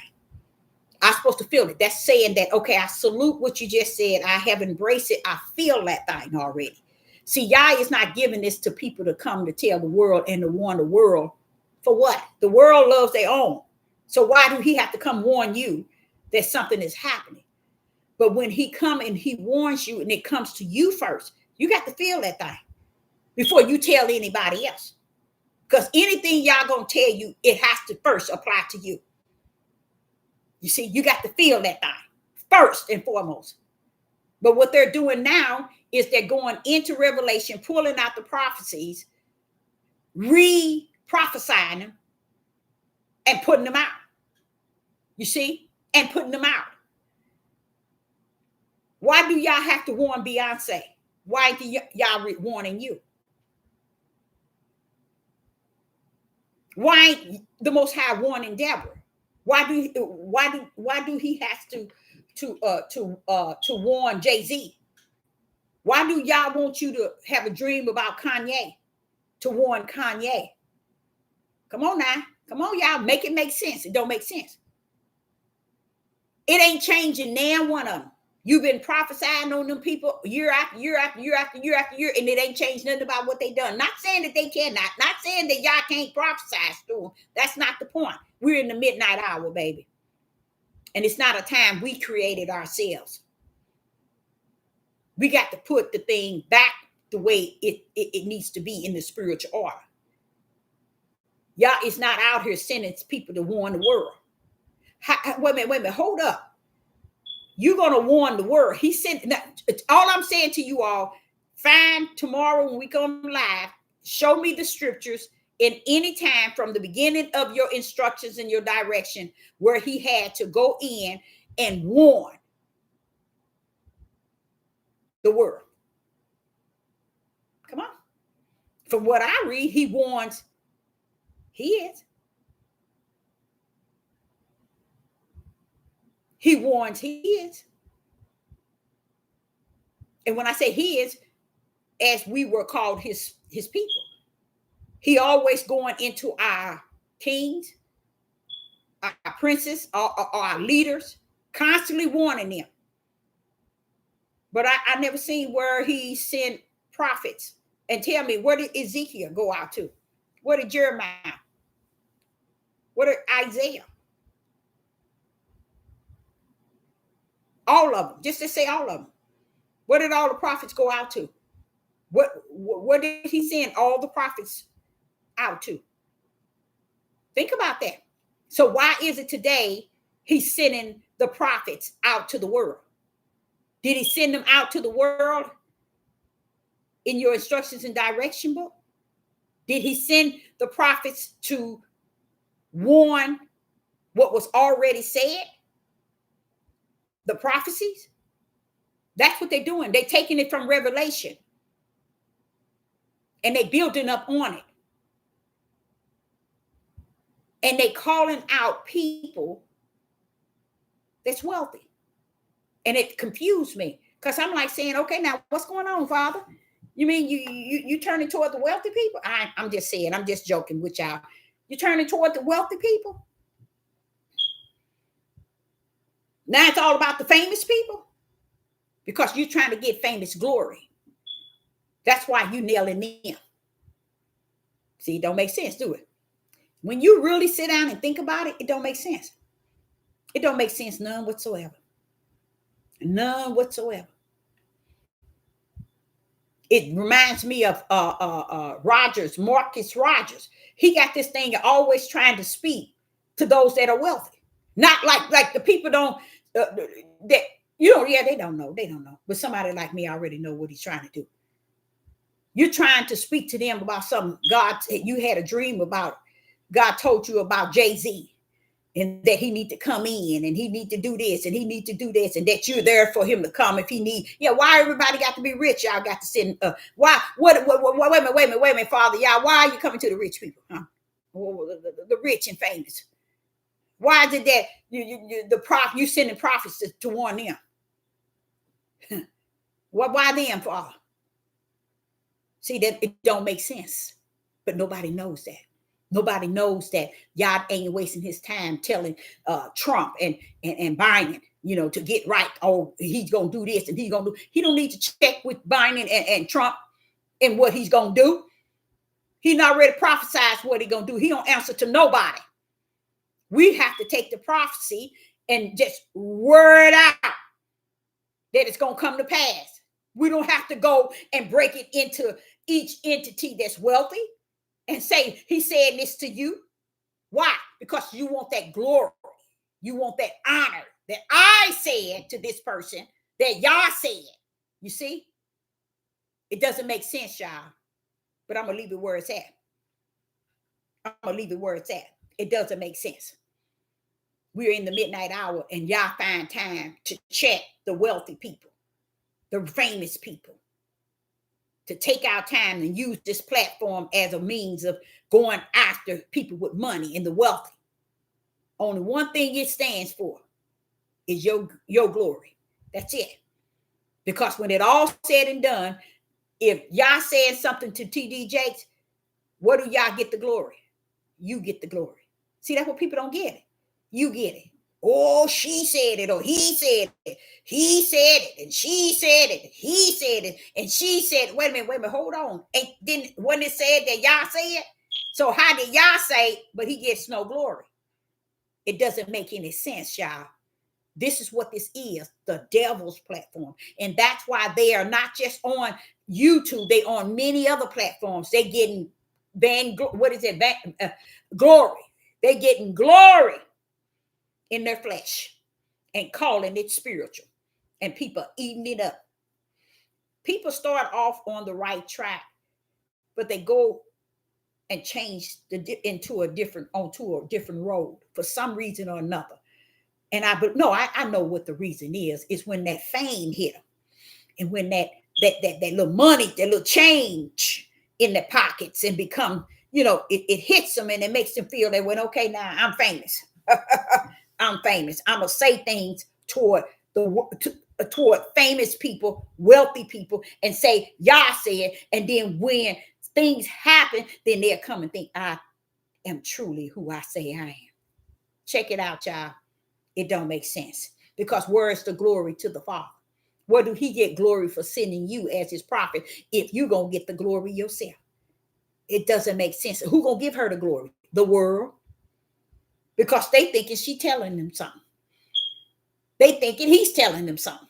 I'm supposed to feel it. That's saying that, okay, I salute what you just said. I have embraced it. I feel that thing already. See, Yah is not giving this to people to come to tell the world and to warn the world for what? The world loves their own. So why do he have to come warn you that something is happening? But when he come and he warns you and it comes to you first, you got to feel that thing before you tell anybody else. Because anything y'all gonna tell you, it has to first apply to you. You see, you got to feel that thing first and foremost. But what they're doing now is they're going into Revelation, pulling out the prophecies, re-prophesying them, and putting them out. You see? And putting them out. Why do y'all have to warn Beyonce? Why do y'all warning you? Why ain't the Most High warning Deborah? Why do he have to warn Jay-Z? Why do y'all want you to have a dream about Kanye to warn Kanye? Come on now. Come on, y'all. Make it make sense. It don't make sense. It ain't changing now one of them. You've been prophesying on them people year after year after year after year after year, and it ain't changed nothing about what they done. Not saying that they cannot. Not saying that y'all can't prophesy to them. That's not the point. We're in the midnight hour, baby. And it's not a time we created ourselves. We got to put the thing back the way it needs to be in the spiritual order. Y'all is not out here sending people to warn the world. Wait a minute, hold up. You're going to warn the world. He said, all I'm saying to you all, find tomorrow when we come live, show me the scriptures in any time from the beginning of your instructions and your direction where he had to go in and warn the world. Come on. From what I read, he warns his. He warns his. And when I say his, as we were called his people, he always going into our kings, our princes, our leaders, constantly warning them. But I never seen where he sent prophets. And tell me, where did Ezekiel go out to? Where did Jeremiah? Where did Isaiah? All of them. Just to say all of them. Where did all the prophets go out to? Where did he send all the prophets out to? Think about that. So why is it today he's sending the prophets out to the world? Did he send them out to the world in your instructions and direction book? Did he send the prophets to warn what was already said? The prophecies? That's what they're doing. They're taking it from Revelation and they building up on it. And they calling out people that's wealthy. And it confused me because I'm like saying, okay, now what's going on, Father? You mean you turning toward the wealthy people? I'm just saying, I'm just joking with y'all. You turning toward the wealthy people? Now it's all about the famous people because you're trying to get famous glory. That's why you nailing them. See, it don't make sense, do it? When you really sit down and think about it, it don't make sense. It don't make sense none whatsoever. None whatsoever. It reminds me of Marcus Rogers. He got this thing of always trying to speak to those that are wealthy. Not like the people don't that they don't know. They don't know. But somebody like me already know what he's trying to do. You're trying to speak to them about something you had a dream about. God told you about Jay-Z and that he need to come in and he need to do this and he need to do this and that you're there for him to come if he need. Yeah, why everybody got to be rich? Y'all got to send. Why? Wait a minute, Father. Y'all, why are you coming to the rich people? Huh? The rich and famous. Why is it that you sending prophets to warn them? Why them, Father? See, that it don't make sense, but nobody knows that. Nobody knows that y'all ain't wasting his time telling Trump and Biden, to get right. Oh, he's gonna do this and he's gonna do. He don't need to check with Biden and Trump and what he's gonna do. He not already prophesied what he's gonna do. He don't answer to nobody. We have to take the prophecy and just word out that it's gonna come to pass. We don't have to go and break it into each entity that's wealthy and say, he said this to you. Why? Because you want that glory. You want that honor that I said to this person that y'all said. You see? It doesn't make sense, y'all. But I'm going to leave it where it's at. I'm going to leave it where it's at. It doesn't make sense. We're in the midnight hour and y'all find time to check the wealthy people, the famous people, to take our time and use this platform as a means of going after people with money and the wealthy. Only one thing it stands for is your glory. That's it. Because when it all said and done, if y'all said something to TD Jakes, what do y'all get the glory? You get the glory. See, that's what people don't get it. You get it. Oh, she said it, or he said it. He said it, and she said it. He said it, and she said it. Wait a minute, hold on. Wasn't it said that y'all said? So how did y'all say, but he gets no glory? It doesn't make any sense, y'all. This is what this is, the devil's platform. And that's why they are not just on YouTube, they on many other platforms. They getting glory. They getting glory in their flesh and calling it spiritual. And people eating it up. People start off on the right track, but they go and change onto a different road for some reason or another. And I know what the reason is. It's when that fame hit them, and when that little money, that little change in their pockets, and become, it hits them, and it makes them feel that, well, okay, now I'm famous. I'm famous. I'm gonna say things toward famous people, wealthy people, and say y'all said, and then when things happen, then they'll come and think I am truly who I say I am. Check it out, y'all. It don't make sense, because where is the glory to the Father? Where do he get glory for sending you as his prophet if you're going to get the glory yourself? It doesn't make sense. Who going to give her the glory? The world. Because they thinking she telling them something. They thinking he's telling them something.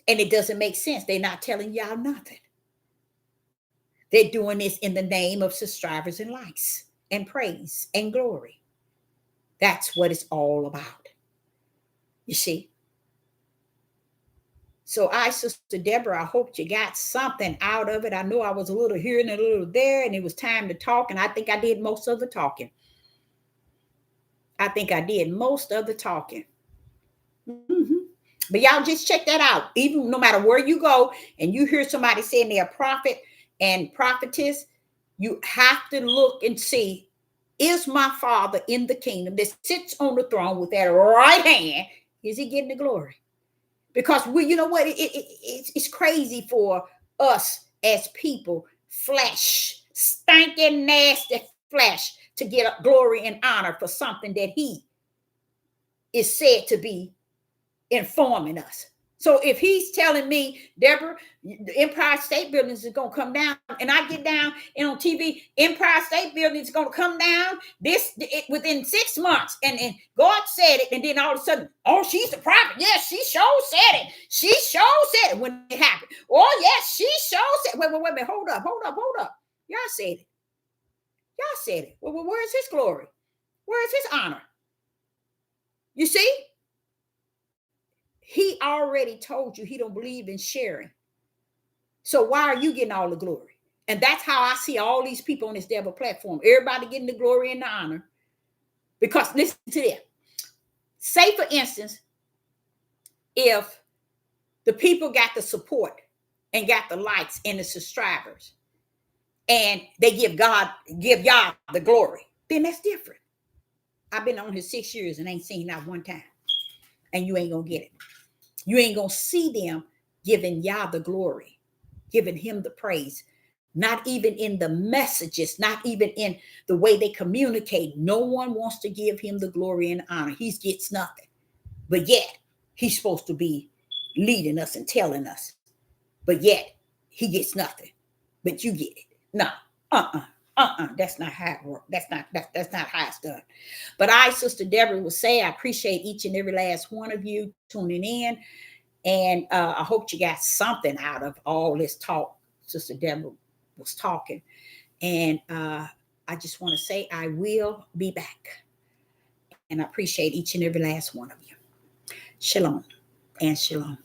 And it doesn't make sense. They're not telling y'all nothing. They're doing this in the name of subscribers and likes and praise and glory. That's what it's all about. You see? So Sister Deborah, I hope you got something out of it. I know I was a little here and a little there, and it was time to talk, and I think I did most of the talking. Mm-hmm. But y'all just check that out. Even no matter where you go and you hear somebody saying they're a prophet and prophetess, you have to look and see, is my Father in the kingdom that sits on the throne with that right hand, is he getting the glory? Because you know what, it's crazy for us as people, flesh, stinking, nasty flesh, to get glory and honor for something that he is said to be informing us. So if he's telling me, Deborah, the Empire State Building is going to come down, and I get down and on TV, Empire State Building is going to come down within 6 months, and God said it, and then all of a sudden, oh, she's the prophet. Yes, she sure said it. She sure said it when it happened. Oh, yes, she sure said it. Wait, hold up. Y'all said it. Well, where's his glory? Where's his honor? You see? He already told you he don't believe in sharing. So why are you getting all the glory? And that's how I see all these people on this devil platform. Everybody getting the glory and the honor. Because listen to this. Say, for instance, if the people got the support and got the likes and the subscribers, and they give y'all the glory, then that's different. I've been on here 6 years and ain't seen not one time. And you ain't going to get it. You ain't going to see them giving Yah the glory, giving him the praise, not even in the messages, not even in the way they communicate. No one wants to give him the glory and honor. He gets nothing. But yet, he's supposed to be leading us and telling us. But yet, he gets nothing. But you get it. No, that's not how it works. That's not how it's done. But Sister Deborah, will say I appreciate each and every last one of you tuning in. And I hope you got something out of all this talk Sister Deborah was talking. And I just want to say I will be back. And I appreciate each and every last one of you. Shalom and shalom.